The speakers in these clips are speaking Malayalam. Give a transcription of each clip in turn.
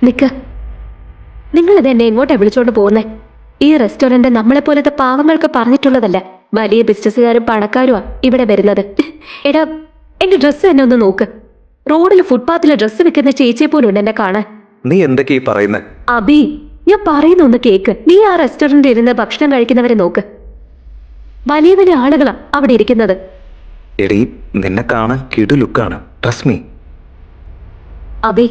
നിക്ക്, നിങ്ങളിത് എന്നെ എങ്ങോട്ടാ വിളിച്ചോണ്ട് പോകുന്നേ? ഈ റെസ്റ്റോറന്റ് നമ്മളെ പോലത്തെ പാവങ്ങൾക്ക് പറഞ്ഞിട്ടുള്ളതല്ല. വലിയ ബിസിനസ്സുകാരും പണക്കാരുമാ ഇവിടെ വരുന്നത്. എടാ, എന്റെ ഡ്രസ്സ് തന്നെ ഒന്ന് നോക്ക്. റോഡിൽ ഫുട്പാത്തിലെ ഡ്രസ്സ് വെക്കുന്ന ചേച്ചിയെ പോലും ഉണ്ട് എന്നെ കാണാൻ. നീ എന്തൊക്കെയാ പറയുന്നത്? അബി, ഞാൻ പറയുന്ന ഒന്ന് കേക്ക്. നീ ആ റെസ്റ്റോറന്റിൽ ഇരുന്ന് ഭക്ഷണം കഴിക്കുന്നവരെ നോക്ക്. വലിയ വലിയ ആളുകളാ അവിടെ ഇരിക്കുന്നത്. എടീ, നിന്നെ കാണാൻ കിടു ലുക്കാണ്. Trust me. അബി,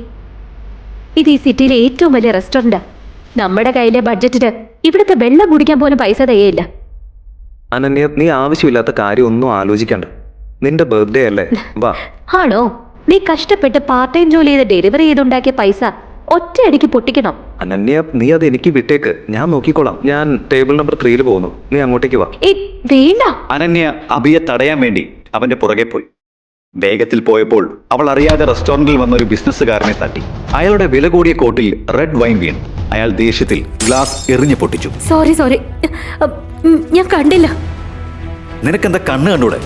ഇത് ഈ സിറ്റിയിലെ ഏറ്റവും വലിയ റെസ്റ്റോറന്റാ. നമ്മുടെ കയ്യിലെ ബഡ്ജറ്റിന് ഇവിടുത്തെ വെള്ളം കുടിക്കാൻ പോലും പൈസ തയ്യയില്ല. അനന്യ, നീ ആവശ്യമില്ലാത്ത കാര്യം ഒന്നും ആലോചിക്കണ്ട. നിന്റെ ബർത്ത്ഡേ അല്ലേ? വാ. ആണോ? നീ കഷ്ടപ്പെട്ട് പാർട്ട് ടൈം ജോലി ചെയ്ത് ഡെലിവറി ചെയ്തുണ്ടാക്കിയ പൈസ ഒറ്റയടിക്ക് പൊട്ടിക്കണം. അനന്യ, നീ അത് എനിക്ക് വിട്ടേക്ക്. ഞാൻ നോക്കിക്കോളാം. ഞാൻ ടേബിൾ നമ്പർ 3 പോകുന്നു. നീ അങ്ങോട്ടേക്ക് വാ. വേണ്ട. അനന്യ അഭിയെ തടയാൻ വേണ്ടി അവന്റെ പുറകെ പോയി. വേഗത്തിൽ പോയപ്പോൾ അവൾ അറിയാതെ റെസ്റ്റോറന്റിൽ വന്ന ഒരു ബിസിനസ്സുകാരനെ തട്ടി. അയാളുടെ വില കൂടിയ കോട്ടിൽ റെഡ് വൈൻ വീണു. അയാൾ ദേഷ്യത്തിൽ ഗ്ലാസ് എറിഞ്ഞു പൊട്ടിച്ചു. സോറി, ഞാൻ കണ്ടില്ല. നിനക്കെന്താ കണ്ണ് കണ്ടൂടെ?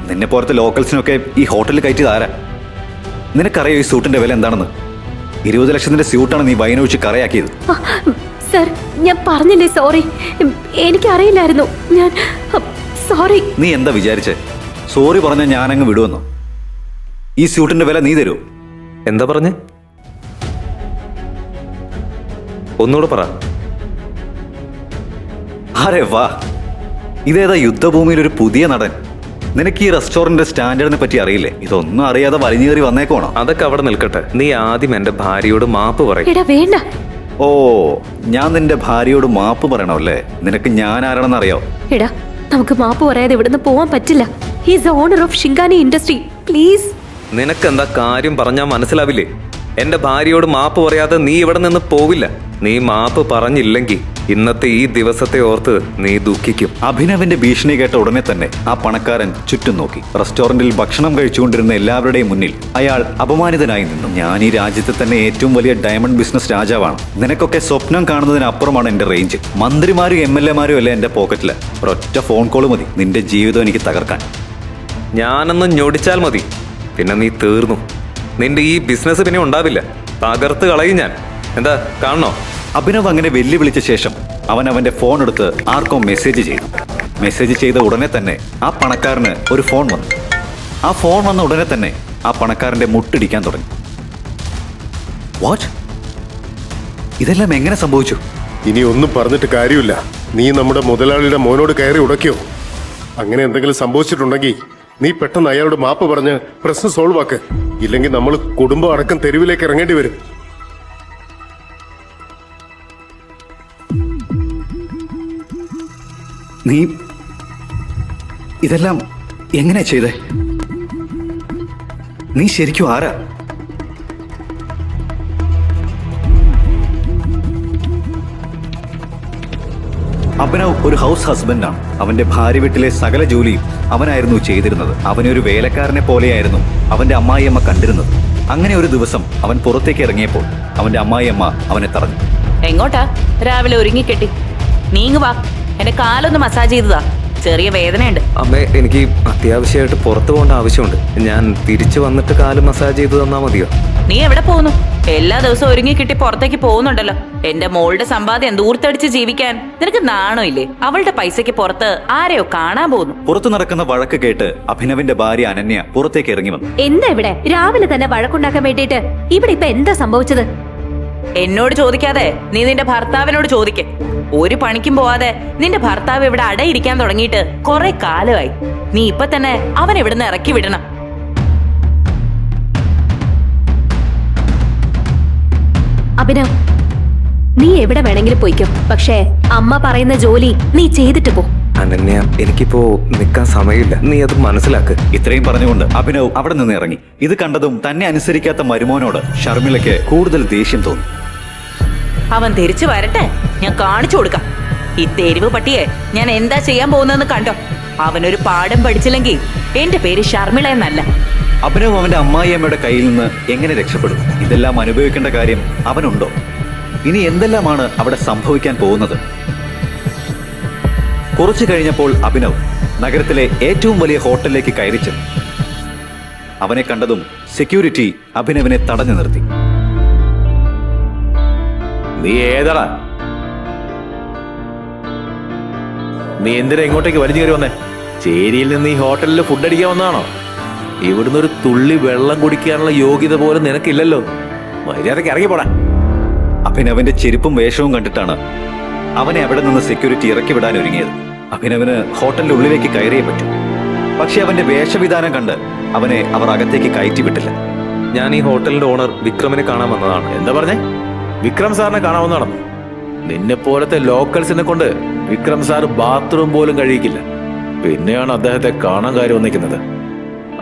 നിന്നെ പോലത്തെ ലോക്കൽസിനൊക്കെ ഈ ഹോട്ടലിൽ കയറ്റിയത് ആരാ? നിനക്കറിയോ ഈ സൂട്ടിന്റെ വില എന്താണെന്ന്? 20 ലക്ഷത്തിന്റെ സ്യൂട്ടാണ് നീ വൈനൊഴിച്ച് കറയാക്കിയത്. സർ, ഞാൻ പറഞ്ഞില്ലേ സോറി. എനിക്കറിയില്ലായിരുന്നു. ഞാൻ സോറി. നീ എന്താ വിചാരിച്ചേ? സോറി പറഞ്ഞാൽ ഞാനങ്ങ് വിടുവെന്നോ? ഈ സ്യൂട്ടിന്റെ വില നീ തരൂ. എന്താ പറഞ്ഞേ? ഒന്നുകൂടെ പറ. അരെ വാ, ഇതേതാ യുദ്ധഭൂമിയിൽ ഒരു പുതിയ നടൻ. നിനക്ക് ഈ റെസ്റ്റോറന്റ് സ്റ്റാൻഡേർഡിനെ പറ്റി അറിയില്ലേ? ഇതൊന്നും അറിയാതെ വലിഞ്ഞു കയറി വന്നേക്കോണോ? അതൊക്കെ അവിടെ നിൽക്കട്ടെ. നീ ആദ്യം എന്റെ ഭാര്യയോട് മാപ്പ് പറയും. എടാ വേണ്ട. ഓ, ഞാൻ നിന്റെ ഭാര്യയോട് മാപ്പ് പറയണമല്ലേ? നിനക്ക് ഞാൻ ആരാണെന്ന് അറിയോ? എടാ, നമുക്ക് മാപ്പ് പറയാതെ ഇവിടുന്ന് പോവാൻ പറ്റില്ല. He is the owner of Singhania industry. Please. നിനക്കെന്താ കാര്യം പറഞ്ഞാൽ മനസ്സിലാവില്ലേ? എന്റെ ഭാര്യയോട് മാപ്പ് പറയാതെ നീ ഇവിടെ നിന്ന് പോവില്ല. നീ മാപ്പ് പറഞ്ഞില്ലെങ്കിൽ ഇന്നത്തെ ഈ ദിവസത്തെ ഓർത്ത് നീ ദുഃഖിക്കും. അഭിനവിന്റെ ഭീഷണി കേട്ട ഉടനെ തന്നെ ആ പണക്കാരൻ ചുറ്റും നോക്കി. റെസ്റ്റോറന്റിൽ ഭക്ഷണം കഴിച്ചുകൊണ്ടിരുന്ന എല്ലാവരുടെയും മുന്നിൽ അയാൾ അപമാനിതനായി നിന്നു. ഞാൻ ഈ രാജ്യത്തെ തന്നെ ഏറ്റവും വലിയ ഡയമണ്ട് ബിസിനസ് രാജാവാണ്. നിനക്കൊക്കെ സ്വപ്നം കാണുന്നതിനപ്പുറമാണ് എന്റെ റേഞ്ച്. മന്ത്രിമാരും MLA മാരും അല്ല എന്റെ പോക്കറ്റില്. ഒരൊറ്റ ഫോൺ കോൾ മതി നിന്റെ ജീവിതം എനിക്ക് തകർക്കാൻ. ഞാനൊന്ന് ഞൊടിച്ചാൽ മതി, പിന്നെ നീ തീർന്നു. നിന്റെ ഈ ബിസിനസ് പിന്നെ ഉണ്ടാവില്ല. തകർത്ത് കളയും ഞാൻ. എന്താ കാണണോ? അഭിനവ് അങ്ങനെ വെല്ലുവിളിച്ച ശേഷം അവൻ അവന്റെ ഫോൺ എടുത്ത് ആർക്കോ മെസ്സേജ് ചെയ്തു. മെസ്സേജ് ചെയ്ത ഉടനെ തന്നെ ആ പണക്കാരന് ഒരു ഫോൺ വന്നു. ആ ഫോൺ വന്ന ഉടനെ തന്നെ ആ പണക്കാരന്റെ മുട്ടിടിക്കാൻ തുടങ്ങി. വാട്ട്? ഇതെല്ലാം എങ്ങനെ സംഭവിച്ചു? ഇനി ഒന്നും പറഞ്ഞിട്ട് കാര്യമില്ല. നീ നമ്മുടെ മുതലാളിയുടെ മോനോട് കയറി ഉടക്കിയോ? അങ്ങനെ എന്തെങ്കിലും സംഭവിച്ചിട്ടുണ്ടെങ്കിൽ നീ പെട്ടെന്ന് അയാളോട് മാപ്പ് പറഞ്ഞ് പ്രശ്നം സോൾവ് ആക്ക്. ഇല്ലെങ്കിൽ നമ്മൾ കുടുംബം അടക്കം തെരുവിലേക്ക് ഇറങ്ങേണ്ടി വരും. നീ ഇതെല്ലാം എങ്ങനെ ചെയ്തേ? നീ ശരിക്കും ആരാ? അഭിനവ് ഒരു ഹൗസ് ഹസ്ബൻഡാണ്. അവന്റെ ഭാര്യ വീട്ടിലെ സകല ജോലിയും അവനായിരുന്നു ചെയ്തിരുന്നത്. അവനെ ഒരു വേലക്കാരനെ പോലെയായിരുന്നു അവന്റെ അമ്മായിയമ്മ കണ്ടിരുന്നത്. അങ്ങനെ ഒരു ദിവസം അവൻ പുറത്തേക്ക് ഇറങ്ങിയപ്പോൾ അവന്റെ അമ്മായിയമ്മ അവനെ തടഞ്ഞു. എങ്ങോട്ടാ? രാവിലെ ഒരുങ്ങിക്കെട്ടി. നീങ്ങ് വാ, എന്റെ കാലൊന്ന് മസാജ് ചെയ്തതാ. ചെറിയ വേദനയുണ്ട്. അമ്മേ, എനിക്ക് അത്യാവശ്യമായിട്ട് പുറത്തു പോകേണ്ട ആവശ്യമുണ്ട്. ഞാൻ തിരിച്ചു വന്നിട്ട് കാല് മസാജ് ചെയ്ത് തന്നാ മതിയോ? നീ എവിടെ പോകുന്നു? എല്ലാ ദിവസവും ഒരുങ്ങിക്കിട്ടി പുറത്തേക്ക് പോകുന്നുണ്ടല്ലോ. എന്റെ മോളുടെ സമ്പാദ്യം ദൂർത്തടിച്ച് ജീവിക്കാൻ നിനക്ക് നാണോ ഇല്ലേ? അവളുടെ പൈസക്ക് പുറത്ത് ആരെയോ കാണാൻ പോകുന്നു. പുറത്തു നടക്കുന്ന വഴക്ക് കേട്ട് അഭിനവിന്റെ ഭാര്യ അനന്യ പുറത്തേക്ക് ഇറങ്ങി വന്നു. എന്താ ഇവിടെ രാവിലെ തന്നെ വഴക്കുണ്ടാക്കാൻ വേണ്ടിയിട്ട് ഇവിടെ ഇപ്പൊ എന്താ സംഭവിച്ചത്? എന്നോട് ചോദിക്കാതെ നീ നിന്റെ ഭർത്താവിനോട് ചോദിക്ക്. ഒരു പണിക്കും പോവാതെ നിന്റെ ഭർത്താവ് ഇവിടെ അടയിരിക്കാൻ തുടങ്ങിയിട്ട് കുറെ കാലമായി. നീ ഇപ്പൊ തന്നെ അവൻ ഇവിടുന്ന് ഇറക്കി വിടണം. അഭിനവ്, നീ എവിടെ വേണമെങ്കിലും പോയിക്കോ. പക്ഷേ അമ്മ പറയുന്ന ജോലി നീ ചെയ്തിട്ട് പോ. അനന്യ, എനിക്കിപ്പോ നിൽക്കാൻ സമയമില്ല. നീ അത് മനസ്സിലാക്ക്. ഇത്രയും പറഞ്ഞുകൊണ്ട് അഭിനവ് അവിടെ നിന്ന് ഇറങ്ങി. ഇത് കണ്ടതും തന്നെ അനുസരിക്കാത്ത മരുമോനോട് ഷർമിളയ്ക്ക് കൂടുതൽ ദേഷ്യം തോന്നി. അവൻ തിരിച്ചു വരട്ടെ, ഞാൻ കാണിച്ചു കൊടുക്കാം. ഈ തെരുവ് പട്ടിയെ ഞാൻ എന്താ ചെയ്യാൻ പോകുന്നതെന്ന് കണ്ടോ? അവനൊരു പാഠം പഠിച്ചില്ലെങ്കിൽ എന്റെ പേര് ഷർമിള എന്നല്ല. അഭിനവ് അവന്റെ അമ്മായിയമ്മയുടെ കയ്യിൽ നിന്ന് എങ്ങനെ രക്ഷപ്പെടും? ഇതെല്ലാം അനുഭവിക്കേണ്ട കാര്യം അവനുണ്ടോ? ഇനി എന്തെല്ലാമാണ് അവിടെ സംഭവിക്കാൻ പോകുന്നത്? കുറച്ചു കഴിഞ്ഞപ്പോൾ അഭിനവ് നഗരത്തിലെ ഏറ്റവും വലിയ ഹോട്ടലിലേക്ക് കയറി ചെന്നു. അവനെ കണ്ടതും സെക്യൂരിറ്റി അഭിനവിനെ തടഞ്ഞു നിർത്തി. നീ ഏതാടാ? നീ എന്തിനാ ഇങ്ങോട്ടേക്ക് വലിഞ്ഞു കയറി വന്നേ? ചേരിയിൽ നിന്ന് ഈ ഹോട്ടലിൽ ഫുഡ് അടിക്കാൻ വന്നതാണോ? ഇവിടുന്ന് ഒരു തുള്ളി വെള്ളം കുടിക്കാനുള്ള യോഗ്യത പോലും നിനക്കില്ലല്ലോ. മര്യാദയ്ക്ക് ഇറങ്ങി പോടാ. അഭിനവന്റെ ചെരുപ്പും വേഷവും കണ്ടിട്ടാണ് അവനെ അവിടെ നിന്ന് സെക്യൂരിറ്റി ഇറക്കി വിടാൻ ഒരുങ്ങിയത്. അഭിനവന് ഹോട്ടലിന്റെ ഉള്ളിലേക്ക് കയറിയേ പറ്റൂ. പക്ഷെ അവന്റെ വേഷവിധാനം കണ്ട് അവനെ അവർ അകത്തേക്ക് കയറ്റി വിട്ടില്ല. ഞാൻ ഈ ഹോട്ടലിന്റെ ഓണർ വിക്രമിനെ കാണാൻ വന്നതാണ്. എന്താ പറഞ്ഞേ? വിക്രം സാറിനെ കാണാവുന്നതാണോ? നിന്നെ പോലത്തെ ലോക്കൽസിനെ കൊണ്ട് വിക്രം സാർ ബാത്റൂം പോലും കഴിയിക്കില്ല. പിന്നെയാണ് അദ്ദേഹത്തെ കാണാൻ കാര്യം വന്നിരിക്കുന്നത്.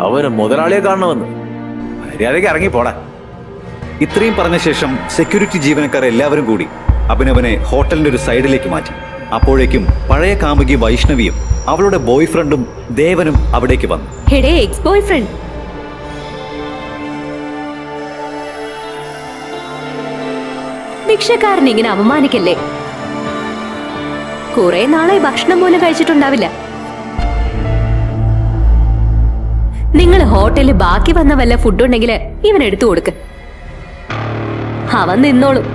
അവന് മുതലാളിയെ കാണണമെന്ന്. മര്യാദയ്ക്ക് ഇറങ്ങി പോടാ. ഇത്രയും പറഞ്ഞ ശേഷം സെക്യൂരിറ്റി ജീവനക്കാർ എല്ലാവരും കൂടി അഭിനവനെ ഹോട്ടലിന്റെ ഒരു സൈഡിലേക്ക് മാറ്റി. അപ്പോഴേക്കും പഴയ കാമുകി വൈഷ്ണവിയും അവളുടെ ബോയ് ഫ്രണ്ടും ദേവനും അവിടേക്ക് വന്നു. എടേ എക്സ് ബോയ് ഫ്രണ്ട്, ഭിക്ഷക്കാരൻ ഇങ്ങനെ അപമാനിക്കല്ലേ? കുറെ നാളായി ഭക്ഷണം പോലും കഴിച്ചിട്ടുണ്ടാവില്ല. നിങ്ങൾ ഹോട്ടലിൽ ബാക്കി വന്ന വല്ല ഫുഡ് ഉണ്ടെങ്കിൽ ഇവൻ എടുത്തു കൊടുക്ക്. അവൻ നിന്നോളും.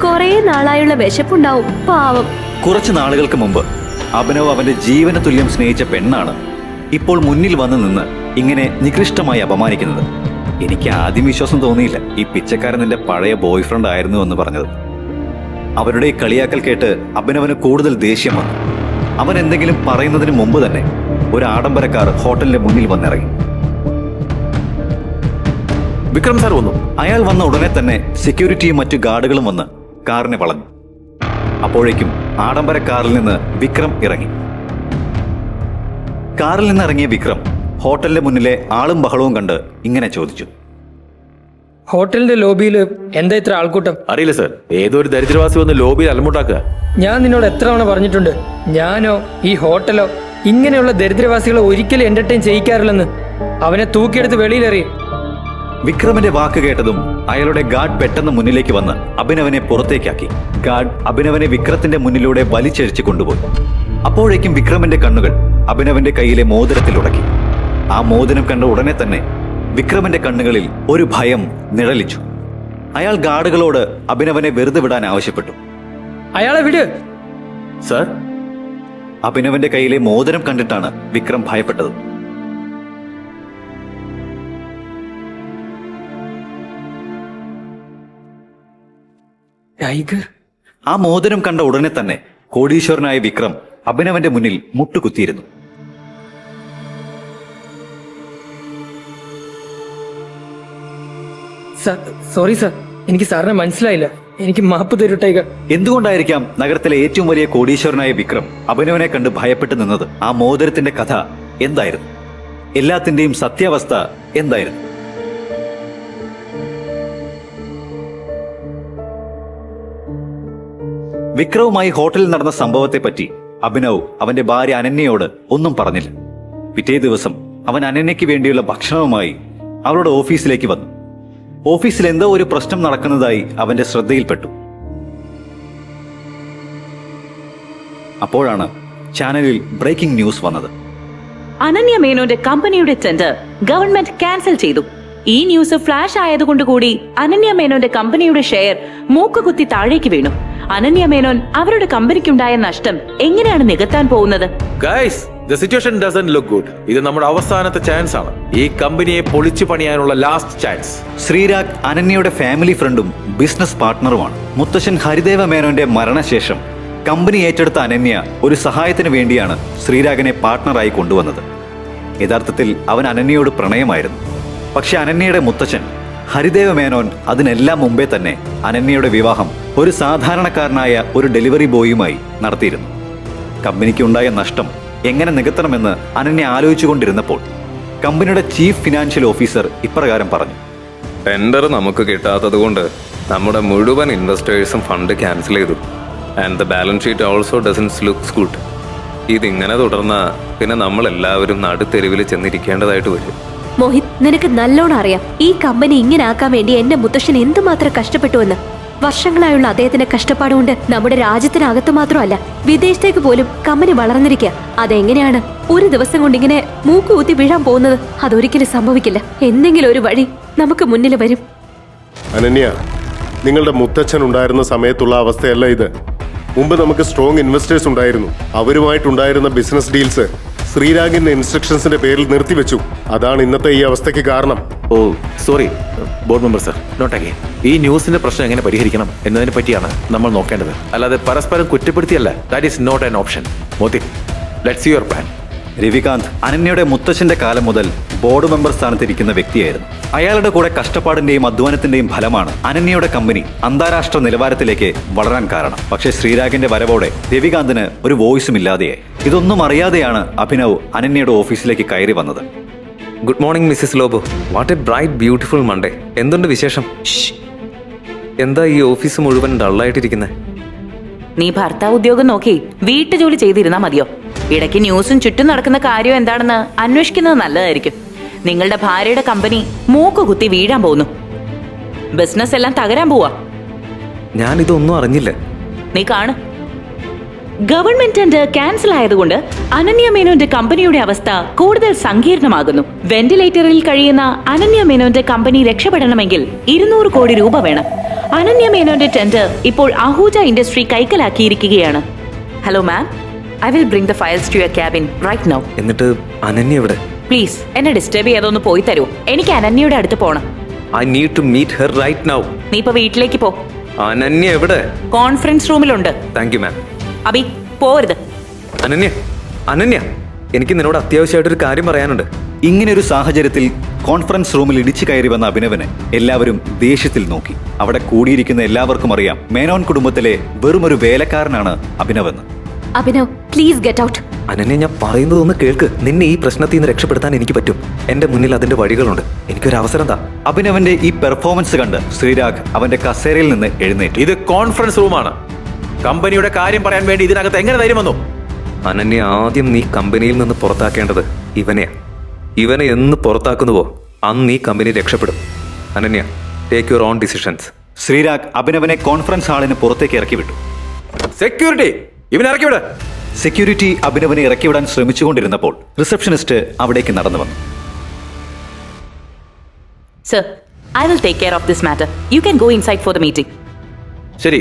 കുറെ നാളായുള്ള വിശപ്പുണ്ടാവും പാവം. കുറച്ചു നാളുകൾക്ക് മുമ്പ് അഭിനവ് അവന്റെ ജീവന തുല്യം സ്നേഹിച്ച പെണ്ണാണ് ഇപ്പോൾ മുന്നിൽ വന്ന് നിന്ന് ഇങ്ങനെ നികൃഷ്ടമായി അപമാനിക്കുന്നത്. എനിക്ക് ആദ്യം വിശ്വാസം തോന്നിയില്ല ഈ പിച്ചക്കാരൻ നിന്റെ പഴയ ബോയ് ഫ്രണ്ട് ആയിരുന്നു എന്ന് പറഞ്ഞത്. അവരുടെ ഈ കളിയാക്കൽ കേട്ട് അഭിനവന് കൂടുതൽ ദേഷ്യം വന്നു. അവൻ എന്തെങ്കിലും പറയുന്നതിന് മുമ്പ് തന്നെ ഒരു ആഡംബരക്കാർ ഹോട്ടലിന്റെ മുന്നിൽ വന്നിറങ്ങി. വിക്രം സാർ വന്നു. അയാൾ വന്ന ഉടനെ തന്നെ സെക്യൂരിറ്റിയും മറ്റു ഗാർഡുകളും വന്ന് കാറിനെ വളഞ്ഞു. അപ്പോഴേക്കും ആഡംബര കാറിൽ നിന്ന് വിക്രം ഇറങ്ങി. കാറിൽ നിന്ന് ഇറങ്ങിയ വിക്രം ഹോട്ടലിന്റെ മുന്നിലെ ആളും ബഹളവും കണ്ട് ഇങ്ങനെ ചോദിച്ചു: ഹോട്ടലിന്റെ ലോബിയിൽ എന്താ ഇത്ര ആൾക്കൂട്ടം? അറിയില്ല സാർ. ഏതോ ഒരു ദരിദ്രവാസി വന്ന് ലോബിയിൽ അലമുണ്ടാക്കുക. ഞാൻ നിന്നോട് എത്ര തവണ പറഞ്ഞിട്ടുണ്ട്, ഞാനോ ഈ ഹോട്ടലോ ഇങ്ങനെയുള്ള ദരിദ്രവാസികളെ ഒരിക്കലും എന്റർടൈൻ ചെയ്യിക്കാറില്ലെന്ന്. അവനെ തൂക്കിയെടുത്ത് വെളിയിലെറിയും. വിക്രമിന്റെ വാക്ക് കേട്ടതും അയാളുടെ ഗാർഡ് പെട്ടെന്ന് മുന്നിലേക്ക് വന്ന് അഭിനവനെ പുറത്തേക്കാക്കി. ഗാർഡ് അഭിനവനെ വിക്രത്തിന്റെ മുന്നിലൂടെ വലിച്ചഴിച്ചു കൊണ്ടുപോയി. അപ്പോഴേക്കും വിക്രമിന്റെ കണ്ണുകൾ അഭിനവന്റെ കയ്യിലെ മോതിരത്തിൽ ഉടക്കി. ആ മോതിരം കണ്ട ഉടനെ തന്നെ വിക്രമിന്റെ കണ്ണുകളിൽ ഒരു ഭയം നിഴലിച്ചു. അയാൾ ഗാർഡുകളോട് അഭിനവനെ വെറുതെ വിടാൻ ആവശ്യപ്പെട്ടു. അയാളെ വിട് സാർ. അഭിനവന്റെ കയ്യിലെ മോതിരം കണ്ടിട്ടാണ് വിക്രം ഭയപ്പെട്ടത്. ടൈഗർ. ആ മോതിരം കണ്ട ഉടനെ തന്നെ കോടീശ്വരനായ വിക്രം അഭിനവന്റെ മുന്നിൽ മുട്ടുകുത്തിയിരുന്നു. സോറി സാർ, എനിക്ക് സാറിനെ മനസ്സിലായില്ല. എനിക്ക് മാപ്പ് തരൂ ടൈഗർ. എന്തുകൊണ്ടായിരിക്കാം നഗരത്തിലെ ഏറ്റവും വലിയ കോടീശ്വരനായ വിക്രം അഭിനവനെ കണ്ട് ഭയപ്പെട്ടു നിന്നത്? ആ മോതിരത്തിന്റെ കഥ എന്തായിരുന്നു? എല്ലാത്തിന്റെയും സത്യാവസ്ഥ എന്തായിരുന്നു? വിക്രവുമായി ഹോട്ടലിൽ നടന്ന സംഭവത്തെപ്പറ്റി അഭിനവ് അവന്റെ ഭാര്യ അനന്യയോട് ഒന്നും പറഞ്ഞില്ല. പിറ്റേ ദിവസം അവൻ അനന്യയ്ക്ക് വേണ്ടിയുള്ള ഭക്ഷണവുമായി അവളുടെ ഓഫീസിലേക്ക് വന്നു. ഓഫീസിൽ എന്തോ ഒരു പ്രശ്നം നടക്കുന്നതായി അവന്റെ ശ്രദ്ധയിൽപ്പെട്ടു. അപ്പോഴാണ് ചാനലിൽ ബ്രേക്കിംഗ് ന്യൂസ് വന്നത്. അനന്യ മേനോന്റെ കമ്പനിയുടെ ടെൻഡർ ഗവൺമെന്റ് ക്യാൻസൽ ചെയ്തു. ഈ ന്യൂസ് ഫ്ലാഷ് ആയതുകൊണ്ട് കൂടി അനന്യ മേനോന്റെ കമ്പനിയുടെ ഷെയർ മൂക്കുകുത്തി താഴേക്ക് വീണു. അനന്യ മേനോൻ അവരുടെ കമ്പനിക്കുണ്ടായ നഷ്ടം എങ്ങനെയാണ് നികത്താൻ പോകുന്നത്? Guys, the situation doesn't look good. ഇത് നമ്മുടെ അവസാനത്തെ ചാൻസ് ആണ്. ഈ കമ്പനിയെ പൊളിച്ചു പണിയാനുള്ള ലാസ്റ്റ് ചാൻസ്. ശ്രീരാഗ് അനന്യയുടെ ഫാമിലി ഫ്രണ്ടും ബിസിനസ് പാർട്ട്ണറുമാണ്. മുത്തശ്ശൻ ഹരിദേവ മേനോന്റെ മരണശേഷം കമ്പനി ഏറ്റെടുത്ത അനന്യ ഒരു സഹായത്തിന് വേണ്ടിയാണ് ശ്രീരാഗിനെ പാർട്ട്ണറായി കൊണ്ടുവന്നത്. യഥാർത്ഥത്തിൽ അവൻ അനന്യയോട് പ്രണയമായിരുന്നു. പക്ഷെ അനന്യയുടെ മുത്തച്ഛൻ ഹരിദേവ മേനോൻ അതിനെല്ലാം മുമ്പേ തന്നെ അനന്യയുടെ വിവാഹം ഒരു സാധാരണക്കാരനായ ഒരു ഡെലിവറി ബോയുമായി നടത്തിയിരുന്നു. കമ്പനിക്ക് ഉണ്ടായ നഷ്ടം എങ്ങനെ നികത്തണമെന്ന് അനന്യ ആലോചിച്ചുകൊണ്ടിരുന്നപ്പോൾ കമ്പനിയുടെ ചീഫ് ഫിനാൻഷ്യൽ ഓഫീസർ ഇപ്രകാരം പറഞ്ഞു: ടെൻഡർ നമുക്ക് കിട്ടാത്തത് കൊണ്ട് നമ്മുടെ മുഴുവൻ ഇൻവെസ്റ്റേഴ്സും ഫണ്ട് ക്യാൻസൽ ചെയ്തു. And the balance sheet also dozens looks good. ഇതിങ്ങനെ തുടർന്നാൽ പിന്നെ നമ്മൾ എല്ലാവരും നടുത്തെരുവിൽ ചെന്നിരിക്കേണ്ടതായിട്ട് വരും. മോഹിത്, നിനക്ക് നല്ലോണം അറിയാം ഈ കമ്പനി ഇങ്ങനെ ആക്കാൻ വേണ്ടി എന്റെ മുത്തശ്ശൻ എന്തുമാത്രം കഷ്ടപ്പെട്ടുവെന്ന്. വർഷങ്ങളായുള്ള അദ്ദേഹത്തിന്റെ കഷ്ടപ്പാടുകൊണ്ട് നമ്മുടെ രാജ്യത്തിനകത്ത് മാത്രമല്ല വിദേശത്തേക്ക് പോലും കമ്പനി വളർന്നിരിക്കുക. അതെങ്ങനെയാണ് ഒരു ദിവസം കൊണ്ട് ഇങ്ങനെ മൂക്കുകുത്തി വീഴാൻ പോകുന്നത്? അതൊരിക്കലും സംഭവിക്കില്ല. എന്തെങ്കിലും ഒരു വഴി നമുക്ക് മുന്നിൽ വരും. അനന്യ, നിങ്ങളുടെ മുത്തച്ഛൻ ഉണ്ടായിരുന്ന സമയത്തുള്ള അവസ്ഥയല്ല ഇത്. മുമ്പ് നമുക്ക് സ്ട്രോങ് ഇൻവെസ്റ്റേഴ്സ് ഉണ്ടായിരുന്നു. അവരുമായിട്ടുണ്ടായിരുന്ന ബിസിനസ് ഡീൽസ് ശ്രീരാഗിന്റെ ഇൻസ്ട്രക്ഷൻസിന്റെ പേരിൽ നിർത്തിവെച്ചു. അതാണ് ഇന്നത്തെ ഈ അവസ്ഥയ്ക്ക് കാരണം. Oh sorry board member sir, not again. ഈ ന്യൂസിന്റെ പ്രശ്നം എങ്ങനെ പരിഹരിക്കണം എന്നതിനെ പറ്റിയാണ് നമ്മൾ നോക്കേണ്ടത്, അല്ലാതെ പരസ്പരം കുറ്റപ്പെടുത്തിയല്ല. That is not an option. Moti, let's see your plan. Ravikanth അനന്യയുടെ മുത്തച്ഛന്റെ കാലം മുതൽ ബോർഡ് മെമ്പർ സ്ഥാനത്തിരിക്കുന്ന വ്യക്തിയായിരുന്നു. അയാളുടെ കൂടെ കഷ്ടപ്പാടിന്റെയും അധ്വാനത്തിന്റെയും ഫലമാണ് അനന്യയുടെ കമ്പനി അന്താരാഷ്ട്ര നിലവാരത്തിലേക്ക് വളരാൻ കാരണം. പക്ഷേ ശ്രീരാഗിന്റെ വരവോടെ രവികാന്തിന് ഒരു വോയിസും ഇല്ലാതെയായി. ഇതൊന്നും അറിയാതെയാണ് അഭിനവ് അനന്യയുടെ ഓഫീസിലേക്ക് കയറി വന്നത്. Good morning Mrs Lobo. What A bright beautiful Monday. എന്തുണ്ട് വിശേഷം? എന്താ ഈ ഓഫീസ് മുഴുവൻ ഡള്ളായിട്ടിരിക്കുന്നത്? നീ ഭർത്താവ് ഉദ്യോഗം നോക്കി വീട്ടുജോലി ചെയ്തിരുന്നാ മതിയോ? ഇടയ്ക്ക് ന്യൂസും ചുറ്റും നടക്കുന്ന കാര്യം എന്താണെന്ന് അന്വേഷിക്കുന്നത് നല്ലതായിരിക്കും. നിങ്ങളുടെ ഭാര്യയുടെ കമ്പനി മൂക്ക് കുത്തി വീഴാൻ പോകുന്നു. ബിസിനസ് എല്ലാം തകരാൻ പോവാ. ഞാനിതൊന്നും അറിഞ്ഞില്ല. നീ കാണ്. ഗവൺമെന്റ് ടെൻഡർ ക്യാൻസൽ ആയതുകൊണ്ട് അനന്യ മേനോന്റെ കമ്പനിയുടെ അവസ്ഥ കൂടുതൽ സങ്കീർണമാകുന്നു. വെന്റിലേറ്ററിൽ കഴിയുന്ന അനന്യ മേനോന്റെ കമ്പനി രക്ഷപ്പെടണമെങ്കിൽ 200 കോടി രൂപ വേണം. അനന്യ മേനോന്റെ ടെൻഡർ ഇപ്പോൾ അഹൂജ ഇൻഡസ്ട്രി കൈക്കലാക്കിയിരിക്കുകയാണ്. Hello ma'am, I will bring the files to your cabin right now. എന്നിട്ട് അനന്യ എവിടെ? പ്ലീസ് എന്നെ ഡിസ്റ്റർബ് ചെയ്യാതൊന്ന് പോയി തരൂ. എനിക്ക് അനന്യയുടെ അടുത്ത് പോണം. I need to meet her right now. നീ ഇപ്പൊ വീട്ടിലേക്ക് പോ. അനന്യ എവിടെ? കോൺഫറൻസ് റൂമിലുണ്ട്. Thank you ma'am. അബി പോരുത്. അനന്യ, അനന്യ, എനിക്ക് നിന്നോട് അത്യാവശ്യമായിട്ടൊരു കാര്യം പറയാനുണ്ട്. ഇങ്ങനെയൊരു സാഹചര്യത്തിൽ കോൺഫറൻസ് റൂമിൽ ഇടിച്ചു കയറി വന്ന അഭിനവനെ എല്ലാവരും ദേഷ്യത്തിൽ നോക്കി. അവിടെ കൂടിയിരിക്കുന്ന എല്ലാവർക്കും അറിയാം മേനോൻ കുടുംബത്തിലെ വെറുമൊരു വേലക്കാരനാണ് അഭിനവെന്ന്. Abhinav, please get out. Ananya, ഞാൻ പറയുന്നതൊന്ന് കേൾക്ക്. നിന്നെ ഈ പ്രശ്നത്തിൽ നിന്ന് രക്ഷപ്പെടുത്താൻ എനിക്ക് പറ്റും. എന്റെ മുന്നിൽ അതിന്റെ വഴികളുണ്ട്. എനിക്കൊരു അവസരം താ. അഭിനവന്റെ ഈ പെർഫോമൻസ് കണ്ട് ശ്രീരാഗ് അവന്റെ കസേരയിൽ നിന്ന് എഴുന്നേറ്റു. ഇത് കോൺഫറൻസ് റൂമാണ്. കമ്പനിയുടെ കാര്യം പറയാൻ വേണ്ടി ഇതിനകത്ത് എങ്ങനെ ധൈര്യം വന്നു? അനന്യ, ആദ്യം നീ കമ്പനിയിൽ നിന്ന് പുറത്താക്കേണ്ടത് ഇവനെയാ. ഇവനെ എന്ന് പുറത്താക്കുന്നുവോ അന്ന് ഈ കമ്പനി രക്ഷപ്പെടും. Ananya, take your own decisions. Sreerag അഭിനവനെ കോൺഫറൻസ് ഹാളിന് പുറത്തേക്ക് ഇറക്കി വിട്ടു. സെക്യൂരിറ്റി, ഇവനെ ഇറക്കി വിട്. സെക്യൂരിറ്റി അഭിനവനെ ഇറക്കിവിടാൻ ശ്രമിച്ചുകൊണ്ടിരുന്നപ്പോൾ റിസപ്ഷനിസ്റ്റ് അവിടേക്ക് നടന്നു വന്നു. Sir, I will take care of this matter. You can go inside for the meeting. ശരി,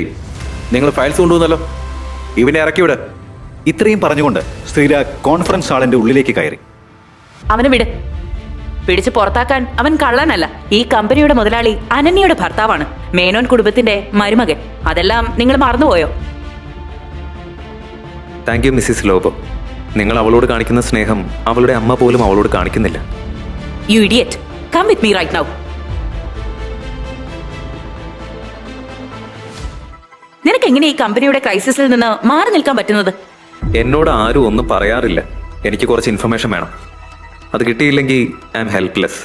നിങ്ങൾ ഫയൽസ് കൊണ്ടുവന്നല്ലോ, ഇവനെ ഇറക്കി വിട്. ഇത്രയും പറഞ്ഞുകൊണ്ട് ശ്രീരാഗ് കോൺഫറൻസ് ഹാളിന്റെ ഉള്ളിലേക്ക് കയറി. അവനെ വിട്. പിടിച്ച് പുറത്താക്കാൻ അവൻ കള്ളനല്ല. ഈ കമ്പനിയുടെ മുതലാളി അനന്യയുടെ ഭർത്താവാണ്, മേനോൻ കുടുംബത്തിന്റെ മരുമകൻ. അതെല്ലാം നിങ്ങൾ മറന്നുപോയോ? Thank you Mrs Lobo. നിങ്ങൾ അവളോട് കാണിക്കുന്ന സ്നേഹം അവളുടെ അമ്മ പോലും അവളോട് കാണിക്കുന്നില്ല. You idiot, come with me right now. നിനക്ക് എങ്ങനെ ഈ കമ്പനിയുടെ ക്രൈസിസിൽ നിന്ന് മാറി നിൽക്കാൻ പറ്റുന്നത്? എന്നോട് ആരും ഒന്നും പറയാറില്ല. എനിക്ക് കുറച്ച് ഇൻഫർമേഷൻ വേണം. അത് കിട്ടിയില്ലെങ്കിൽ ഐ ആം ഹെൽപ്ലെസ്.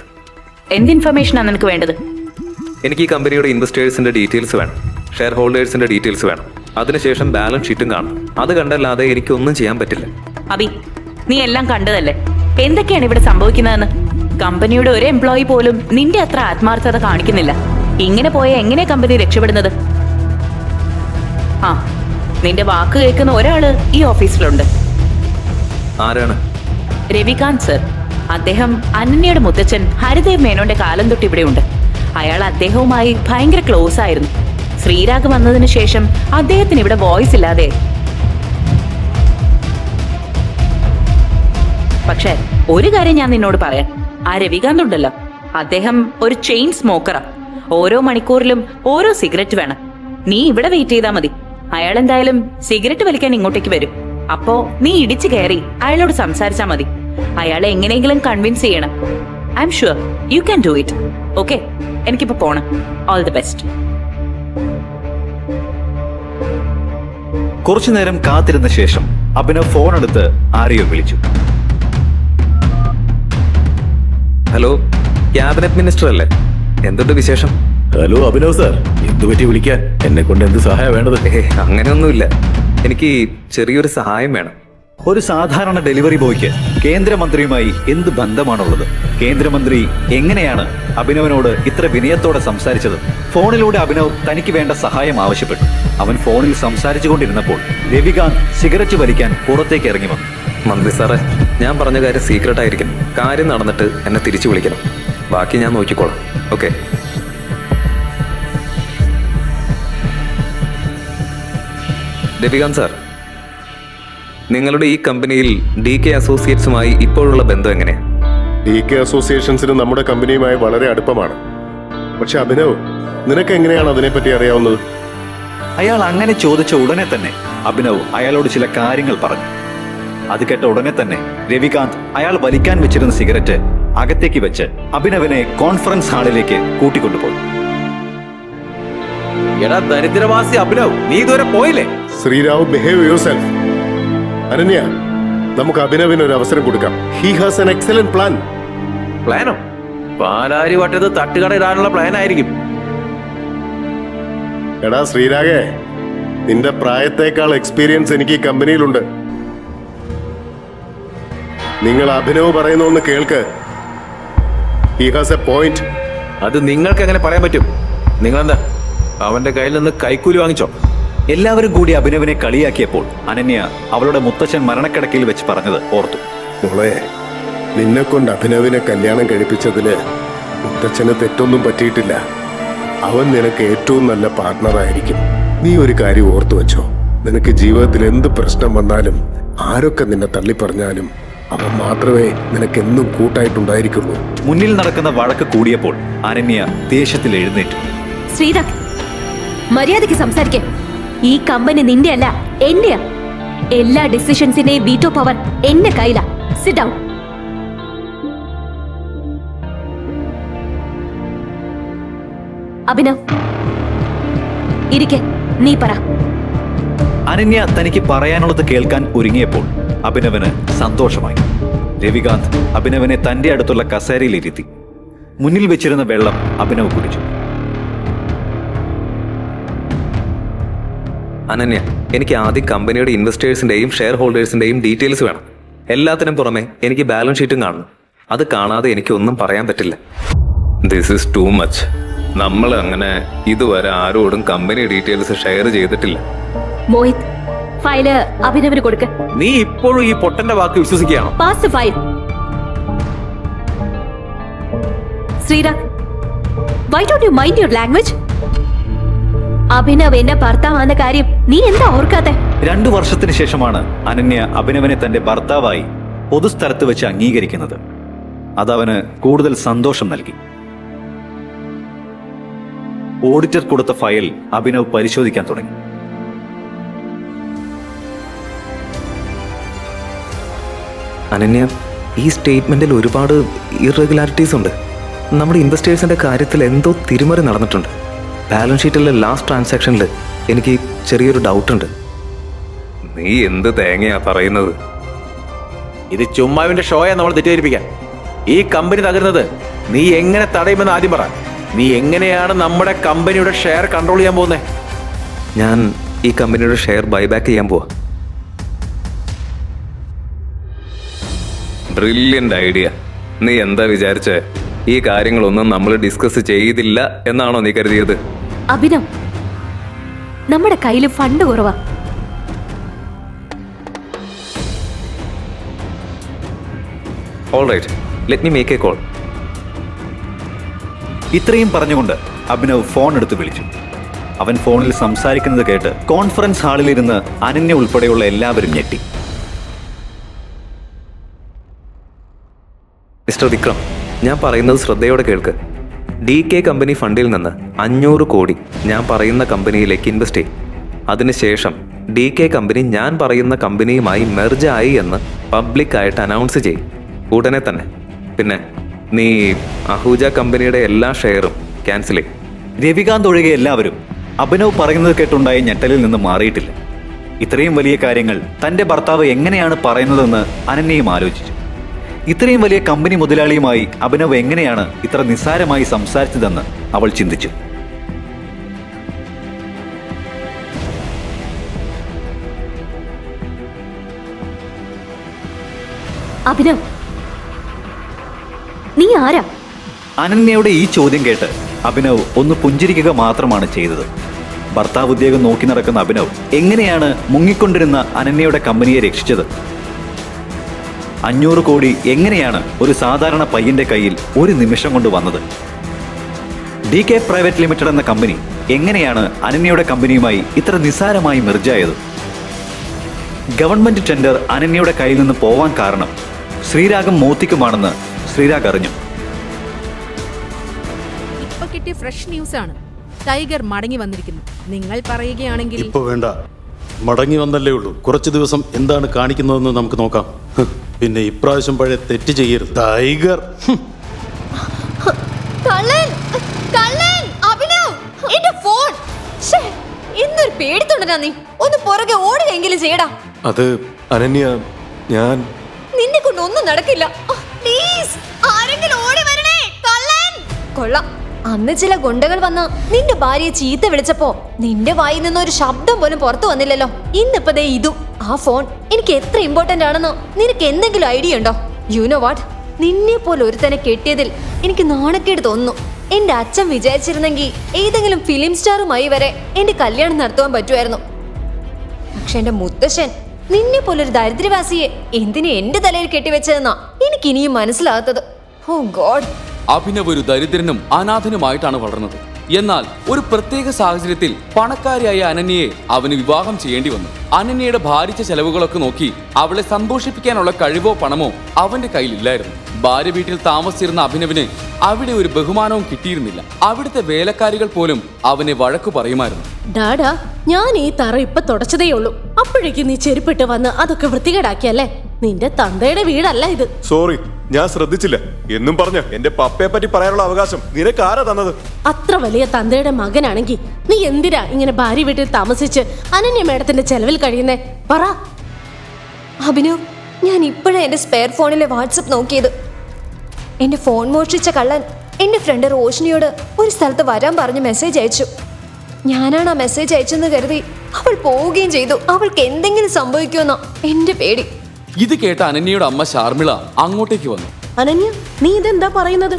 എന്ത് ഇൻഫർമേഷനാണ് നിനക്ക് വേണ്ടത്? എനിക്ക് ഈ കമ്പനിയുടെ ഇൻവെസ്റ്റേഴ്സിന്റെ ഡീറ്റെയിൽസ് വേണം. ഷെയർ ഹോൾഡേഴ്സിന്റെ ഡീറ്റെയിൽസ് വേണം. അതിനുശേഷം ബാലൻസ് ഷീറ്റും കാണും. അത് കണ്ടല്ലാതെ എനിക്കൊന്നും ചെയ്യാൻ പറ്റില്ല. അബി, നീ എല്ലാം കണ്ടതല്ലേ? എന്തൊക്കെയാണ് ഇവിടെ സംഭവിക്കുന്നതെന്ന്? കമ്പനിയുടെ ഒരു എംപ്ലോയി പോലും നിന്റെ അത്ര ആത്മാർത്ഥത കാണിക്കുന്നില്ല. ഇങ്ങനെ പോയ എങ്ങനെ കമ്പനി രക്ഷപ്പെടുന്നത്? ആ, നിന്റെ വാക്ക് കേൾക്കുന്ന ഒരാള് ഈ ഓഫീസിലുണ്ട്. ആരാണ്? രവികാന്ത് സർ. അദ്ദേഹം അനന്യയുടെ മുത്തച്ഛൻ ഹരിദേവ് മേനോന്റെ കാലം തൊട്ട് ഇവിടെയുണ്ട്. അയാൾ അദ്ദേഹവുമായി ഭയങ്കര ക്ലോസ് ആയിരുന്നു. ശ്രീരാഗ് വന്നതിന് ശേഷം അദ്ദേഹത്തിന് ഇവിടെ വോയിസ് ഇല്ലാതെ. പക്ഷെ ഒരു കാര്യം ഞാൻ നിന്നോട് പറയാം. ആ രവികാന്ത് ഉണ്ടല്ലോ, അദ്ദേഹം ഒരു ചെയിൻ സ്മോക്കറാ. ഓരോ മണിക്കൂറിലും ഓരോ സിഗരറ്റ് വേണം. നീ ഇവിടെ വെയിറ്റ് ചെയ്താൽ മതി. അയാൾ എന്തായാലും സിഗരറ്റ് വലിക്കാൻ ഇങ്ങോട്ടേക്ക് വരും. അപ്പോ നീ ഇടിച്ചു കയറി അയാളോട് സംസാരിച്ചാ മതി. അയാളെ എങ്ങനെയെങ്കിലും കൺവിൻസ് ചെയ്യണം. I am sure you can do it. Okay, എനിക്കിപ്പോ പോണം. All the best. കുറച്ചു നേരം കാത്തിരുന്ന ശേഷം അഭിനവ് ഫോൺ എടുത്ത് ആരെയോ വിളിച്ചു. ഹലോ, ക്യാബിനറ്റ് മിനിസ്റ്റർ അല്ലേ? എന്തുണ്ട് വിശേഷം? ഹലോ അഭിനവ് സാർ, എന്തുപറ്റി വിളിക്കാൻ? എന്നെ കൊണ്ട് എന്ത് സഹായം വേണ്ടത്? അങ്ങനെയൊന്നുമില്ല. എനിക്ക് ചെറിയൊരു സഹായം വേണം. ഒരു സാധാരണ ഡെലിവറി ബോയ്ക്ക് കേന്ദ്രമന്ത്രിയുമായി എന്ത് ബന്ധമാണുള്ളത്? കേന്ദ്രമന്ത്രി എങ്ങനെയാണ് അഭിനവനോട് ഇത്ര വിനയത്തോടെ സംസാരിച്ചത്? ഫോണിലൂടെ അഭിനവ് തനിക്ക് വേണ്ട സഹായം ആവശ്യപ്പെട്ടു. അവൻ ഫോണിൽ സംസാരിച്ചു കൊണ്ടിരുന്നപ്പോൾ രവികാന്ത് സിഗരറ്റ് വലിക്കാൻ പുറത്തേക്ക് ഇറങ്ങി വന്നു. മന്ത്രി സാറേ, ഞാൻ പറഞ്ഞ കാര്യം സീക്രട്ട് ആയിരിക്കും. കാര്യം നടന്നിട്ട് എന്നെ തിരിച്ചു വിളിക്കണം. ബാക്കി ഞാൻ നോക്കിക്കോളാം. ഓക്കെ? രവികാന്ത് സാർ, നിങ്ങളുടെ ഈ കമ്പനിയിൽ DK അസോസിയേറ്റ്സുമായി ഇപ്പോഴുള്ള ബന്ധം എങ്ങനെയാ? DK അസോസിയേഷൻസിന് നമ്മുടെ കമ്പനിയുമായി വളരെ അടുപ്പമാണ്. പക്ഷെ അഭിനവ്, നിനക്ക് എങ്ങനെയാണ് അതിനെപ്പറ്റി അറിയാവുന്നത്? അയാൾ അങ്ങനെ ചോദിച്ച ഉടനെ തന്നെ അഭിനവ് അയാളോട് ചില കാര്യങ്ങൾ പറഞ്ഞു. അത് കേട്ട ഉടനെ തന്നെ രവികാന്ത് അയാൾ വലിക്കാൻ വെച്ചിരുന്ന സിഗരറ്റ് അകത്തേക്ക് വെച്ച് അഭിനവിനെ കോൺഫറൻസ് ഹാളിലേക്ക് കൂട്ടിക്കൊണ്ടുപോയി. എടാ ദരിദ്രവാസി അഭിനവ്, നീ ഇതുവരെ പോയില്ലേ? ശ്രീരാവ്, ബിഹേവ് യുവർസെൽഫ്. അനന്യ, നമുക്ക് അഭിനവിന് ഒരു അവസരം കൊടുക്കാം. He has an excellent plan. പ്ലാനോ? പാലാരി വട്ടത്ത് തട്ടുകട ഇടാനുള്ള പ്ലാൻ ആയിരിക്കും. എടാ ശ്രീരാഗേ, നിന്റെ പ്രായത്തേക്കാൾ എക്സ്പീരിയൻസ് എനിക്ക് ഈ കമ്പനിയിലുണ്ട്. നിങ്ങൾ അഭിനവ് പറയുന്ന ഒന്ന് കേൾക്ക്. He has A point. അത് നിങ്ങൾക്ക് എങ്ങനെ പറയാൻ പറ്റും? നിങ്ങളെന്താ അവന്റെ കയ്യിൽ നിന്ന് കൈക്കൂലി വാങ്ങിച്ചോ? എല്ലാവരും കൂടി അഭിനവിനെ കളിയാക്കിയപ്പോൾ അനന്യ അവളുടെ മുത്തച്ഛൻ മരണക്കിടക്കയിൽ വെച്ച് പറഞ്ഞത് ഓർത്തു. മോളെ, നിന്നെ കൊണ്ട് അഭിനവിനെ കല്യാണം കഴിപ്പിച്ചതില് മുത്തച്ഛന് തെറ്റൊന്നും പറ്റിയിട്ടില്ല. അവൻ നിനക്ക് ഏറ്റവും നല്ല പാർട്ട്ണറായിരിക്കും. നീ ഒരു കാര്യം ഓർത്തു വെച്ചോ, നിനക്ക് ജീവിതത്തിൽ എന്ത് പ്രശ്നം വന്നാലും ആരൊക്കെ നിന്നെ തള്ളിപ്പറഞ്ഞാലും അവൻ മാത്രമേ നിനക്കെന്നും കൂട്ടായിട്ടുണ്ടായിരിക്കുള്ളൂ. മുന്നിൽ നടക്കുന്ന വഴക്ക് കൂടിയപ്പോൾ അനന്യ ദേഷ്യത്തിൽ എഴുന്നേറ്റു. ശ്രീരാഗ്, മര്യാദയ്ക്ക് സംസാരിക്കേ. ഈ കമ്പനി നിന്റെ അല്ല, എന്റെയാ. എല്ലാ ഡിസിഷൻസിന്റെയും വീറ്റോ പവർ എന്റെ കയ്യിലാ. Sit down. അഭിനവ്, ഇരിക്കെ. നീ പറ. അനന്യ തനിക്ക് പറയാനുള്ളത് കേൾക്കാൻ ഒരുങ്ങിയപ്പോൾ അഭിനവന് സന്തോഷമായി. രവികാന്ത് അഭിനവനെ തന്റെ അടുത്തുള്ള കസേരയിലിരുത്തി. മുന്നിൽ വെച്ചിരുന്ന വെള്ളം അഭിനവ് കുടിച്ചു. അനന്യ, എനിക്ക് ആദ്യം കമ്പനിയുടെ ഇൻവെസ്റ്റേഴ്സിന്റെയും ഷെയർ ഹോൾഡേഴ്സിന്റെയും ഡീറ്റെയിൽസ് വേണം. എല്ലാത്തിനും പുറമെ എനിക്ക് ബാലൻസ് ഷീറ്റും കാണണം. അത് കാണാതെ എനിക്കൊന്നും പറയാൻ പറ്റില്ല. This is too much. നമ്മൾ അങ്ങനെ ഇതുവരെ ആരോടും കമ്പനി ഡീറ്റെയിൽസ് ഷെയർ ചെയ്തിട്ടില്ല. മോഹിത്, ഫയല് അഭിനവിന് കൊടുക്ക്. നീ ഇപ്പോഴും ഈ പൊട്ടന്റെ വാക്ക് വിശ്വസിക്കുകയാണോ? Pass file. Sreerag, why don't you mind your language? Abhinav എന്റെ ഭർത്താവാന്ന കാര്യം നീ എന്താ ഓർക്കാത്തെ? 2 വർഷത്തിന് ശേഷമാണ് അനന്യ അഭിനവനെ തന്റെ ഭർത്താവായി പൊതുസ്ഥലത്ത് വെച്ച് അംഗീകരിക്കുന്നത്. അതവന് കൂടുതൽ സന്തോഷം നൽകി. ഓഡിറ്റർ കൊടുത്ത ഫയൽ അഭിനവ് പരിശോധിക്കാൻ തുടങ്ങി. അനന്യ, ഈ സ്റ്റേറ്റ്മെന്റിൽ ഒരുപാട് ഇറഗുലാരിറ്റീസ് ഉണ്ട്. നമ്മുടെ ഇൻവെസ്റ്റേഴ്സിന്റെ കാര്യത്തിൽ എന്തോ തിരിമറി നടന്നിട്ടുണ്ട്. ബാലൻസ് ഷീറ്റിലെ ലാസ്റ്റ് ട്രാൻസാക്ഷനിൽ എനിക്ക് ചെറിയൊരു ഡൗട്ടുണ്ട്. നീ എന്ത് തേങ്ങയാ പറയുന്നത്? ഇത് ചുമ്മാവിന്റെ ഷോയെ നമ്മൾ തെറ്റിദ്ധരിപ്പിക്കാൻ. ഈ കമ്പനി തകരുന്നത് നീ എങ്ങനെ തടയുമെന്ന് ആദ്യം പറ. നീ എങ്ങനെയാണ് നമ്മുടെ കമ്പനിയുടെ ഷെയർ കൺട്രോൾ ചെയ്യാൻ പോകുന്നത്? ഞാൻ ഈ കമ്പനിയുടെ ഷെയർ ബൈബാക്ക് ചെയ്യാൻ പോവാ. Brilliant idea. നീ എന്താ വിചാരിച്ചേ? ഈ കാര്യങ്ങളൊന്നും നമ്മൾ ഡിസ്കസ് ചെയ്തില്ല എന്നാണോ നീ കരുതിയത്? അഭിനവ്, നമ്മുടെ കയ്യിൽ ഫണ്ട് കുറവാ. Alright, let me make a call. ഇത്രയും പറഞ്ഞുകൊണ്ട് അഭിനവ് ഫോൺ എടുത്ത് വിളിച്ചു. അവൻ ഫോണിൽ സംസാരിക്കുന്നത് കേട്ട് കോൺഫറൻസ് ഹാളിലിരുന്ന് അനന്യ ഉൾപ്പെടെയുള്ള എല്ലാവരും ഞെട്ടി. മിസ്റ്റർ വിക്രം, ഞാൻ പറയുന്നത് ശ്രദ്ധയോടെ കേൾക്ക്. DK കമ്പനി ഫണ്ടിൽ നിന്ന് 500 കോടി ഞാൻ പറയുന്ന കമ്പനിയിലേക്ക് ഇൻവെസ്റ്റ് ചെയ്യും. അതിനുശേഷം DK കമ്പനി ഞാൻ പറയുന്ന കമ്പനിയുമായി മെർജ് ആയി എന്ന് പബ്ലിക്കായിട്ട് അനൗൺസ് ചെയ്യും ഉടനെ തന്നെ. പിന്നെ നീ അഹൂജ കമ്പനിയുടെ എല്ലാ ഷെയറും ക്യാൻസൽ ചെയ്യും. രവികാന്ത് ഒഴികെ എല്ലാവരും അഭിനവ് പറയുന്നത് കേട്ടുണ്ടായ ഞെട്ടലിൽ നിന്ന് മാറിയിട്ടില്ല. ഇത്രയും വലിയ കാര്യങ്ങൾ തന്റെ ഭർത്താവ് എങ്ങനെയാണ് പറയുന്നതെന്ന് അനന്യയും ആലോചിച്ചു. ഇത്രയും വലിയ കമ്പനി മുതലാളിയുമായി അഭിനവ് എങ്ങനെയാണ് ഇത്ര നിസ്സാരമായി സംസാരിച്ചതെന്ന് അവൾ ചിന്തിച്ചു. അഭിനവ്, നീ ആരാ? അനന്യയുടെ ഈ ചോദ്യം കേട്ട് അഭിനവ് ഒന്ന് പുഞ്ചിരിക്കുക മാത്രമാണ് ചെയ്തത്. ഭർത്താവ് ഉദ്യോഗം നോക്കി നടക്കുന്ന അഭിനവ് എങ്ങനെയാണ് മുങ്ങിക്കൊണ്ടിരുന്ന അനന്യയുടെ കമ്പനിയെ രക്ഷിച്ചത്? 500 കോടി എങ്ങനെയാണ് ഒരു സാധാരണ പയ്യന്റെ കയ്യിൽ ഒരു നിമിഷം കൊണ്ട് വന്നത്? DK പ്രൈവറ്റ് ലിമിറ്റഡ് എന്ന കമ്പനി എങ്ങനെയാണ് അനന്യയുടെ കമ്പനിയുമായി ഇത്ര നിസ്സാരമായി മെർജായത്? ഗവൺമെന്റ് ടെൻഡർ അനന്യയുടെ കയ്യിൽ നിന്ന് പോവാൻ കാരണം ശ്രീരാഗം മോത്തിക്കുമാണെന്ന് ശ്രീരാഗ് അറിഞ്ഞു. ഇപ്പൊ കിട്ടിയ ഫ്രഷ് ന്യൂസ് ആണ്. ടൈഗർ മടങ്ങി വന്നിരിക്കുന്നു. നിങ്ങൾ പറയുകയാണെങ്കിൽ ഇപ്പൊ വേണ്ട, മടങ്ങി വന്നല്ലേ ഉള്ളൂ. കുറച്ചു ദിവസം എന്താണ് കാണിക്കുന്നതെന്ന് നമുക്ക് നോക്കാം. പിന്നെ ഇപ്രാവശ്യം പഴയ തെറ്റ് ചെയ്യരുത്. ടൈഗർ കള്ളൻ കള്ളൻ അഭിനവ് എന്റെ ഫോൺ. എന്തൊരു പേടിത്തൊണ്ടനാ നീ. ഒന്ന് പുറകെ ഓടുകയെങ്കിലും ചെയ്യടാ. അത് അനന്യ, ഞാൻ നിന്നെ കൊണ്ട് ഒന്നും നടക്കില്ല. പ്ലീസ് ആരെങ്കിലും ഓടി വരണേ. കള്ളൻ. കൊള്ളാം, അന്ന് ചില ഗുണ്ടകൾ വന്ന് നിന്റെ ഭാര്യയെ ചീത്ത വിളിച്ചപ്പോ നിന്റെ വായിൽ നിന്ന് ഒരു ശബ്ദം പോലും പുറത്തു വന്നില്ലല്ലോ. ഇന്നിപ്പോ ദേ ഇതും. ആ ഫോൺ എനിക്ക് എത്ര ഇമ്പോർട്ടന്റ് ആണെന്നോ നിനക്ക് എന്തെങ്കിലും ഐഡിയ ഉണ്ടോ? യു നോ വാട്ട്, നിന്നെ പോലെ ഒരുത്തനെ കെട്ടിയതിൽ എനിക്ക് നാണക്കേട് തോന്നുന്നു. എന്റെ അച്ഛൻ വിചാരിച്ചിരുന്നെങ്കിൽ ഏതെങ്കിലും ഫിലിം സ്റ്റാറുമായി വരെ എന്റെ കല്യാണം നടത്തുവാൻ പറ്റുമായിരുന്നു. പക്ഷെ എന്റെ മുത്തശ്ശൻ നിന്നെ പോലൊരു ദരിദ്രവാസിയെ എന്തിനു എന്റെ തലയിൽ കെട്ടിവെച്ചതെന്നാ എനിക്ക് ഇനിയും മനസ്സിലാകാത്തത്. ഓ ഗോഡ്. അഭിനവ് ഒരു ദരിദ്രനും അനാഥനുമായിട്ടാണ് വളർന്നത്. എന്നാൽ ഒരു പ്രത്യേക സാഹചര്യത്തിൽ പണക്കാരിയായ അനന്യയെ അവന് വിവാഹം ചെയ്യേണ്ടി വന്നു. അനന്യയുടെ ഭാരിച്ച ചെലവുകളൊക്കെ നോക്കി അവളെ സന്തോഷിപ്പിക്കാനുള്ള കഴിവോ പണമോ അവന്റെ കയ്യിലില്ലായിരുന്നു. ഭാര്യ വീട്ടിൽ താമസിച്ചിരുന്ന അഭിനവിന് അവിടെ ഒരു ബഹുമാനവും കിട്ടിയിരുന്നില്ല. അവിടുത്തെ വേലക്കാരികൾ പോലും അവനെ വഴക്കു പറയുമായിരുന്നു. ഡാഡാ, ഞാൻ ഈ തറ ഇപ്പൊ തുടച്ചതേ ഉള്ളൂ. അപ്പോഴേക്കും നീ ചെരുപ്പിട്ട് വന്ന് അതൊക്കെ വൃത്തികേടാക്കിയല്ലേ? നിന്റെ തന്തയുടെ വീടല്ല ഇത്. സോറി, ഞാൻ ശ്രദ്ധിച്ചില്ല. എന്നും പറഞ്ഞ എന്റെ പപ്പയെ പറ്റി പറയാനുള്ള അവകാശം നിനക്ക് ആരാ തന്നത്? അത്ര വലിയ തന്തയുടെ മകനാണെങ്കിൽ നീ എന്തിനാ ഇങ്ങനെ ഭാര്യ വീട്ടിൽ താമസിച്ച് അനന്യ മേഡത്തിന്റെ ചെലവിൽ കഴിയുന്നേ? പറ. അഭിനവ്, ഞാൻ ഇപ്പോഴാണ് എന്റെ സ്പെയർ ഫോണിലെ വാട്സപ്പ് നോക്കിയത്. എന്റെ ഫോൺ മോഷ്ടിച്ച കള്ളൻ എന്റെ ഫ്രണ്ട് റോഷിനിയോട് ഒരു സ്ഥലത്ത് വരാൻ പറഞ്ഞ് മെസ്സേജ് അയച്ചു. ഞാനാണ് ആ മെസ്സേജ് അയച്ചെന്ന് കരുതി അവൾ പോവുകയും ചെയ്തു. അവൾക്ക് എന്തെങ്കിലും സംഭവിക്കുമെന്നോ എന്റെ പേടി. ഇത് കേട്ട അനന്യയുടെ അമ്മ ശാർമിള അങ്ങോട്ടേക്ക് വന്നു. അനന്യ, നീ ഇതെന്താ പറയുന്നത്?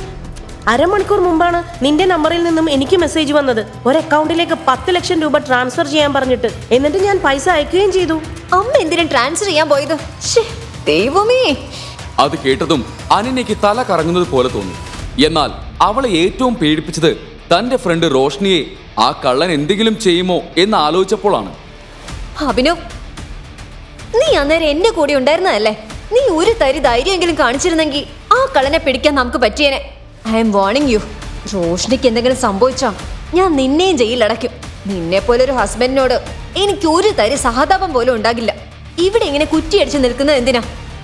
അരമണിക്കൂർ മുമ്പാണ് നിന്റെ നമ്പറിൽ നിന്നും എനിക്ക് മെസ്സേജ് വന്നത്. ഒരു അക്കൗണ്ടിലേക്ക് 10 ലക്ഷം രൂപ ട്രാൻസ്ഫർ ചെയ്യാൻ പറഞ്ഞിട്ട്. എന്നിട്ട് ഞാൻ പൈസ അയക്കുകയും ചെയ്തു. അമ്മ എന്തിനാ ട്രാൻസ്ഫർ ചെയ്യാൻ പോയത്? ദൈവമേ. അത് കേട്ടതും അനന്യയ്ക്ക് തല കറങ്ങുന്നത് പോലെ തോന്നി. എന്നാൽ അവളെ ഏറ്റവും പേടിപ്പിച്ചത് തന്റെ ഫ്രണ്ട് റോഷ്നിയെ ആ കള്ളൻ എന്തെങ്കിലും ചെയ്യുമോ എന്ന് ആലോചിച്ചപ്പോഴാണ്. അഭിനവ്, നീ അന്നേരം എന്റെ കൂടെ ഉണ്ടായിരുന്നതല്ലേ? നീ ഒരു തരി ധൈര്യമെങ്കിലും കാണിച്ചിരുന്നെങ്കിൽ ആ കള്ളനെ പിടിക്കാൻ നമുക്ക് പറ്റിയേനെ. I'm warning you. റോഷ്നിക്ക് എന്തെങ്കിലും സംഭവിച്ചാ ഞാൻ നിന്നെയും ജയിലടയ്ക്കും. നിന്നെ പോലൊരു ഹസ്ബൻഡിനോട് എനിക്ക് ഒരു തരി സഹതാപം പോലും ഉണ്ടാകില്ല. ഇവിടെ ഇങ്ങനെ കുറ്റിയടിച്ച് നിൽക്കുന്നത് എന്തിനാ?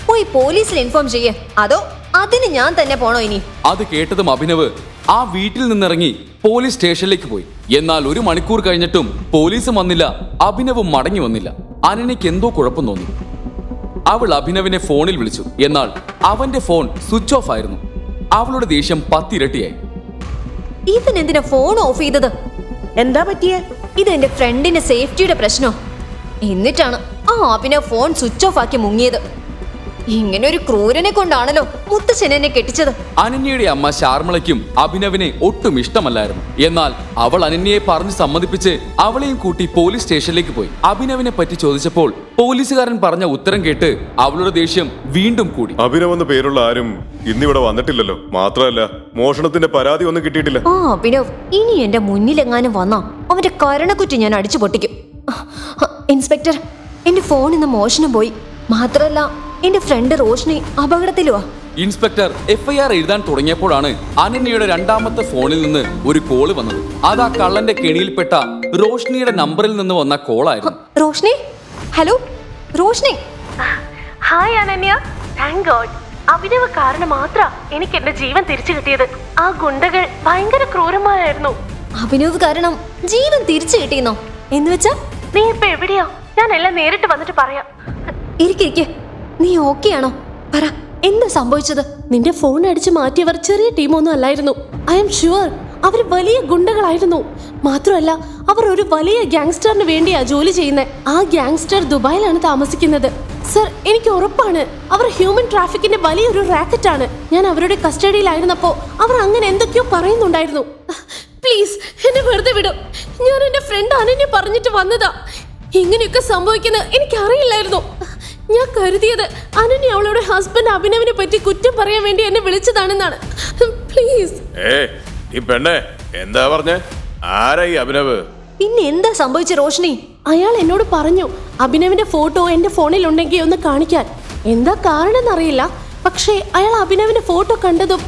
പോയി പോലീസിൽ ഇൻഫോം ചെയ്യേ, അതോ അതിന് ഞാൻ തന്നെ പോണോ ഇനി? അത് കേട്ടതും അഭിനവ് ആ വീട്ടിൽ നിന്നിറങ്ങി പോലീസ് സ്റ്റേഷനിലേക്ക് പോയി. എന്നാൽ 1 മണിക്കൂർ കഴിഞ്ഞിട്ടും പോലീസും വന്നില്ല, അഭിനവും മടങ്ങി വന്നില്ല. അനന്യയ്ക്ക് എന്തോ കുഴപ്പം തോന്നി. അവൾ അഭിനവിനെ ഫോണിൽ വിളിച്ചു. എന്നാൽ അവന്റെ ഫോൺ സ്വിച്ച് ഓഫ് ആയിരുന്നു. അവളുടെ ദേഷ്യം 10 ഇരട്ടിയായി. ഇവൻ എന്തിനാ ഫോൺ ഓഫ് ചെയ്തത്? എന്താ പറ്റിയേ? ഇത് എന്റെ ഫ്രണ്ടിന്റെ സേഫ്റ്റിയുടെ പ്രശ്നോ? എന്നിട്ടാണ് ആ അഭിനവ് ഫോൺ സ്വിച്ച് ഓഫ് ആക്കി മുങ്ങിയത്. ഇങ്ങനെ ഒരു ക്രൂരനെ കൊണ്ടാണല്ലോ മുത്തച്ഛൻ എന്നെ കെട്ടിച്ചത്. അനന്യയുടെ അമ്മ ശാർമിളയ്ക്കും അഭിനവിനെ ഒട്ടും ഇഷ്ടമല്ലായിരുന്നു. എന്നാൽ അവൾ അനന്യയെ പറഞ്ഞ് സമ്മതിപ്പിച്ച് അവളെയും കൂട്ടി പോലീസ് സ്റ്റേഷനിലേക്ക് പോയി. അഭിനവിനെ പറ്റി ചോദിച്ചപ്പോൾ പോലീസുകാരൻ പറഞ്ഞ ഉത്തരം കേട്ട് അവളുടെ ദേഷ്യം വീണ്ടും കൂടി. അഭിനവ് എന്ന പേരുള്ള ആരും ഇന്നിവിടെ വന്നിട്ടില്ലല്ലോ. മാത്രമല്ല മോഷണത്തിന്റെ പരാതി ഒന്നും കിട്ടിയിട്ടില്ല. ആ അഭിനവ് ഇനി എന്റെ മുന്നിലെങ്ങാനും വന്നാ അവന്റെ കരണക്കുറ്റി ഞാൻ അടിച്ചു പൊട്ടിക്കും. ഇൻസ്പെക്ടർ, എന്റെ ഫോൺ ഇന്ന് മോഷണം പോയി. മാത്രമല്ല എന്റെ ഫ്രണ്ട് റോഷ്നി അപകടത്തിലുവാ. ഇൻസ്പെക്ടർ FIR എഴുതാൻ തുടങ്ങിയപ്പോഴാണ് അനന്യയുടെ 2ാമത്തെ ഫോണിൽ നിന്ന് ഒരു കോള് വന്നത്. അത് ആ കള്ളന്റെ കെണിയിൽപ്പെട്ട റോഷ്നിയുടെ നമ്പറിൽ നിന്ന് വന്ന കോളായിരുന്നു. Roshni, hello Roshni. Hi Ananya, thank God. Abhinav കാരണം മാത്രം എനിക്ക് എന്റെ ജീവൻ തിരിച്ചു കിട്ടിയത്. ആ ഗുണ്ടകൾ ഭയങ്കര ക്രൂരന്മാരായിരുന്നു. അഭിനവ് കാരണം ജീവൻ തിരിച്ചു കിട്ടിയെന്നോ? എന്ന് വെച്ചാ നീ ഇപ്പൊ എവിടെയാ? ഞാൻ എല്ലാം നേരിട്ട് വന്നിട്ട് പറയാം. ഇരിക്കെ, നീ ഓക്കെ ആണോ? പറ, എന്താ സംഭവിച്ചത്? നിന്റെ ഫോൺ അടിച്ച് മാറ്റിയവർ ചെറിയ ടീമൊന്നും അല്ലായിരുന്നു. ഐ എം ഷുവർ അവർ വലിയ ഗുണ്ടകളായിരുന്നു. മാത്രമല്ല അവർ ഒരു വലിയ ഗ്യാങ്സ്റ്ററിന് വേണ്ടിയാ ജോലി ചെയ്യുന്നത്. ആ ഗ്യാങ്സ്റ്റർ ദുബായിലാണ് താമസിക്കുന്നത്. സർ, എനിക്ക് ഉറപ്പാണ് അവർ ഹ്യൂമൻ ട്രാഫിക്കിന്റെ വലിയൊരു റാക്കറ്റ് ആണ്. ഞാൻ അവരുടെ കസ്റ്റഡിയിലായിരുന്നപ്പോ അവർ അങ്ങനെ എന്തൊക്കെയോ പറയുന്നുണ്ടായിരുന്നു. പ്ലീസ് എന്നെ വെറുതെ വിടും. ഞാൻ എന്റെ ഫ്രണ്ട് അനന്യ പറഞ്ഞിട്ട് വന്നതാ. ഇങ്ങനെയൊക്കെ സംഭവിക്കുന്നത് എനിക്കറിയില്ലായിരുന്നു. ഞാൻ കരുതിയത് അനന്യ അവളുടെ ഹസ്ബൻഡ് അഭിനവിനെ പറ്റി കുറ്റം പറയാൻ വേണ്ടി എന്നെ വിളിച്ചതാണെന്നാണ്. പ്ലീസ്. ഈ പെണ്ണെ എന്താ പറഞ്ഞേ? ആരാ ഈ അഭിനവ്? പിന്നെ എന്താ സംഭവിച്ച റോഷ്നി? അയാൾ എന്നോട് പറഞ്ഞു അഭിനവിന്റെ ഫോട്ടോ എന്റെ ഫോണിൽ ഉണ്ടെങ്കിൽ ഒന്ന് കാണിക്കാൻ. എന്താ കാരണം എന്നറിയില്ല, പക്ഷേ അയാൾ അഭിനവിന്റെ ഫോട്ടോ കണ്ടതും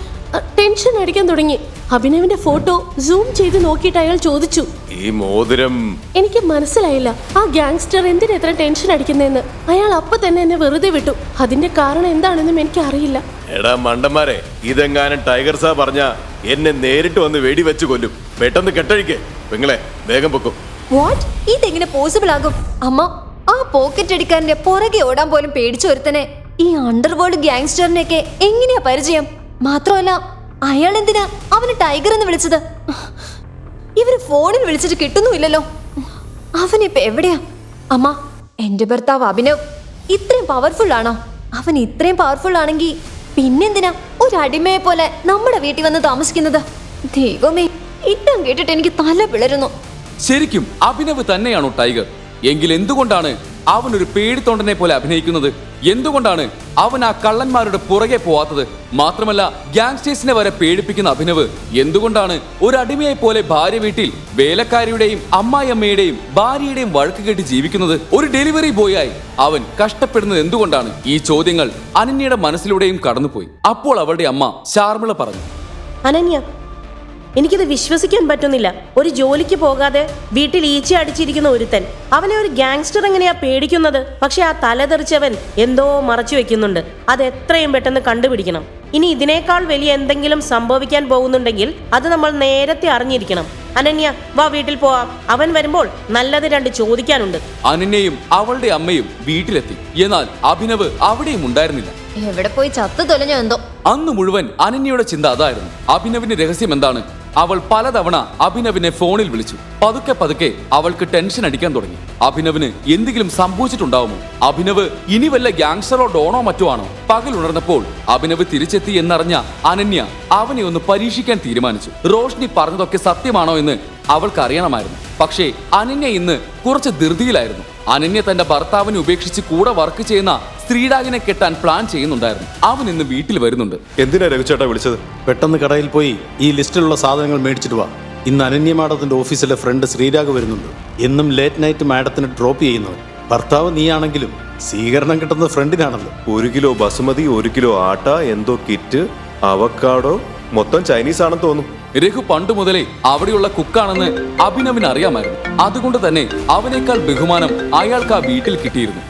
ടെൻഷൻ അടിക്കാൻ തുടങ്ങി. അഭിനവിന്റെ ഫോട്ടോ സൂം ചെയ്ത് നോക്കിയിട്ട് അയാൾ ചോദിച്ചു, ഈ മോതിരം? എനിക്ക് മനസ്സിലായില്ല ആ ഗാങ്സ്റ്റർ എന്തിനാ എത്ര ടെൻഷൻ അടിക്കുന്നതെന്ന്. അയാൾ അപ്പൊ തന്നെ എന്നെ വെറുതെ വിട്ടു. അതിന്റെ കാരണം എന്താണെന്നും എനിക്ക് അറിയില്ല. എടാ മണ്ടന്മാരെ, ഇതെങ്ങാനും ടൈഗർ സാർ പറഞ്ഞ എന്നെ നേരിട്ട് വന്ന് വെടിവെച്ച് കൊല്ലും. പെട്ടെന്ന് കെട്ടഴിക്കേ പെങ്ങളെ, വേഗം പൊക്കും. വാട്ട്? ഇതെങ്ങനെ പോസിബിൾ ആകും? അമ്മ, ആ പോക്കറ്റ് അടിക്കാരന്റെ പുറകെ ഓടാൻ പോലും പേടിച്ചു ഒരുത്തനെ ഈ അണ്ടർവേൾഡ് ഗാങ്സ്റ്ററിനെയൊക്കെ എങ്ങനെയാ പരിചയം? മാത്രമല്ല അയാൾ എന്തിനാ അവന് ടൈഗർ എന്ന് വിളിച്ചത്? ഇവര് ഫോണിൽ വിളിച്ചിട്ട് കിട്ടുന്നുമില്ലല്ലോ. അവനിപ്പോ എവിടെയാ? അമ്മ, എന്റെ ഭർത്താവ് അഭിനവ് ഇത്രയും പവർഫുൾ ആണോ? അവൻ ഇത്രയും പവർഫുൾ ആണെങ്കിൽ പിന്നെന്തിനാ ഒരു അടിമയെ പോലെ നമ്മുടെ വീട്ടിൽ വന്ന് താമസിക്കുന്നത്? ദൈവമേ, ഇട്ടം കേട്ടിട്ട് എനിക്ക് തല പിളരുന്നു. ശരിക്കും അഭിനവ് തന്നെയാണോ ടൈഗർ? എങ്കിൽ എന്തുകൊണ്ടാണ് അവൻ ഒരു പേടിത്തൊണ്ടനെ പോലെ അഭിനയിക്കുന്നത്? എന്തുകൊണ്ടാണ് അവൻ ആ കള്ളന്മാരുടെ പുറകെ പോവാത്തത്? മാത്രമല്ല ഗാങ്സ്റ്റേഴ്സിനെ വരെ പേടിപ്പിക്കുന്ന അഭിനവ് എന്തുകൊണ്ടാണ് ഒരു അടിമയെ പോലെ ഭാര്യ വീട്ടിൽ വേലക്കാരിയുടെയും അമ്മായിയമ്മയുടെയും ഭാര്യയുടെയും വഴക്ക് കേട്ട് ജീവിക്കുന്നത്? ഒരു ഡെലിവറി ബോയായി അവൻ കഷ്ടപ്പെടുന്നത് എന്തുകൊണ്ടാണ്? ഈ ചോദ്യങ്ങൾ അനന്യയുടെ മനസ്സിലൂടെയും കടന്നുപോയി. അപ്പോൾ അവളുടെ അമ്മ ശാർമിള പറഞ്ഞു, അനന്യ, എനിക്കിത് വിശ്വസിക്കാൻ പറ്റുന്നില്ല. ഒരു ജോലിക്ക് പോകാതെ വീട്ടിൽ ഈച്ച അടിച്ചിരിക്കുന്ന ഒരുത്തൻ, അവനെ ഒരു ഗാങ്സ്റ്റർ എങ്ങനെയാ പേടിക്കുന്നത്? പക്ഷെ ആ തലതെറിച്ചവൻ എന്തോ മറച്ചു വെക്കുന്നുണ്ട്. അത് എത്രയും പെട്ടെന്ന് കണ്ടുപിടിക്കണം. ഇനി ഇതിനേക്കാൾ വലിയ എന്തെങ്കിലും സംഭവിക്കാൻ പോകുന്നുണ്ടെങ്കിൽ അത് നമ്മൾ നേരത്തെ അറിഞ്ഞിരിക്കണം. അനന്യ, വാ വീട്ടിൽ പോവാം. അവൻ വരുമ്പോൾ നല്ലത് രണ്ട് ചോദിക്കാനുണ്ട്. അനന്യയും അവളുടെ അമ്മയും വീട്ടിലെത്തി. എന്നാൽ അഭിനവ് അവിടെയും ഉണ്ടായിരുന്നില്ല. എവിടെ പോയി ചത്തു തൊലഞ്ഞോ എന്തോ. അന്ന് മുഴുവൻ അനന്യയുടെ ചിന്ത അതായിരുന്നു. അഭിനവിന്റെ രഹസ്യം എന്താണ്? അവൾ പലതവണ അഭിനവിനെ ഫോണിൽ വിളിച്ചു. പതുക്കെ പതുക്കെ അവൾക്ക് ടെൻഷൻ അടിക്കാൻ തുടങ്ങി. അഭിനവിന് എന്തെങ്കിലും സംഭവിച്ചിട്ടുണ്ടാവുമോ? അഭിനവ് ഇനി വല്ല ഗാങ്സ്റ്ററോ ഡോണോ മറ്റോ ആണോ? പകൽ ഉണർന്നപ്പോൾ അഭിനവ് തിരിച്ചെത്തി എന്നറിഞ്ഞ അനന്യ അവനെ ഒന്ന് പരീക്ഷിക്കാൻ തീരുമാനിച്ചു. റോഷ്നി പറഞ്ഞതൊക്കെ സത്യമാണോ എന്ന് അവൾക്ക് അറിയണമായിരുന്നു. പക്ഷേ അനന്യ ഇന്ന് കുറച്ച് ധൃതിയിലായിരുന്നു. അനന്യ തന്റെ ഭർത്താവിനെ ഉപേക്ഷിച്ച് കൂടെ വർക്ക് ചെയ്യുന്ന സ്ത്രീഡാഗിനെ കെട്ടാൻ പ്ലാൻ ചെയ്യുന്നുണ്ടായിരുന്നു. അവൻ ഇന്ന് വീട്ടിൽ വരുന്നുണ്ട്. എന്തിനാ രഘുചേട്ടാ വിളിച്ചത്? പെട്ടെന്ന് കടയിൽ പോയി ഈ ലിസ്റ്റിലുള്ള സാധനങ്ങൾ മേടിച്ചിട്ട് വാ. ഇന്ന് അനന്യ മാഡത്തിന്റെ ഓഫീസിലെ ഫ്രണ്ട് ശ്രീരാഗ് വരുന്നുണ്ട്. എന്നും ലേറ്റ് നൈറ്റ് മാഡത്തിന് ഡ്രോപ്പ് ചെയ്യുന്നവൻ. ഭർത്താവ് നീയാണെങ്കിലും സ്വീകരണം കിട്ടുന്നത് ഫ്രണ്ടിനാണല്ലോ. 1 കിലോ ബസുമതി, 1 കിലോ ആട്ട, എന്തോ കിറ്റ്, അവക്കാഡോ, മൊത്തം ചൈനീസ് ആണെന്ന് തോന്നുന്നു. രഘു പണ്ട് മുതലേ അവിടെയുള്ള കുക്കാണെന്ന് അഭിനവിന് അറിയാമായിരുന്നു. അതുകൊണ്ട് തന്നെ അവനേക്കാൾ ബഹുമാനം അയാൾക്ക് ആ വീട്ടിൽ കിട്ടിയിരുന്നു.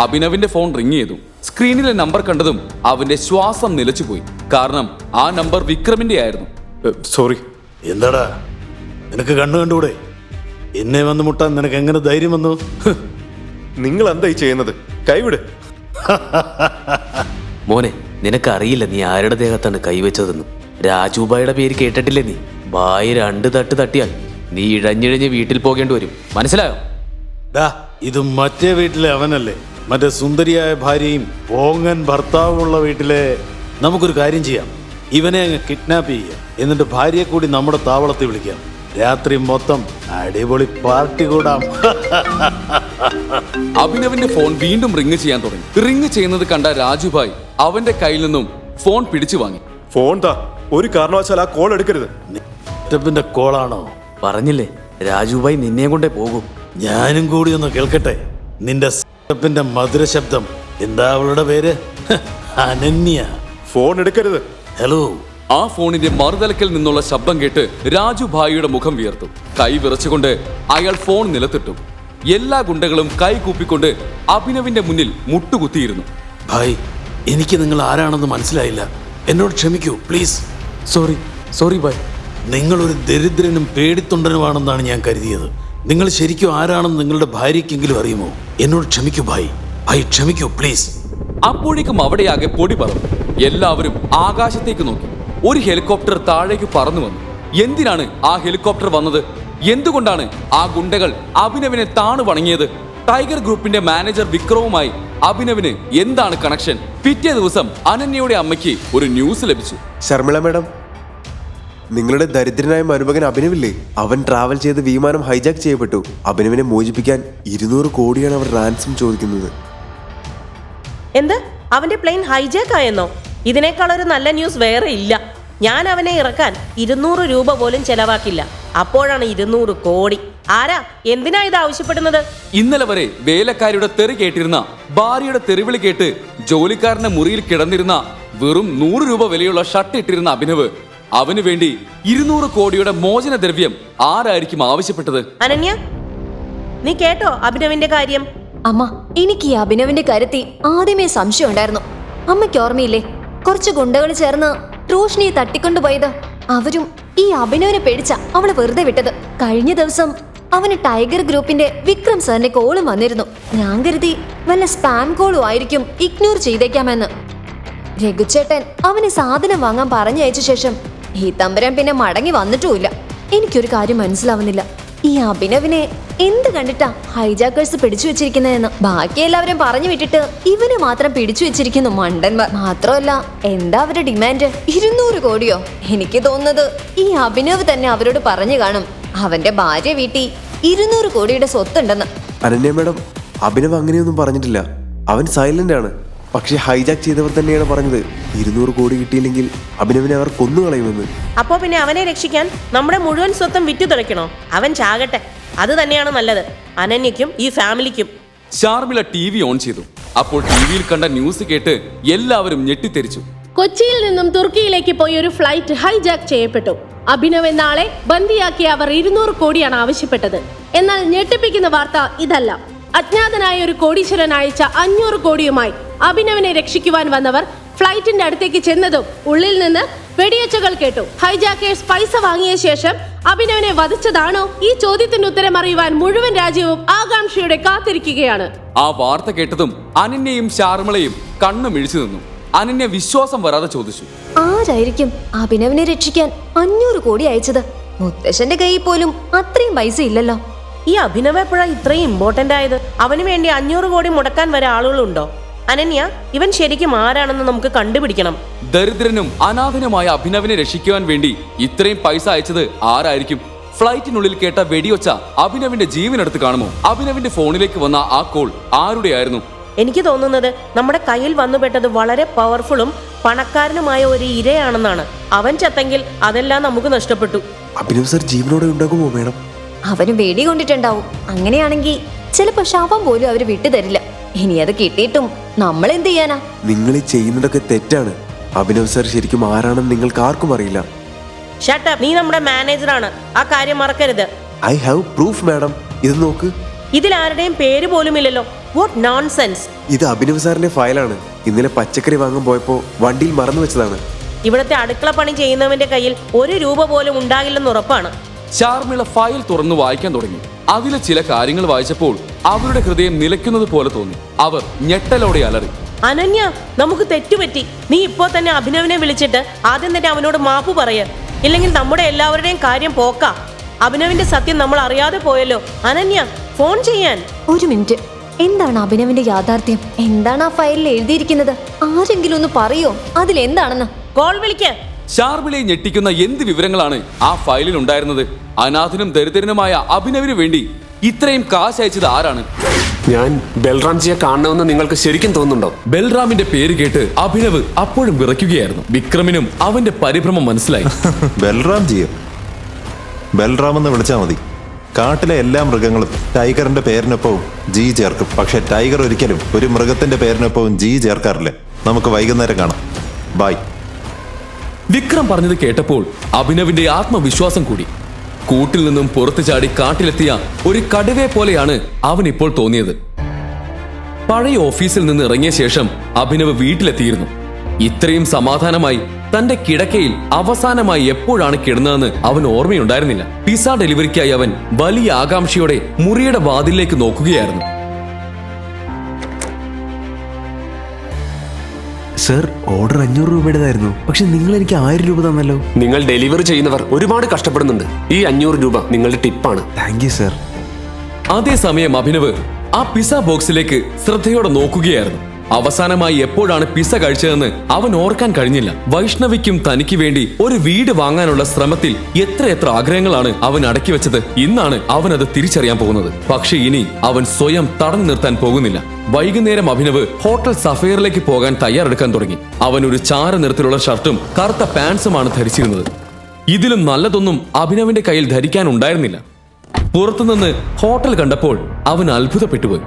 അഭിനവിന്റെ ഫോൺ റിങ് ചെയ്തു. സ്ക്രീനിലെ നമ്പർ കണ്ടതും അവന്റെ ശ്വാസം നിലച്ചുപോയി. കാരണം ആ നമ്പർ വിക്രമിന്റെ ആയിരുന്നു. സോറി. എന്താടാ, നിനക്ക് കണ്ണു കണ്ടുകൂടെ? എന്നെ വന്ന് മുട്ടാൻ നിനക്ക് എങ്ങനെ ധൈര്യം വന്നു? നിങ്ങൾ എന്തായി ചെയ്യുന്നത്? കൈവിട്. മോനെ, നിനക്കറിയില്ല നീ ആരുടെ ദേഹത്താണ് കൈവച്ചതെന്ന്. രാജുബായുടെ പേര് കേട്ടിട്ടില്ലേ നീ? ബായി 2 തട്ട് തട്ടിയാൽ നീ ഇഴഞ്ഞിഴഞ്ഞ് വീട്ടിൽ പോകേണ്ടി വരും. മനസ്സിലായോ? ഇത് മറ്റേ വീട്ടിലെ അവനല്ലേ? മറ്റേ സുന്ദരിയായ ഭാര്യയും പോങ്ങൻ ഭർത്താവുമുള്ള വീട്ടിലെ. നമുക്കൊരു കാര്യം ചെയ്യാം, ഇവനെ അങ്ങ് കിഡ്നാപ്പ് ചെയ്യാം. എന്നിട്ട് ഭാര്യയെ കൂടി നമ്മുടെ താവളത്തിൽ വിളിക്കാം. രാത്രി മൊത്തം അടിപൊളി പാർട്ടി കൂടാം. അഭിനവിന്റെ ഫോൺ വീണ്ടും റിങ് ചെയ്യാൻ തുടങ്ങി. റിങ് ചെയ്യുന്നത് കണ്ട രാജുഭായ് അവന്റെ കയ്യിൽ നിന്നും ഫോൺ പിടിച്ചു വാങ്ങി. ഫോൺ താ, ഒരു കാരണവശാൽ ആ കോൾ എടുക്കരുത്. സ്റ്റെപ്പിന്റെ കോളാണോ? പറഞ്ഞില്ലേ, രാജുഭായ് നിന്നെ കൊണ്ടേ പോകും. ഞാനും കൂടി ഒന്ന് കേൾക്കട്ടെ നിന്റെ സ്റ്റെപ്പിന്റെ മധുര ശബ്ദം. എന്താ അവളുടെ പേര്? അനന്യ. ഫോൺ എടുക്കരുത്. ഹലോ. ആ ഫോണിന്റെ മറുതലക്കിൽ നിന്നുള്ള ശബ്ദം കേട്ട് രാജുഭായിയുടെ മുഖം വിയർത്തു. കൈ വിറച്ചുകൊണ്ട് അയാൾ ഫോൺ നിലത്തിട്ടു. എല്ലാ ഗുണ്ടകളും കൈ കൂപ്പിക്കൊണ്ട് അഭിനവിന്റെ മുന്നിൽ മുട്ടുകുത്തിയിരുന്നു. ഭായ്, എനിക്ക് നിങ്ങൾ ആരാണെന്ന് മനസ്സിലായില്ല. എന്നോട് ക്ഷമിക്കൂ പ്ലീസ്. സോറി ഭായ്. നിങ്ങളൊരു ദരിദ്രനും പേടിത്തൊണ്ടനുമാണെന്നാണ് ഞാൻ കരുതിയത്. നിങ്ങൾ ശരിക്കും ആരാണെന്ന് നിങ്ങളുടെ ഭാര്യയ്ക്കെങ്കിലും അറിയുമോ? എന്നോട് ക്ഷമിക്കൂ ഭായ്. ഭായ് ക്ഷമിക്കൂ പ്ലീസ്. അപ്പോഴേക്കും അവിടെയാകെ പൊടി പറന്നു. എല്ലാവരും ആകാശത്തേക്ക് നോക്കി. ഒരു ഹെലികോപ്റ്റർ താഴേക്ക് പറന്നു വന്നു. എന്തിനാണ് ആ ഹെലികോപ്റ്റർ വന്നത്? എന്തുകൊണ്ടാണ് ആ ഗുണ്ടകൾ അഭിനവിനെ താണു വണങ്ങിയത്? ടൈഗർ ഗ്രൂപ്പിന്റെ മാനേജർ വിക്രവുമായി അഭിനവിന് എന്താണ് കണക്ഷൻ? പിറ്റേ ദിവസം അനന്യയുടെ അമ്മയ്ക്ക് ഒരു ന്യൂസ് ലഭിച്ചു. ശർമിള മാഡം, നിങ്ങളുടെ ദരിദ്രനായ മരുമകൻ അഭിനവില്ലേ, അവൻ ട്രാവൽ ചെയ്ത് വിമാനം ഹൈജാക്ക് ചെയ്യപ്പെട്ടു. അഭിനവിനെ മോചിപ്പിക്കാൻ 200 കോടിയാണ് അവർ റാൻസം ചോദിക്കുന്നത്. എന്ത്? അവന്റെ പ്ലെയിൻ ഹൈജാക്ക് ആയെന്നോ? ഇതിനേക്കാൾ ഒരു നല്ല ന്യൂസ് വേറെ ഇല്ല. ഞാൻ അവനെ ഇറക്കാൻ 200 രൂപ പോലും ചെലവാക്കില്ല. അപ്പോഴാണ് 200 കോടി. ആരാ എന്തിനാ ഇത് ആവശ്യപ്പെടുന്നത്? ഇന്നലെ വരെ വേലക്കാരിയുടെ തെറി കേട്ടിരുന്ന, ഭാര്യയുടെ തെറിവിളി കേട്ട് ജോലിക്കാരന്റെ മുറിയിൽ കിടന്നിരുന്ന, വെറും 100 രൂപ വിലയുള്ള ഷർട്ട് ഇട്ടിരുന്ന അഭിനവ് അവന് വേണ്ടി 200 കോടിയുടെ മോചന ദ്രവ്യം ആരായിരിക്കും ആവശ്യപ്പെട്ടത്? അനന്യ, നീ കേട്ടോ അഭിനവിന്റെ കാര്യം? അമ്മ, എനിക്ക് ഈ അഭിനവിന്റെ കാര്യത്തിൽ ആദ്യമേ സംശയം ഉണ്ടായിരുന്നു. അമ്മയ്ക്ക് ഓർമ്മയില്ലേ, കുറച്ച് ഗുണ്ടകൾ ചേർന്ന് റോഷ്നിയെ തട്ടിക്കൊണ്ടുപോയത്? അവരും ഈ അഭിനവിനെ പേടിച്ച അവളെ വെറുതെ വിട്ടത്. കഴിഞ്ഞ ദിവസം അവന് ടൈഗർ ഗ്രൂപ്പിന്റെ വിക്രം സാറിന്റെ കോളും വന്നിരുന്നു. ഞാൻ കരുതി വല്ല സ്പാം കോളും ആയിരിക്കും, ഇഗ്നോർ ചെയ്തേക്കാമെന്ന്. രഘുചേട്ടൻ അവന് സാധനം വാങ്ങാൻ പറഞ്ഞയച്ച ശേഷം ഈ തമ്പുരാൻ പിന്നെ മടങ്ങി വന്നിട്ടുമില്ല. എനിക്കൊരു കാര്യം മനസ്സിലാവുന്നില്ല, ഈ അഭിനവിനെ എന്ത് കണ്ടിട്ടാ ഹൈജാക്കേഴ്സ് പിടിച്ചു വെച്ചിരിക്കുന്നതെന്ന്. ബാക്കി എല്ലാവരും പറഞ്ഞു വിട്ടിട്ട് ഇവന് മാത്രം പിടിച്ചു വെച്ചിരിക്കുന്നു മണ്ടന്മാർ. മാത്രമല്ല, എന്താ അവരുടെ ഡിമാൻഡ്? 200 കോടിയോ? എനിക്ക് തോന്നുന്നത് ഈ അഭിനവ് തന്നെ അവരോട് പറഞ്ഞു കാണും അവന്റെ ഭാര്യ വീട്ടിൽ 200 കോടിയുടെ സ്വത്തുണ്ടെന്ന്. അനന്യ മേഡം, അഭിനവ് അങ്ങനെയൊന്നും പറഞ്ഞിട്ടില്ല. അവൻ സൈലന്റ് ആണ്. പക്ഷെ ഹൈജാക്ക് ചെയ്തവർ തന്നെയാണ് പറഞ്ഞത് 200 കോടി കിട്ടിയില്ലെങ്കിൽ അഭിനവിനെ അവർ കൊന്നുകളയുമെന്ന്. അപ്പോ പിന്നെ അവനെ രക്ഷിക്കാൻ നമ്മുടെ മുഴുവൻ സ്വത്തും വിറ്റു തുളയ്ക്കണോ? അവൻ ചാകട്ടെ, അത് തന്നെയാണ് നല്ലത് അനന്യയ്ക്കും ഈ ഫാമിലിക്കും. ഷാർമിള TV ഓൺ ചെയ്തു. അപ്പോൾ ടിവിയിൽ കണ്ട ന്യൂസ് കേട്ട് എല്ലാവരും ഞെട്ടിത്തെരിച്ചു. കൊച്ചിയിൽ നിന്നും തുർക്കിയിലേക്ക് പോയി ഒരു ഫ്ലൈറ്റ് ഹൈജാക്ക് ചെയ്യപ്പെട്ടു. അഭിനവ് നാളെ ബന്ദിയാക്കി അവർ 200 കോടിയാണ് ആവശ്യപ്പെട്ടത്. എന്നാൽ ഞെട്ടിപ്പിക്കുന്ന വാർത്ത ഇതല്ല. അജ്ഞാതനായ ഒരു കോടീശ്വരൻ അയച്ച 500 കോടിയുമായി അഭിനവിനെ രക്ഷിക്കുവാൻ വന്നവർ ഫ്ലൈറ്റിന്റെ അടുത്തേക്ക് ചെന്നതും ഉള്ളിൽ നിന്ന് വെടിയച്ചകൾ കേട്ടു. ഹൈജാക്കേഴ്സ് പൈസ വാങ്ങിയ ശേഷം അഭിനവിനെ വധിച്ചതാണോ? ഈ ചോദ്യത്തിന്റെ ഉത്തരം അറിയുവാൻ മുഴുവൻ രാജ്യവും ആകാംക്ഷയോടെ കാത്തിരിക്കുകയാണ്. ആ വാർത്ത കേട്ടതും അനന്യയും ഷാർമിളയും കണ്ണു മിഴിച്ചു നിന്നു. അനന്യ വിശ്വാസം വരാതെ ചോദിച്ചു, ആരായിരിക്കും അഭിനവിനെ രക്ഷിക്കാൻ 500 കോടി അയച്ചത്? മുത്തശ്ശന്റെ കയ്യിൽ പോലും അത്രയും പൈസ ഇല്ലല്ലോ. ഈ അഭിനവ് എപ്പോഴാ ഇത്രയും ഇമ്പോർട്ടന്റ് ആയത്? അവന് വേണ്ടി 500 കോടി മുടക്കാൻ വരെ ആളുകളുണ്ടോ? അനന്യ, ഇവൻ ശരിക്കും ആരാണെന്ന് നമുക്ക് കണ്ടുപിടിക്കണം. ദരിദ്രനും അനാഥനുമായ അഭിനവിനെ രക്ഷിക്കുവാൻ വേണ്ടി ഇത്രയും പൈസ അയച്ചത് ആരായിരിക്കും? ഫ്ലൈറ്റിനുള്ളിൽ കേട്ട വെടിയൊച്ച അഭിനവിന്റെ ജീവനെടുത്ത് കാണുമോ? അഭിനവിന്റെ ഫോണിലേക്ക് വന്ന ആ കോൾ ആരുടെയായിരുന്നു? എനിക്ക് തോന്നുന്നത് നമ്മുടെ കയ്യിൽ വന്നുപെട്ടത് വളരെ പവർഫുള്ളും പണക്കാരനുമായ ഒരു ഇരയാണെന്നാണ്. അവൻ ചത്തെങ്കിൽ അതെല്ലാം നമുക്ക് നഷ്ടപ്പെട്ടു. അഭിനവ് സർ ജീവനോടെ ഉണ്ടാകുമോ മേഡം? അവന് വെടി കൊണ്ടിട്ടുണ്ടാവും. അങ്ങനെയാണെങ്കിൽ ചിലപ്പോ ശവം പോലും അവര് വിട്ടുതരില്ല. ഇനി അത് കിട്ടിയിട്ടും നമ്മൾ എന്ത് ചെയ്യാനാ? നിങ്ങൾ ഈ ചെയ്യുന്നതൊക്കെ തെറ്റാണ്. അഭിനവ് സർ ശരിക്കും ആരാണെന്ന് നിങ്ങൾക്ക് ആർക്കും അറിയില്ല. ഷട്ട് അപ്പ്, നീ നമ്മുടെ മാനേജറാണ്, ആ കാര്യം മറക്കരുത്. I have proof madam. ഇത് നോക്ക്. ഇതിൽ ആരുടെയും പേര് പോലും ഇല്ലല്ലോ. What nonsense. ഇത് അഭിനവ് സാറിന്റെ ഫയലാണ്. ഇന്നലെ പച്ചക്കറി വാങ്ങാൻ പോയപ്പോ വണ്ടിയിൽ മറന്നു വെച്ചതാണ്. ഇവിടുത്തെ അടുക്കള പണി ചെയ്യുന്നവന്റെ കയ്യിൽ 1 രൂപ പോലും ഉണ്ടാകില്ലെന്ന് ഉറപ്പാണ്. ഷാർമിള ഫയൽ തുറന്നു വായിക്കാൻ തുടങ്ങി. അതിലെ ചില കാര്യങ്ങൾ വായിച്ചപ്പോൾ അവരുടെ ഹൃദയം നിലയ്ക്കുന്നത് പോലെ തോന്നി. അവർ ഞെട്ടലോടെ അലറി, അനന്യ, നമുക്ക് തെറ്റുപറ്റി. നീ ഇപ്പോ തന്നെ അഭിനവിനെ വിളിച്ചിട്ട് ആദ്യം തന്നെ അവനോട് മാപ്പ് പറയ. ഇല്ലെങ്കിൽ നമ്മുടെ എല്ലാവരുടെയും കാര്യം പോക്കാ. അഭിനവിന്റെ സത്യം നമ്മൾ അറിയാതെ പോയല്ലോ. അനന്യ, ഫോൺ ചെയ്യാൻ. ഒരു മിനിറ്റ്, എന്താണ് അഭിനവിന്റെ യാഥാർത്ഥ്യം? എന്താണ് ആ ഫയലിൽ എഴുതിയിരിക്കുന്നത്? ആരെങ്കിലും ഒന്ന് പറയോ അതിലെന്താണെന്ന്? കോൾ വിളിക്ക. ഷാർമിളയെ ഞെട്ടിക്കുന്ന എന്ത് വിവരങ്ങളാണ് ആ ഫയലിൽ ഉണ്ടായിരുന്നത്? അനാഥനും ദരിദ്രനുമായ അഭിനവിന് വേണ്ടി ഇത്രയും കാശ് അയച്ചത് ആരാണ്? ഞാൻ ബൽറാംജിയെ കാണണമെന്ന് നിങ്ങൾക്ക് ശരിക്കും തോന്നുന്നുണ്ടോ? ബൽറാമിന്റെ പേര് കേട്ട് അഭിനവ് അപ്പോഴും വിറയ്ക്കുകയായിരുന്നു. വിക്രമിനും അവന്റെ പരിഭ്രമം മനസ്സിലായി. ബൽറാംജിയോ? ബൽറാം എന്ന് വിളിച്ചാൽ മതി. കാട്ടിലെ എല്ലാ മൃഗങ്ങളും ടൈഗറിന്റെ പേരിനൊപ്പവും ജി ചേർക്കും. പക്ഷെ ടൈഗർ ഒരിക്കലും ഒരു മൃഗത്തിന്റെ പേരിനൊപ്പവും ജി ചേർക്കാറില്ല. നമുക്ക് വൈകുന്നേരം കാണാം. ബൈ. വിക്രം പറഞ്ഞത് കേട്ടപ്പോൾ അഭിനവിന്റെ ആത്മവിശ്വാസം കൂടി. കൂട്ടിൽ നിന്നും പുറത്തു ചാടി കാട്ടിലെത്തിയ ഒരു കടുവയെ പോലെയാണ് അവൻ ഇപ്പോൾ തോന്നിയത്. പഴയ ഓഫീസിൽ നിന്ന് ഇറങ്ങിയ ശേഷം അഭിനവ് വീട്ടിലെത്തിയിരുന്നു. ഇത്രയും സമാധാനമായി തന്റെ കിടക്കയിൽ അവസാനമായി എപ്പോഴാണ് കിടന്നതെന്ന് അവൻ ഓർമ്മയുണ്ടായിരുന്നില്ല. പിസ ഡെലിവറിക്കായി അവൻ വലിയ ആകാംക്ഷയോടെ മുറിയുടെ വാതിലിലേക്ക് നോക്കുകയായിരുന്നു. Sir, order 500 രൂപയുടേതായിരുന്നു. പക്ഷെ നിങ്ങൾ എനിക്ക് 1000 രൂപ തന്നല്ലോ. നിങ്ങൾ ഡെലിവറി ചെയ്യുന്നവർ ഒരുപാട് കഷ്ടപ്പെടുന്നുണ്ട്. ഈ 500 രൂപ നിങ്ങളുടെ ടിപ്പാണ്. Thank you sir. അതേസമയം അഭിനവ് ആ പിസ ബോക്സിലേക്ക് ശ്രദ്ധയോടെ നോക്കുകയായിരുന്നു. അവസാനമായി എപ്പോഴാണ് പിസ കഴിച്ചതെന്ന് അവൻ ഓർക്കാൻ കഴിഞ്ഞില്ല. വൈഷ്ണവിക്കും തനിക്ക് വേണ്ടി ഒരു വീട് വാങ്ങാനുള്ള ശ്രമത്തിൽ എത്രയെത്ര ആഗ്രഹങ്ങളാണ് അവൻ അടക്കി വെച്ചത്. ഇന്നാണ് അവൻ അത് തിരിച്ചറിയാൻ പോകുന്നത്. പക്ഷെ ഇനി അവൻ സ്വയം തടഞ്ഞു നിർത്താൻ പോകുന്നില്ല. വൈകുന്നേരം അഭിനവ് ഹോട്ടൽ സഫയറിലേക്ക് പോകാൻ തയ്യാറെടുക്കാൻ തുടങ്ങി. അവൻ ഒരു ചാര നിറത്തിലുള്ള ഷർട്ടും കറുത്ത പാൻസുമാണ് ധരിച്ചിരുന്നത്. ഇതിലും നല്ലതൊന്നും അഭിനവിന്റെ കയ്യിൽ ധരിക്കാൻ ഉണ്ടായിരുന്നില്ല. പുറത്തുനിന്ന് ഹോട്ടൽ കണ്ടപ്പോൾ അവൻ അത്ഭുതപ്പെട്ടുപോയി.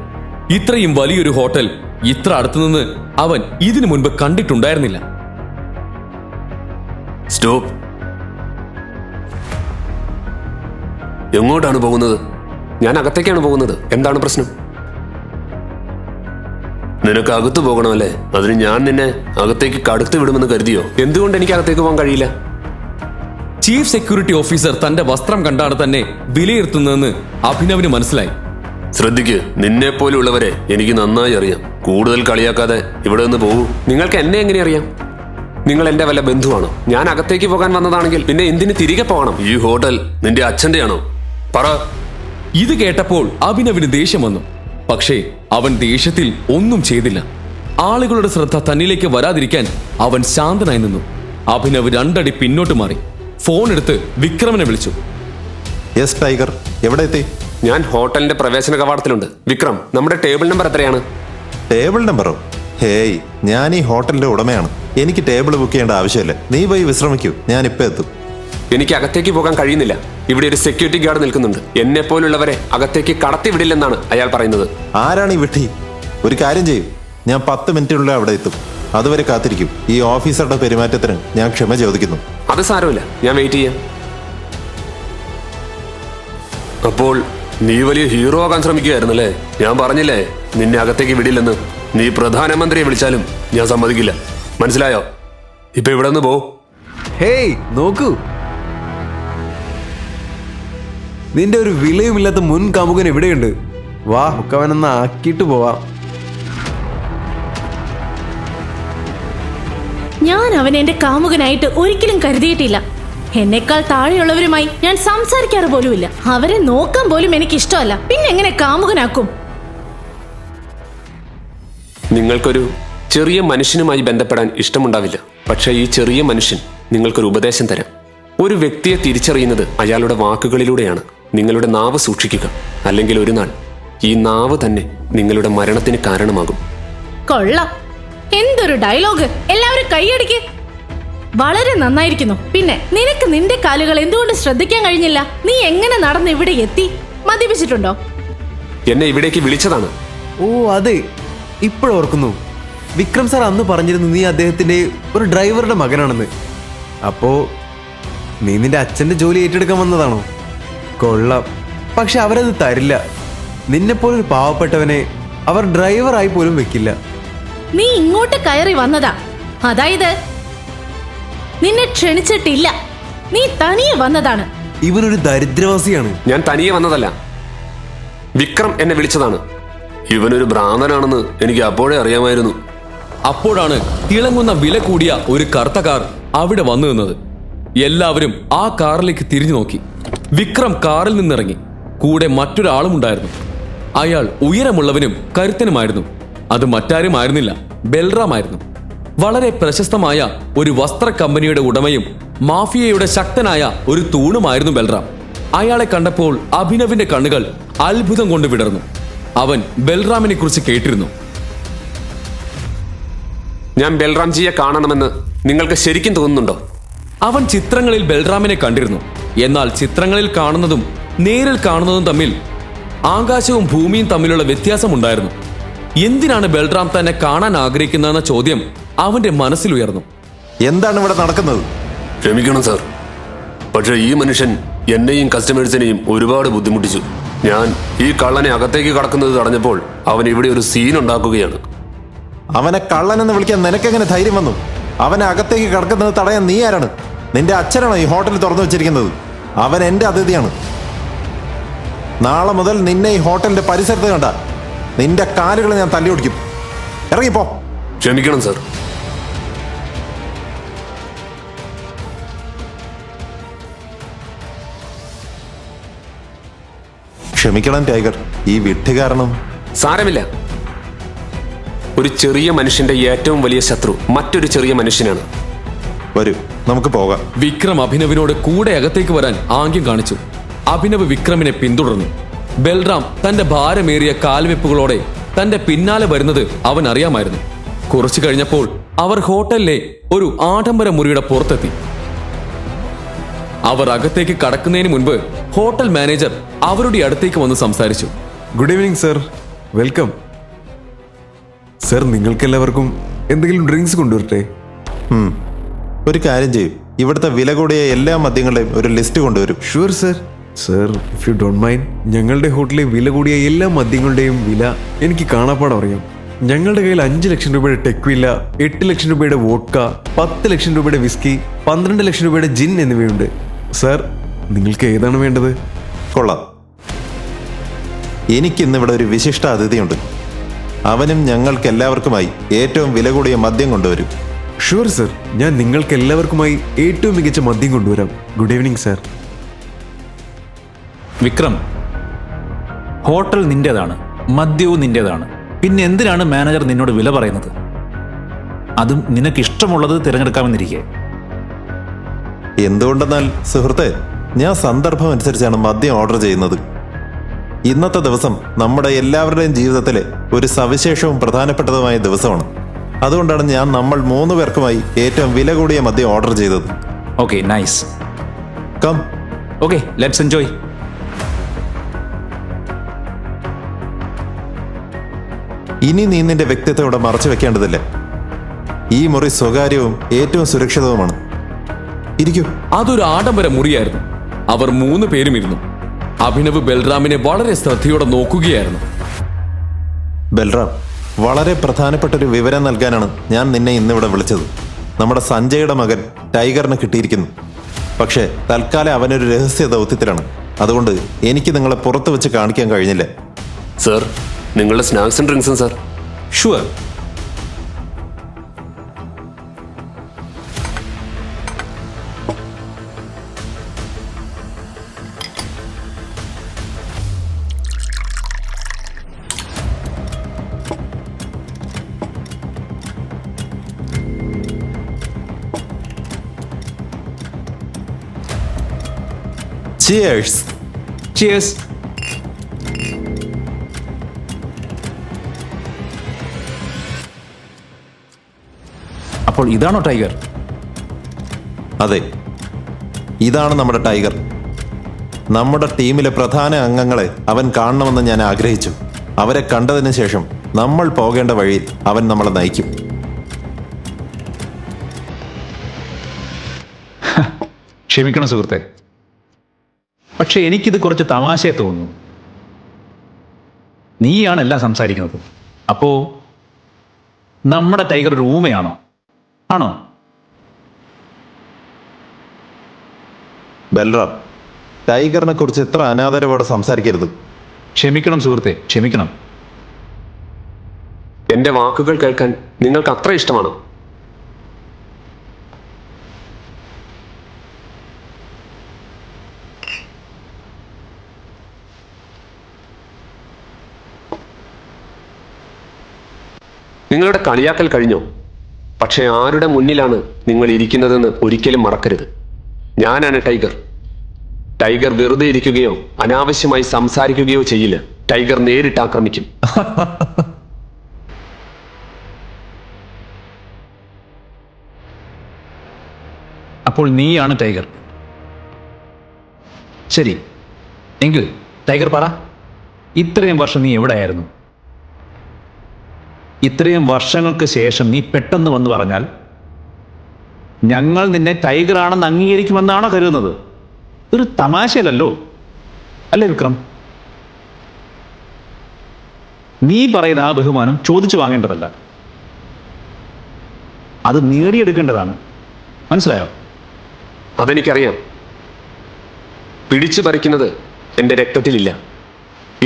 ഇത്രയും വലിയൊരു ഹോട്ടൽ ഇത്ര അടുത്തുനിന്ന് അവൻ ഇതിനു മുൻപ് കണ്ടിട്ടുണ്ടായിരുന്നില്ല. സ്റ്റോപ്പ്. എങ്ങോട്ടാണ് പോകുന്നത്? ഞാൻ അകത്തേക്കാണ് പോകുന്നത്. എന്താണ് പ്രശ്നം? നിനക്ക് അകത്ത് പോകണമല്ലേ? അതിന് ഞാൻ നിന്നെ അകത്തേക്ക് കടത്തി വിടുമെന്ന് കരുതിയോ? എന്തുകൊണ്ട് എനിക്ക് അകത്തേക്ക് പോകാൻ കഴിയില്ല? ചീഫ് സെക്യൂരിറ്റി ഓഫീസർ തന്റെ വസ്ത്രം കണ്ടാണ് തന്നെ വിലയിരുത്തുന്നതെന്ന് അഭിനവിന് മനസ്സിലായി. ശ്രദ്ധിക്ക്, നിന്നെ പോലുള്ളവരെ എനിക്ക് നന്നായി അറിയാം. കൂടുതൽ കളിയാക്കാതെ ഇവിടെ നിന്ന് പോകൂ. നിങ്ങൾക്ക് എന്നെ എങ്ങനെ അറിയാം? നിങ്ങൾ എന്റെ വല്ല ബന്ധുവാണോ? ഞാൻ അകത്തേക്ക് പോകാൻ വന്നതാണെങ്കിൽ പിന്നെ എന്തിന് തിരികെ പോകണം? ഈ ഹോട്ടൽ നിന്റെ അച്ഛന്റെ ആണോ? പറ. ഇത് കേട്ടപ്പോൾ അഭിനവിന് ദേഷ്യം വന്നു. പക്ഷേ അവൻ ദേഷ്യത്തിൽ ഒന്നും ചെയ്തില്ല. ആളുകളുടെ ശ്രദ്ധ തന്നിലേക്ക് വരാതിരിക്കാൻ അവൻ ശാന്തനായി നിന്നു. അഭിനവ് 2 അടി പിന്നോട്ട് മാറി ഫോൺ എടുത്ത് വിക്രമനെ വിളിച്ചു. യെസ് ടൈഗർ, എവിടെ എത്തി? ഞാൻ ഹോട്ടലിന്റെ പ്രവേശന കവാടത്തിലുണ്ട്. വിക്രം, നമ്മുടെ ടേബിൾ നമ്പർ എത്രയാണ്? ടേബിൾ നമ്പറോ? ഹേയ്, ഞാൻ ഈ ഹോട്ടലിന്റെ ഉടമയാണ്. എനിക്ക് ടേബിൾ ബുക്ക് ചെയ്യേണ്ട ആവശ്യമില്ല. നീ പോയി വിശ്രമിക്കൂ, ഞാൻ ഇപ്പൊ എത്തും. എനിക്ക് അകത്തേക്ക് പോകാൻ കഴിയുന്നില്ല. ഇവിടെ ഒരു സെക്യൂരിറ്റി ഗാർഡ് നിൽക്കുന്നുണ്ട്. എന്നെ പോലുള്ളവരെ അകത്തേക്ക് കടത്തിവിടില്ലെന്നാണ് അയാൾ പറയുന്നത്. ആരാണ് ഈ വിട്ടി? ഒരു കാര്യം ചെയ്യും, ഞാൻ 10 മിനിറ്റിനുള്ളിൽ അവിടെ എത്തും. അതുവരെ കാത്തിരിക്കും. ഈ ഓഫീസറുടെ പെരുമാറ്റത്തിന് ഞാൻ ക്ഷമ ചോദിക്കുന്നു. അത് സാരമില്ല, ഞാൻ വെയിറ്റ് ചെയ്യാം. അപ്പോൾ നീ വലിയ ഹീറോ ആകാൻ ശ്രമിക്കുകയായിരുന്നല്ലേ? ഞാൻ പറഞ്ഞില്ലേ നിന്നെ അകത്തേക്ക് വിടില്ലെന്ന്. നീ പ്രധാനമന്ത്രിയെ വിളിച്ചാലും ഞാൻ സമ്മതിക്കില്ല. മനസ്സിലായോ? ഇപ്പൊ ഇവിടെ നിന്ന് പോ. ഹേയ് നോക്കൂ, നിന്റെ ഒരു വിലയുമില്ലാത്ത മുൻ കാമുകൻ ഇവിടെയുണ്ട്. വാ, ഒക്കെ അവനൊന്ന് ആക്കിയിട്ട് പോവാം. ഞാൻ അവനെ എന്റെ കാമുകനായിട്ട് ഒരിക്കലും കരുതിയിട്ടില്ല. എന്നെക്കാൾ താഴെയുള്ളവരുമായി ഞാൻ സംസാരിക്കാറ് പോലുമില്ല. അവരെ നോക്കാൻ പോലും എനിക്ക് ഇഷ്ടമല്ല. പിന്നെ എങ്ങനെ കാമുകനാക്കും? നിങ്ങൾക്കൊരു ചെറിയ മനുഷ്യനുമായി ബന്ധപ്പെടാൻ ഇഷ്ടമുണ്ടാവില്ല. പക്ഷേ ഈ ചെറിയ മനുഷ്യൻ നിങ്ങൾക്കൊരു ഉപദേശം തരാം. ഒരു വ്യക്തിയെ തിരിച്ചറിയുന്നത് അയാളുടെ വാക്കുകളിലൂടെയാണ്. നിങ്ങളുടെ നാവ് സൂക്ഷിക്കുക, അല്ലെങ്കിൽ ഒരു നാൾ ഈ നാവ് തന്നെ നിങ്ങളുടെ മരണത്തിന് കാരണമാകും. കൊള്ളാം, എന്തൊരു ഡയലോഗ്! എല്ലാവരും കൈയടിക്ക്. വളരെ നന്നായിരിക്കുന്നു. പിന്നെ നിനക്ക് നിന്റെ കാലുകൾ എന്തുകൊണ്ട് ശ്രദ്ധിക്കാൻ കഴിഞ്ഞില്ല? നീ എങ്ങനെ നടന്ന് ഇവിടെ എത്തി? മദ്യപിച്ചിട്ടുണ്ടോ? എന്നെ ഇവിടേക്ക് വിളിച്ചതാണ്. ഓ അതെ, ഇപ്പോഴോർക്കുന്നു. വിക്രം സാർ അന്ന് പറഞ്ഞിരുന്നു നീ അദ്ദേഹത്തിന്റെ ഒരു ഡ്രൈവറുടെ മകനാണെന്ന്. അപ്പോ നീ നിന്റെ അച്ഛന്റെ ജോലി ഏറ്റെടുക്കാൻ വന്നതാണോ? കൊള്ളാം. പക്ഷെ അവരത് തരില്ല. നിന്നെപ്പോലൊരു പാവപ്പെട്ടവനെ അവർ ഡ്രൈവറായി പോലും വെക്കില്ല. നീ ഇങ്ങോട്ട് കയറി വന്നതാ, അതായത് നിന്നെ ക്ഷണിച്ചിട്ടില്ല. നീ തനിയെ വന്നതാണ്. ഇവനൊരു ദരിദ്രവാസിയാണ്. ഞാൻ തനിയെ വന്നതല്ല, വിക്രം എന്നെ വിളിച്ചതാണ്. ഇവനൊരു ഭ്രാന്തനാണെന്ന് എനിക്ക് അപ്പോഴേ അറിയാമായിരുന്നു. അപ്പോഴാണ് തിളങ്ങുന്ന വില കൂടിയ ഒരു കറുത്ത കാർ അവിടെ വന്നു നിന്നത്. എല്ലാവരും ആ കാറിലേക്ക് തിരിഞ്ഞു നോക്കി. വിക്രം കാറിൽ നിന്നിറങ്ങി. കൂടെ മറ്റൊരാളും ഉണ്ടായിരുന്നു. അയാൾ ഉയരമുള്ളവനും കരുത്തനുമായിരുന്നു. അത് മറ്റാരുമായിരുന്നില്ല, ബൽറാം ആയിരുന്നു. വളരെ പ്രശസ്തമായ ഒരു വസ്ത്ര കമ്പനിയുടെ ഉടമയും മാഫിയയുടെ ശക്തനായ ഒരു തൂണുമായിരുന്നു ബൽറാം. അയാളെ കണ്ടപ്പോൾ അഭിനവിന്റെ കണ്ണുകൾ അത്ഭുതം കൊണ്ട് വിടർന്നു. അവൻ ബൽറാമിനെ കുറിച്ച് കേട്ടിരുന്നു. ഞാൻ ബൽറാംജിയെ കാണണമെന്ന് നിങ്ങൾക്ക് ശരിക്കും തോന്നുന്നുണ്ടോ? അവൻ ചിത്രങ്ങളിൽ ബൽറാമിനെ കണ്ടിരുന്നു. എന്നാൽ ചിത്രങ്ങളിൽ കാണുന്നതും നേരിൽ കാണുന്നതും തമ്മിൽ ആകാശവും ഭൂമിയും തമ്മിലുള്ള വ്യത്യാസമുണ്ടായിരുന്നു. എന്തിനാണ് ബൽറാം തന്നെ കാണാൻ ആഗ്രഹിക്കുന്നതെന്ന ചോദ്യം അവന്റെ മനസ്സിലുയർന്നു. എന്താണ് ഇവിടെ നടക്കുന്നത്? ക്ഷമിക്കണം സാർ, പക്ഷെ ഈ മനുഷ്യൻ എന്നെയും കസ്റ്റമേഴ്സിനെയും ഒരുപാട് ബുദ്ധിമുട്ടിച്ചു. ഞാൻ ഈ കള്ളനെ അകത്തേക്ക് കടക്കുന്നത് തടഞ്ഞപ്പോൾ അവൻ ഇവിടെ ഒരു സീൻ ഉണ്ടാക്കുകയാണ്. അവനെ കള്ളനെന്ന് വിളിക്കാൻ നിനക്കെങ്ങനെ ധൈര്യം വന്നു? അവനെ അകത്തേക്ക് കടക്കുന്നത് തടയാൻ നീ ആരാണ്? നിന്റെ അച്ഛനാണോ ഈ ഹോട്ടൽ തുറന്നു വെച്ചിരിക്കുന്നത്? അവൻ എന്റെ അതിഥിയാണ്. നാളെ മുതൽ നിന്നെ ഈ ഹോട്ടലിന്റെ പരിസരത്ത് കണ്ട നിന്റെ കാലുകൾ ഞാൻ തല്ലി ഓടിക്കും. ഇറങ്ങിപ്പോ. ക്ഷമിക്കണം സാർ. ക്ഷമിക്കണം ടൈഗർ, ഈ വിട്ട് കാരണം. സാരമില്ല. ഒരു ചെറിയ മനുഷ്യന്റെ ഏറ്റവും വലിയ ശത്രു മറ്റൊരു ചെറിയ മനുഷ്യനാണ്. വരൂ, നമുക്ക് പോകാം. വിക്രം അഭിനവിനോട് കൂടെ അകത്തേക്ക് വരാൻ ആംഗ്യം കാണിച്ചു. അഭിനവ് വിക്രമിനെ പിന്തുടർന്നു. ബൽറാം തന്റെ ഭാരമേറിയ കാൽവെപ്പുകളോടെ തന്റെ പിന്നാലെ വരുന്നത് അവൻ അറിയാമായിരുന്നു. കുറച്ചു കഴിഞ്ഞപ്പോൾ അവർ ഹോട്ടലിലെ ഒരു ആഡംബര മുറിയുടെ പുറത്തെത്തി. അവർ അകത്തേക്ക് കടക്കുന്നതിന് മുൻപ് ഹോട്ടൽ മാനേജർ അവരുടെ അടുത്തേക്ക് വന്ന് സംസാരിച്ചു. Good evening sir, welcome. Sir, നിങ്ങൾക്കെല്ലാവർക്കും എന്തെങ്കിലും ഡ്രിങ്ക്സ് കൊണ്ടുവരട്ടെ? ഒരു കാര്യം ചെയ്യും, ഇവിടുത്തെ വില കൂടിയ എല്ലാ മദ്യങ്ങളുടെയും ഒരു ലിസ്റ്റ് കൊണ്ടുവരും. Sure sir. Sir, if you don't mind, ഞങ്ങളുടെ ഹോട്ടലിലെ വില കൂടിയ എല്ലാ മദ്യങ്ങളുടെയും വില എനിക്ക് കാണാപ്പാടം അറിയാം. ഞങ്ങളുടെ കയ്യിൽ 5 ലക്ഷം രൂപയുടെ ടെക്വില്ല, 8 ലക്ഷം രൂപയുടെ വോഡ്ക, 10 ലക്ഷം രൂപയുടെ വിസ്കി, 12 ലക്ഷം രൂപയുടെ ജിൻ എന്നിവയുണ്ട്. സർ, നിങ്ങൾക്ക് ഏതാണ് വേണ്ടത്? കൊള്ളാം. എനിക്കിന്നിവിടെ ഒരു വിശിഷ്ട അതിഥിയുണ്ട്. അവനും ഞങ്ങൾക്ക് എല്ലാവർക്കുമായി ഏറ്റവും വില കൂടിയ മദ്യം കൊണ്ടുവരും. ഷുവർ സർ, ഞാൻ നിങ്ങൾക്ക് എല്ലാവർക്കുമായി ഏറ്റവും മികച്ച മദ്യം കൊണ്ടുവരാം. Good evening sir. Vikram, hotel നിന്റേതാണ്, മദ്യവും നിന്റേതാണ്. പിന്നെ എന്തിനാണ് മാനേജർ നിന്നോട് വില പറയുന്നത്? അതും നിനക്ക് ഇഷ്ടമുള്ളത് തിരഞ്ഞെടുക്കാമെന്നിരിക്കെ. എന്തുകൊണ്ടെന്നാൽ സുഹൃത്തെ, ഞാൻ സന്ദർഭം അനുസരിച്ചാണ് മദ്യം ഓർഡർ ചെയ്യുന്നത്. ഇന്നത്തെ ദിവസം നമ്മുടെ എല്ലാവരുടെയും ജീവിതത്തിലെ ഒരു സവിശേഷവും പ്രധാനപ്പെട്ടതുമായ ദിവസമാണ്. അതുകൊണ്ടാണ് ഞാൻ നമ്മൾ 3 പേർക്കുമായി ഏറ്റവും വില കൂടിയ മദ്യം ഓർഡർ ചെയ്തത്. Okay, nice. Come. Okay, let's enjoy. ഇനി നീ നിന്റെ വ്യക്തിത്വം ഇവിടെ മറച്ചു വെക്കേണ്ടതില്ല. ഈ മുറി സ്വകാര്യവും ഏറ്റവും സുരക്ഷിതവുമാണ്. ഇരിക്കൂ. അതൊരു ആഡംബര മുറിയായിരുന്നു. അവർ 3 പേരും ഇരുന്നു. അഭിനവ് ബൽറാമിനെ വളരെ ശ്രദ്ധയോടെ നോക്കുകയായിരുന്നു. ബൽറാം, വളരെ പ്രധാനപ്പെട്ട ഒരു വിവരം നൽകാനാണ് ഞാൻ നിന്നെ ഇന്നിവിടെ വിളിച്ചത്. നമ്മുടെ സഞ്ജയുടെ മകൻ ടൈഗറിന് കിട്ടിയിരിക്കുന്നു. പക്ഷേ തൽക്കാലം അവനൊരു രഹസ്യ ദൗത്യത്തിലാണ്. അതുകൊണ്ട് എനിക്ക് നിങ്ങളെ പുറത്ത് വെച്ച് കാണിക്കാൻ കഴിഞ്ഞില്ല. സർ, നിങ്ങളുടെ സ്നാക്സും ഡ്രിങ്ക്സും സർ. ഷുവർ. Cheers. Cheers. അപ്പോൾ ഇതാണോ ടൈഗർ? അതെ, ഇതാണ് നമ്മുടെ ടൈഗർ. നമ്മുടെ ടീമിലെ പ്രധാന അംഗങ്ങളെ അവൻ കാണണമെന്ന് ഞാൻ ആഗ്രഹിച്ചു. അവരെ കണ്ടതിന് ശേഷം നമ്മൾ പോകേണ്ട വഴിയിൽ അവൻ നമ്മളെ നയിക്കും. ക്ഷമിക്കണം സുഹൃത്തെ, പക്ഷെ എനിക്കിത് കുറച്ച് തമാശയെ തോന്നുന്നു. നീയാണ് എല്ലാം സംസാരിക്കുന്നത്. അപ്പോ നമ്മുടെ ടൈഗർ ഒരു ഊമയാണോ? ആണോ? ബൽറാം, ടൈഗറിനെ കുറിച്ച് ഇത്ര അനാദരവോടെ സംസാരിക്കരുത്. ക്ഷമിക്കണം സുഹൃത്തെ, ക്ഷമിക്കണം. എന്റെ വാക്കുകൾ കേൾക്കാൻ നിങ്ങൾക്ക് അത്ര ഇഷ്ടമാണോ? നിങ്ങളുടെ കളിയാക്കൽ കഴിഞ്ഞോ? പക്ഷെ ആരുടെ മുന്നിലാണ് നിങ്ങൾ ഇരിക്കുന്നതെന്ന് ഒരിക്കലും മറക്കരുത്. ഞാനാണ് ടൈഗർ. ടൈഗർ വെറുതെ ഇരിക്കുകയോ അനാവശ്യമായി സംസാരിക്കുകയോ ചെയ്യില്ല. ടൈഗർ നേരിട്ട് ആക്രമിക്കും. അപ്പോൾ നീയാണ് ടൈഗർ. ശരി, എങ്കിൽ ടൈഗർ പറ, ഇത്രയും വർഷം നീ എവിടെയായിരുന്നു? ഇത്രയും വർഷങ്ങൾക്ക് ശേഷം നീ പെട്ടെന്ന് വന്ന് പറഞ്ഞാൽ ഞങ്ങൾ നിന്നെ ടൈഗർ ആണെന്ന് അംഗീകരിക്കുമെന്നാണോ കരുതുന്നത്? ഒരു തമാശയല്ലോ അല്ലേ വിക്രം? നീ പറയുന്ന ആ ബഹുമാനം ചോദിച്ചു വാങ്ങേണ്ടതല്ല, അത് നേടിയെടുക്കേണ്ടതാണ്. മനസ്സിലായോ? അതെനിക്കറിയാം. പിടിച്ചു പറിക്കുന്നത് എൻ്റെ രക്തത്തിലില്ല.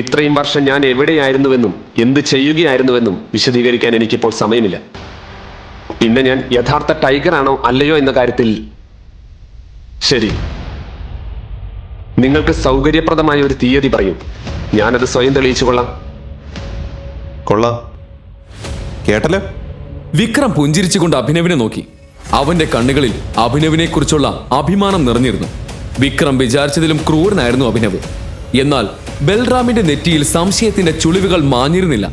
ഇത്രയും വർഷം ഞാൻ എവിടെയായിരുന്നുവെന്നും എന്ത് ചെയ്യുകയായിരുന്നുവെന്നും വിശദീകരിക്കാൻ എനിക്കിപ്പോൾ സമയമില്ല. പിന്നെ ഞാൻ യഥാർത്ഥ ടൈഗർ ആണോ അല്ലയോ എന്ന കാര്യത്തിൽ ശരി, നിങ്ങൾക്ക് സൗകര്യപ്രദമായ ഒരു തീയതി പറയും, ഞാനത് സ്വയം തെളിയിച്ചു കൊള്ളാം. കൊള്ളാം, കേട്ടല്ലോ? വിക്രം പുഞ്ചിരിച്ചുകൊണ്ട് അഭിനവിനെ നോക്കി. അവന്റെ കണ്ണുകളിൽ അഭിനവിനെ കുറിച്ചുള്ള അഭിമാനം നിറഞ്ഞിരുന്നു. വിക്രം വിചാരിച്ചതിലും ക്രൂരനായിരുന്നു അഭിനവ്. എന്നാൽ ബൽറാമിന്റെ നെറ്റിയിൽ സംശയത്തിന്റെ ചുളിവുകൾ മാഞ്ഞിരുന്നില്ല.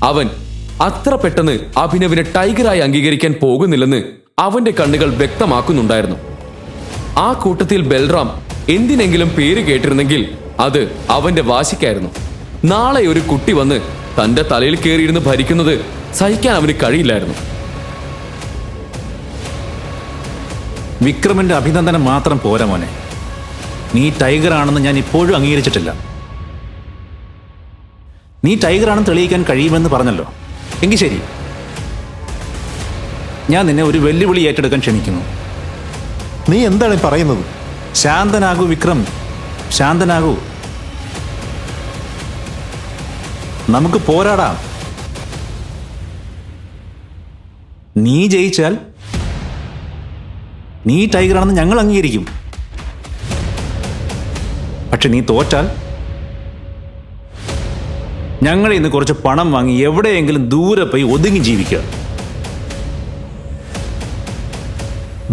അവൻ അത്ര പെട്ടെന്ന് അഭിനവിനെ ടൈഗറായി അംഗീകരിക്കാൻ പോകുന്നില്ലെന്ന് അവന്റെ കണ്ണുകൾ വ്യക്തമാക്കുന്നുണ്ടായിരുന്നു. ആ കൂട്ടത്തിൽ ബൽറാം എന്തിനെങ്കിലും പേര് കേട്ടിരുന്നെങ്കിൽ അത് അവന്റെ വാശിക്കായിരുന്നു. നാളെ ഒരു കുട്ടി വന്ന് തന്റെ തലയിൽ കയറിയിരുന്ന് ഭരിക്കുന്നത് സഹിക്കാൻ അവന് കഴിയില്ലായിരുന്നു. വിക്രമിന്റെ അഭിനന്ദനം മാത്രം പോരാ മോനെ. നീ ടൈഗർ ആണെന്ന് ഞാൻ ഇപ്പോഴും അംഗീകരിച്ചിട്ടില്ല. നീ ടൈഗർ ആണെന്ന് തെളിയിക്കാൻ കഴിയുമെന്ന് പറഞ്ഞല്ലോ. എങ്കിൽ ശരി, ഞാൻ നിന്നെ ഒരു വെല്ലുവിളി ഏറ്റെടുക്കാൻ ക്ഷണിക്കുന്നു. നീ എന്താണ് പറയുന്നത്? ശാന്തനാകൂ വിക്രം, ശാന്തനാകൂ. നമുക്ക് പോരാടാം. നീ ജയിച്ചാൽ നീ ടൈഗർ ആണെന്ന് ഞങ്ങൾ അംഗീകരിക്കും. പക്ഷെ നീ തോറ്റാൽ ഞങ്ങൾ ഇന്ന് കുറച്ച് പണം വാങ്ങി എവിടെയെങ്കിലും ദൂരെ പോയി ഒതുങ്ങി ജീവിക്കുക.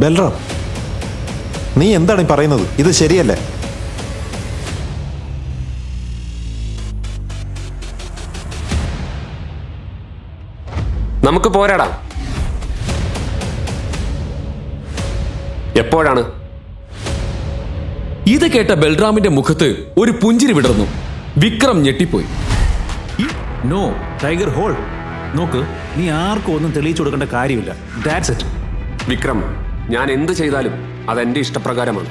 ബൽറാം, നീ എന്താണ് പറയുന്നത്? ഇത് ശരിയല്ലേ? നമുക്ക് പോരാടാം. എപ്പോഴാണ്? ഇത് കേട്ട ബൽറാമിന്റെ മുഖത്ത് ഒരു പുഞ്ചിരി വിടർന്നു. വിക്രം ഞെട്ടിപ്പോയി. No tiger, hole. നോക്ക്, നീ ആർക്കും ഒന്നും തെളിയിച്ചു കൊടുക്കേണ്ട കാര്യമില്ല. That's it. വിക്രം, ഞാൻ എന്ത് ചെയ്താലും അതെന്റെ ഇഷ്ടപ്രകാരമാണ്.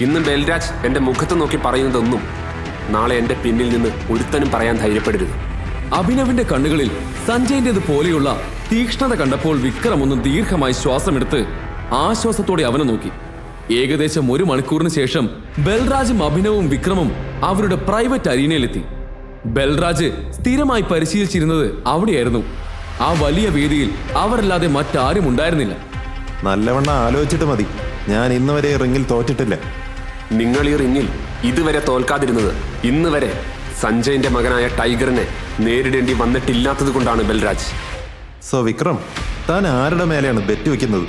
ഇന്ന് ബൽരാജ് എന്റെ മുഖത്ത് നോക്കി പറയുന്നതൊന്നും നാളെ എന്റെ പിന്നിൽ നിന്ന് ഒരുത്തനും പറയാൻ ധൈര്യപ്പെടരുത്. അഭിനവിന്റെ കണ്ണുകളിൽ സഞ്ജയന്റേത് പോലെയുള്ള തീക്ഷ്ണത കണ്ടപ്പോൾ വിക്രം ഒന്ന് ദീർഘമായി ശ്വാസമെടുത്ത് ആശ്വാസത്തോടെ അവനെ നോക്കി. ഏകദേശം 1 മണിക്കൂറിന് ശേഷം ബൽരാജും അഭിനവും വിക്രമും അവരുടെ പ്രൈവറ്റ് അരീനയിലെത്തി. ബൽരാജ് സ്ഥിരമായി പരിശീലിച്ചിരുന്നത് അവിടെയായിരുന്നു. ആ വലിയ വേദിയിൽ അവരല്ലാതെ മറ്റാരും ഉണ്ടായിരുന്നില്ല. നല്ലവണ്ണം ആലോചിച്ചിട്ട് മതി. ഞാൻ ഇന്ന് വരെ റിങ്ങിൽ തോറ്റിട്ടില്ല. നിങ്ങൾ ഈ റിങ്ങിൽ ഇതുവരെ തോൽക്കാതിരുന്നത് ഇന്ന് വരെ സഞ്ജയന്റെ മകനായ ടൈഗറിനെ നേരിടേണ്ടി വന്നിട്ടില്ലാത്തത് കൊണ്ടാണ് ബൽരാജ്. സോ വിക്രം, താൻ ആരുടെ മേലെയാണ് ബെറ്റ് വെക്കുന്നത്?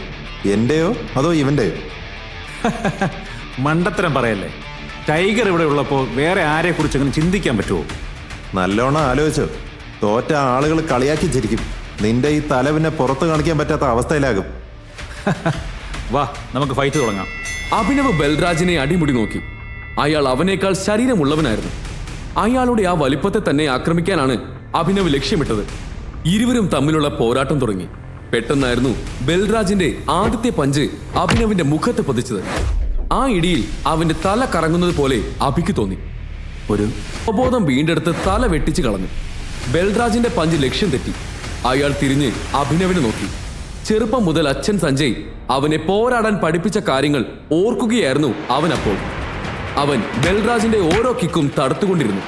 എന്റെയോ അതോ ഇവന്റെയോ? മണ്ടത്തരം പറയല്ലേ. ടൈഗർ ഇവിടെ ഉള്ളപ്പോൾ വേറെ ആരെ കുറിച്ച് അങ്ങനെ ചിന്തിക്കാൻ പറ്റുമോ? നല്ലോണം ആലോചിച്ചോ. തോറ്റ ആളുകൾ കളിയാക്കി ചിരിക്കും. നിന്റെ ഈ തല പിന്നെ പുറത്ത് കാണിക്കാൻ പറ്റാത്ത അവസ്ഥയിലാകും. വാ, നമുക്ക് ഫൈറ്റ് തുടങ്ങാം. അഭിനവ് ബൽരാജിനെ അടിമുടി നോക്കി. അയാൾ അവനേക്കാൾ ശരീരമുള്ളവനായിരുന്നു. അയാളുടെ ആ വലിപ്പത്തെ തന്നെ ആക്രമിക്കാനാണ് അഭിനവ് ലക്ഷ്യമിട്ടത്. ഇരുവരും തമ്മിലുള്ള പോരാട്ടം തുടങ്ങി. പെട്ടെന്നായിരുന്നു ബൽരാജിന്റെ ആദ്യത്തെ പഞ്ച് അഭിനവിന്റെ മുഖത്ത് പതിച്ചത്. ആ ഇടിയിൽ അവന്റെ തല കറങ്ങുന്നത് പോലെ അഭിക്ക് തോന്നി. ഒരു അവബോധം വീണ്ടെടുത്ത് തല വെട്ടിച്ചു കളഞ്ഞു. ബൽരാജിന്റെ പഞ്ച് ലക്ഷ്യം തെറ്റി. അയാൾ തിരിഞ്ഞ് അഭിനവിനെ നോക്കി. ചെറുപ്പം മുതൽ അച്ഛൻ സഞ്ജയ് അവനെ പോരാടാൻ പഠിപ്പിച്ച കാര്യങ്ങൾ ഓർക്കുകയായിരുന്നു അവനപ്പോൾ. അവൻ ബൽരാജിന്റെ ഓരോ കിക്കും തടുത്തുകൊണ്ടിരുന്നു.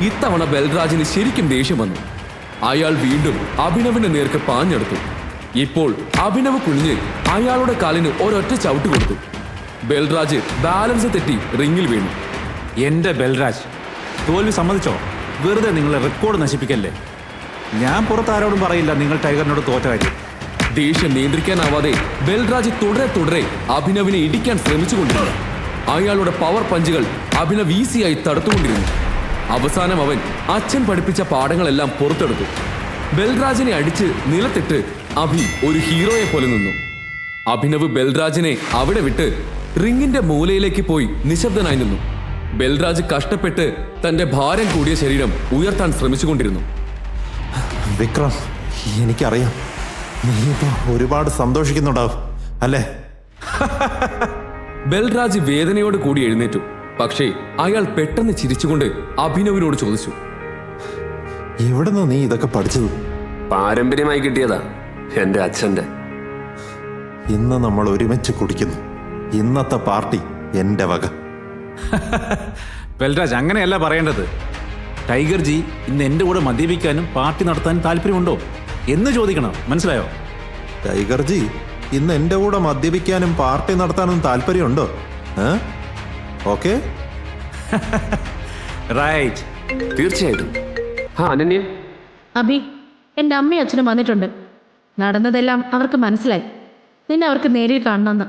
ഇത്തവണ ബൽരാജിന് ശരിക്കും ദേഷ്യം വന്നു. അയാൾ വീണ്ടും അഭിനവിന്റെ നേർക്ക് പാഞ്ഞെടുത്തു. ഇപ്പോൾ അഭിനവ് കുനിഞ്ഞ് അയാളുടെ കാലിന് ഒരൊറ്റ ചവിട്ട് കൊടുത്തു. ബൽരാജ് ബാലൻസ് തെറ്റി റിങ്ങിൽ വീണു. എന്റെ ബൽരാജ്, തോൽവി സമ്മതിച്ചോ? വെറുതെ നിങ്ങളെ റെക്കോർഡ് നശിപ്പിക്കല്ലേ. ഞാൻ പുറത്താരോടും പറയില്ല നിങ്ങൾ ടൈഗറിനോട് തോറ്റ കാര്യം. ദേഷ്യം നിയന്ത്രിക്കാനാവാതെ ബൽരാജ് തുടരെ അഭിനവിനെ ഇടിക്കാൻ ശ്രമിച്ചുകൊണ്ടിരുന്നു. അയാളുടെ പവർ പഞ്ചുകൾ അഭിനവ് ഈസിയായി തടുത്തുകൊണ്ടിരുന്നു. അവസാനം അവൻ അച്ഛൻ പഠിപ്പിച്ച പാഠങ്ങളെല്ലാം പുറത്തെടുത്തു. ബൽരാജിനെ അടിച്ച് നിലത്തിട്ട് അഭി ഒരു ഹീറോയെ പോലെ നിന്നു. അഭിനവ് ബൽരാജിനെ അവിടെ വിട്ട് റിങ്ങിന്റെ മൂലയിലേക്ക് പോയി നിശബ്ദനായി നിന്നു. ബൽരാജ് കഷ്ടപ്പെട്ട് തന്റെ ഭാരം കൂടിയ ശരീരം ഉയർത്താൻ ശ്രമിച്ചുകൊണ്ടിരുന്നു. വിക്രം, എനിക്കറിയാം നീ ഇപ്പൊ ഒരുപാട് സന്തോഷിക്കുന്നുണ്ടാവും അല്ലേ? ബൽരാജ് വേദനയോട് കൂടി എഴുന്നേറ്റു. പക്ഷേ അയാൾ പെട്ടെന്ന് ചിരിച്ചുകൊണ്ട് അഭിനവിനോട് ചോദിച്ചു, എവിടുന്ന് നീ ഇതൊക്കെ പഠിച്ചത്? പാരമ്പര്യമായി കിട്ടിയതാ, എന്റെ അച്ഛന്റെ. ഇന്ന് നമ്മൾ ഒരുമിച്ച് കുടിക്കുന്നു. ഇന്നത്തെ പാർട്ടി എന്റെ വക. ബൽരാജ്, അങ്ങനെയല്ല പറയേണ്ടത്. ടൈഗർ ജി ഇന്ന് എന്റെ കൂടെ മദ്യപിക്കാനും പാർട്ടി നടത്താനും താല്പര്യമുണ്ടോ എന്ന് ചോദിക്കണം. മനസ്സിലായോ? ടൈഗർ ജി ഇന്ന് എന്റെ കൂടെ മദ്യപിക്കാനും പാർട്ടി നടത്താനും താല്പര്യമുണ്ടോ? Okay, right. തീർച്ചയായിട്ടും. അനന്യ, അഭി, എൻ്റെ അമ്മയും അച്ഛനും വന്നിട്ടുണ്ട്. നടന്നതെല്ലാം അവർക്ക് മനസ്സിലായി. നിന്നെ അവർക്ക് നേരിൽ കാണണമെന്ന്.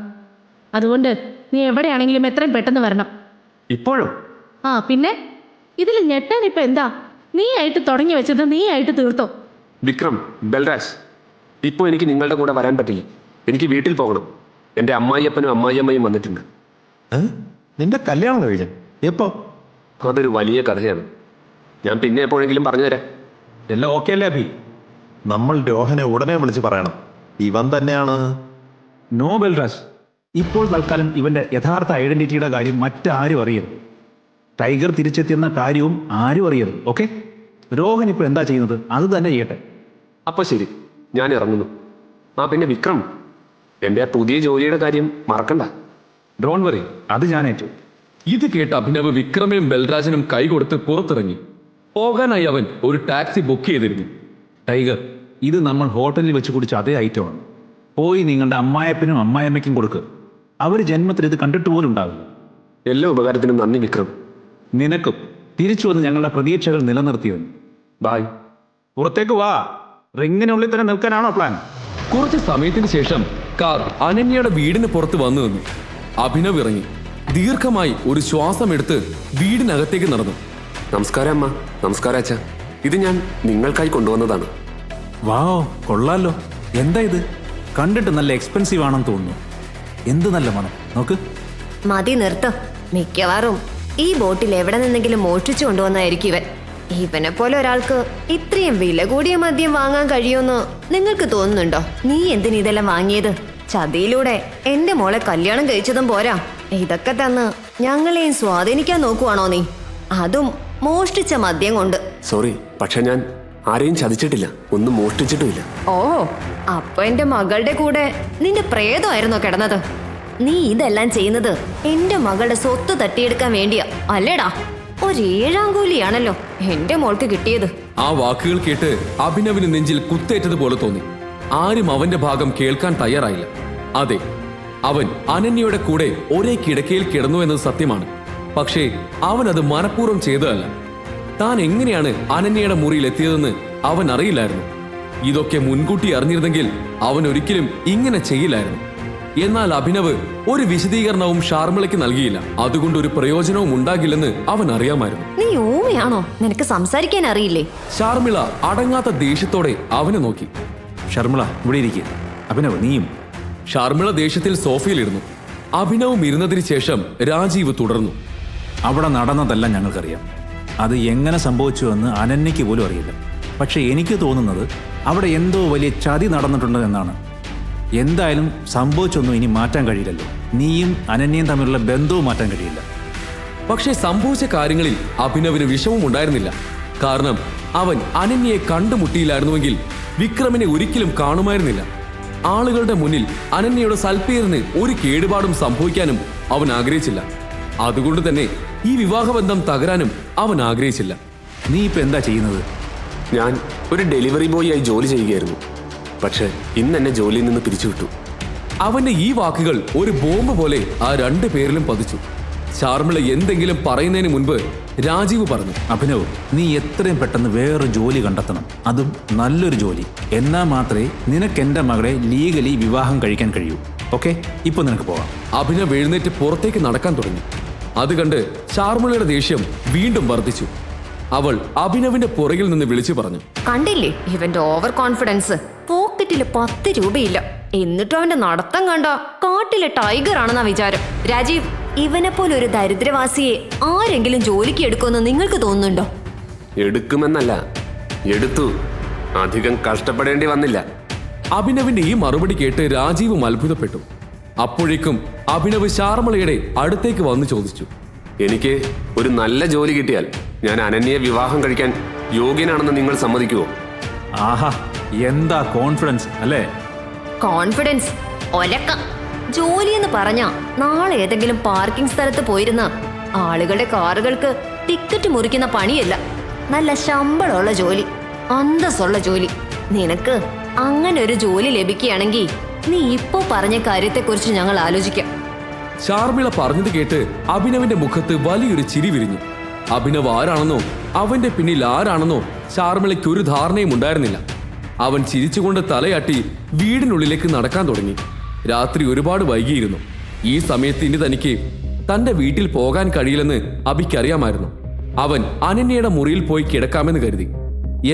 അതുകൊണ്ട് നീ എവിടെയാണെങ്കിലും എത്രയും പെട്ടെന്ന് വരണം. ഇപ്പോഴും? ആ പിന്നെ, ഇതിൽ ഞെട്ടാൻ ഇപ്പൊ എന്താ? നീ ആയിട്ട് തുടങ്ങി വെച്ചത് നീ ആയിട്ട് തീർത്തോ? വിക്രം, ബൽരാജ്, ഇപ്പോൾ എനിക്ക് നിങ്ങളുടെ കൂടെ വരാൻ പറ്റില്ല. എനിക്ക് വീട്ടിൽ പോകണം. എൻ്റെ അമ്മായിയപ്പനും അമ്മായിയമ്മയും വന്നിട്ടുണ്ട്. നിന്റെ കല്യാണം കഴിഞ്ഞു എപ്പോ? അതൊരു വലിയ കഥയാണ്, ഞാൻ പിന്നെ എപ്പോഴെങ്കിലും പറഞ്ഞുതരാം. എല്ലാം ഓക്കെ അല്ലേ അഭി? നമ്മൾ രോഹനെ ഉടനെ വിളിച്ച് പറയണം ഇവൻ തന്നെയാണ്. നോ ബൽരാജ്, ഇപ്പോൾ തൽക്കാലം ഇവന്റെ യഥാർത്ഥ ഐഡന്റിറ്റിയുടെ കാര്യം മറ്റാരും അറിയരുത്. ടൈഗർ തിരിച്ചെത്തിയെന്ന കാര്യവും ആരും അറിയരുത്. ഓക്കെ? രോഹൻ ഇപ്പോൾ എന്താ ചെയ്യുന്നത് അത് തന്നെ ചെയ്യട്ടെ. അപ്പൊ ശരി, ഞാൻ ഇറങ്ങുന്നു. പിന്നെ വിക്രം, എന്റെ ആ പുതിയ ജോലിയുടെ കാര്യം മറക്കണ്ട. ഡോണ്ട് വറി, അത് ഞാൻ ഏറ്റു. ഇത് കേട്ട് അഭിനവ് വിക്രമിനും ബൽരാജനും കൈകൊടുത്ത് പുറത്തിറങ്ങി. പോകാനായി അവൻ ഒരു ടാക്സി ബുക്ക് ചെയ്തിരുന്നു. ടൈഗർ, ഇത് നമ്മൾ ഹോട്ടലിൽ വെച്ച് കുടിച്ച അതേ ഐറ്റമാണ്. പോയി നിങ്ങളുടെ അമ്മായപ്പനും അമ്മായമ്മയ്ക്കും കൊടുക്കുക. അവർ ജന്മത്തിൽ ഇത് കണ്ടിട്ട് പോലും ഉണ്ടാവില്ല. എല്ലാ ഉപകാരത്തിനും നന്ദി വിക്രം. നിനക്കും തിരിച്ചു വന്ന് ഞങ്ങളുടെ പ്രതീക്ഷകൾ നിലനിർത്തിയവൻ. ബായ്. പുറത്തേക്ക് വാ. റിങ്ങിനുള്ളിൽ തന്നെ നിൽക്കാനാണോ പ്ലാൻ? കുറച്ച് സമയത്തിന് ശേഷം കാർ അനന്യയുടെ വീടിന് പുറത്ത് വന്നു നിന്നു. അഭിനവ് ഇറങ്ങി ദീർഘമായി ഒരു ശ്വാസം എടുത്ത് വീടിനകത്തേക്ക് നടന്നു. നമസ്കാരം അമ്മ. നമസ്കാരം അച്ഛ. ഇത് ഞാൻ നിങ്ങൾക്കായി കൊണ്ടുവന്നതാണ്. വാവ്, കൊള്ളാലോ. എന്താ ഇത്? കണ്ടിട്ട് നല്ല എക്സ്പെൻസീവ് ആണെന്ന് തോന്നുന്നു. എന്ത് നല്ല മണം. നോക്ക്. മതി നിർത്ത്. മിക്കവാറും ഈ ബോട്ടിൽ എവിടെ നിന്നെങ്കിലും മോഷ്ടിച്ചു കൊണ്ടുവന്നായിരിക്കും ഇവൻ. ഇവനെ പോലെ ഒരാൾക്ക് ഇത്രയും വില കൂടിയ മദ്യം വാങ്ങാൻ കഴിയുമെന്ന് നിങ്ങൾക്ക് തോന്നുന്നുണ്ടോ? നീ എന്തിന് ഇതെല്ലാം വാങ്ങിയത്? ചതിയിലൂടെ എന്റെ മോളെ കല്യാണം കഴിച്ചതും പോരാ, ഇതൊക്കെ തന്ന് ഞങ്ങളെയും സ്വാധീനിക്കാൻ നോക്കുവാണോ നീ? അതും മോഷ്ടിച്ച മദ്യം കൊണ്ട്. സോറി, പക്ഷെ ഞാൻ ആരെയും ചതിച്ചിട്ടില്ല, ഒന്നും മോഷ്ടിച്ചിട്ടുമില്ല. ഓ, അപ്പൊ എന്റെ മകളുടെ കൂടെ നിന്റെ പ്രേതമായിരുന്നോ കിടന്നത്? നീ ഇതെല്ലാം ചെയ്യുന്നത് എന്റെ മകളുടെ സ്വത്ത് തട്ടിയെടുക്കാൻ വേണ്ടിയാ അല്ലേടാ? ഒരു 7-ാം കൂലിയാണല്ലോ എന്റെ മോൾക്ക് കിട്ടിയത്. ആ വാക്കുകൾ കേട്ട് അഭിനവിന് നെഞ്ചിൽ കുത്തേറ്റതുപോലെ തോന്നി. ആരും അവന്റെ ഭാഗം കേൾക്കാൻ തയ്യാറായില്ല. അതെ, അവൻ അനന്യയുടെ കൂടെ ഒരേ കിടക്കയിൽ കിടന്നു എന്നത് സത്യമാണ്. പക്ഷേ അവൻ അത് മനഃപൂർവ്വം ചെയ്തതല്ല. താൻ എങ്ങനെയാണ് അനന്യയുടെ മുറിയിൽ എത്തിയതെന്ന് അവൻ അറിയില്ലായിരുന്നു. ഇതൊക്കെ മുൻകൂട്ടി അറിഞ്ഞിരുന്നെങ്കിൽ അവൻ ഒരിക്കലും ഇങ്ങനെ ചെയ്യില്ലായിരുന്നു. എന്നാൽ അഭിനവ് ഒരു വിശദീകരണവും ഷാർമിളയ്ക്ക് നൽകിയില്ല. അതുകൊണ്ട് ഒരു പ്രയോജനവും ഉണ്ടാകില്ലെന്ന് അവൻ അറിയാമായിരുന്നു. നീ ഊമയാണോ? നിനക്ക് സംസാരിക്കാൻ അറിയില്ലേ? ഷാർമിള അടങ്ങാത്ത ദേഷ്യത്തോടെ അവനെ നോക്കി. ഷർമിള, ഇവിടെ ഇരിക്കുക. അഭിനവ്, നീയും. ഷാർമിള ദേഷ്യത്തിൽ സോഫയിലിരുന്നു. അഭിനവും ഇരുന്നതിന് ശേഷം രാജീവ് തുടർന്നു. അവിടെ നടന്നതെല്ലാം ഞങ്ങൾക്കറിയാം. അത് എങ്ങനെ സംഭവിച്ചുവെന്ന് അനന്യയ്ക്ക് പോലും അറിയില്ല. പക്ഷെ എനിക്ക് തോന്നുന്നത് അവിടെ എന്തോ വലിയ ചതി നടന്നിട്ടുണ്ട് എന്നാണ്. എന്തായാലും സംഭവിച്ചൊന്നും ഇനി മാറ്റാൻ കഴിയില്ലല്ലോ. നീയും അനന്യയും തമ്മിലുള്ള ബന്ധവും മാറ്റാൻ കഴിയില്ല. പക്ഷേ സംഭവിച്ച കാര്യങ്ങളിൽ അഭിനവിന് വിഷമം ഉണ്ടായിരുന്നില്ല. കാരണം അവൻ അനന്യയെ കണ്ടുമുട്ടിയില്ലായിരുന്നുവെങ്കിൽ വിക്രമിനെ ഒരിക്കലും കാണുമായിരുന്നില്ല. ആളുകളുടെ മുന്നിൽ അനന്യയുടെ സൽപ്പേരിന് ഒരു കേടുപാടും സംഭവിക്കാനും അവൻ ആഗ്രഹിച്ചില്ല. അതുകൊണ്ട് തന്നെ ഈ വിവാഹബന്ധം തകരാനും അവൻ ആഗ്രഹിച്ചില്ല. നീ ഇപ്പൊ എന്താ ചെയ്യുന്നത്? ഞാൻ ഒരു ഡെലിവറി ബോയ് ആയി ജോലി ചെയ്യുകയായിരുന്നു. പക്ഷെ ഇന്ന് എന്നെ ജോലിയിൽ നിന്ന് പിരിച്ചുവിട്ടു. അവന്റെ ഈ വാക്കുകൾ ഒരു ബോംബ് പോലെ ആ 2 പേരിലും പതിച്ചു. ഷാർമിള എന്തെങ്കിലും പറയുന്നതിന് മുൻപ് രാജീവ് പറഞ്ഞു. അഭിനവ്, നീ എത്രയും പെട്ടെന്ന് വേറൊരു ജോലി കണ്ടെത്തണം. അതും നല്ലൊരു ജോലി. എന്നാൽ മാത്രമേ നിനക്ക് എന്റെ മകളെ ലീഗലി വിവാഹം കഴിക്കാൻ കഴിയൂ. ഓക്കെ, ഇപ്പൊ നിനക്ക് പോവാം. അഭിനവ് എഴുന്നേറ്റ് പുറത്തേക്ക് നടക്കാൻ തുടങ്ങി. അത് കണ്ട് ഷാർമിളയുടെ ദേഷ്യം വീണ്ടും വർദ്ധിച്ചു. അവൾ അഭിനവിന്റെ പുറകിൽ നിന്ന് വിളിച്ചു പറഞ്ഞു. കണ്ടില്ലേ ഇവന്റെ ഓവർ കോൺഫിഡൻസ്? പോക്കറ്റില് 10 രൂപയില്ല, എന്നിട്ടും അവന്റെ നടത്തം കണ്ട കാട്ടിലെ ടൈഗർ ആണെന്നാ വിചാരം. രാജീവ്, ഇവനെ പോലെ ഒരു ദരിദ്രവാസിയെ ആരെങ്കിലും ജോലിക്ക് എടുക്കുമെന്ന് നിങ്ങൾക്ക് തോന്നുന്നുണ്ടോ? എടുക്കുമെന്നല്ല, എടുത്തു. അധികം കഷ്ടപ്പെടേണ്ടി വന്നില്ല. അഭിനവിന്റെ ഈ മറുപടി കേട്ട് രാജീവും അത്ഭുതപ്പെട്ടു. അപ്പോഴേക്കും അഭിനവ് ഷാർമിളയുടെ അടുത്തേക്ക് വന്ന് ചോദിച്ചു. എനിക്ക് ഒരു നല്ല ജോലി കിട്ടിയാൽ ഞാൻ അനന്യയെ വിവാഹം കഴിക്കാൻ യോഗ്യനാണെന്ന് നിങ്ങൾ സമ്മതിക്കുമോ? ആഹാ, എന്താ കോൺഫിഡൻസ് അല്ലേ? കോൺഫിഡൻസ് ഒലക്ക. ജോലി എന്ന് പറഞ്ഞാ നാളെ ഏതെങ്കിലും പാർക്കിംഗ് സ്ഥലത്ത് പോയിരുന്ന ആളുകളുടെ കാറുകൾക്ക് ടിക്കറ്റ് മുറിക്കുന്ന പണിയല്ല. നല്ല ശമ്പളമുള്ള ജോലി, അന്തസ്സുള്ള ജോലി. നിനക്ക് അങ്ങനെ ഒരു ജോലി ലഭിക്കുകയാണെങ്കിൽ നീ ഇപ്പോ പറഞ്ഞ കാര്യത്തെക്കുറിച്ച് ഞങ്ങൾ ആലോചിക്കാം. ഷാർമിള പറഞ്ഞത് കേട്ട് അഭിനവിന്റെ മുഖത്ത് വലിയൊരു ചിരി വിരിഞ്ഞു. അഭിനവ് ആരാണെന്നോ അവന്റെ പിന്നിൽ ആരാണെന്നോ ഷാർമിളയ്ക്ക് ഒരു ധാരണയും ഉണ്ടായിരുന്നില്ല. അവൻ ചിരിച്ചുകൊണ്ട് തലയാട്ടി വീടിനുള്ളിലേക്ക് നടക്കാൻ തുടങ്ങി. രാത്രി ഒരുപാട് വൈകിയിരുന്നു. ഈ സമയത്ത് ഇനി തനിക്ക് തന്റെ വീട്ടിൽ പോകാൻ കഴിയില്ലെന്ന് അഭിക്കറിയാമായിരുന്നു. അവൻ അനന്യയുടെ മുറിയിൽ പോയി കിടക്കാമെന്ന് കരുതി.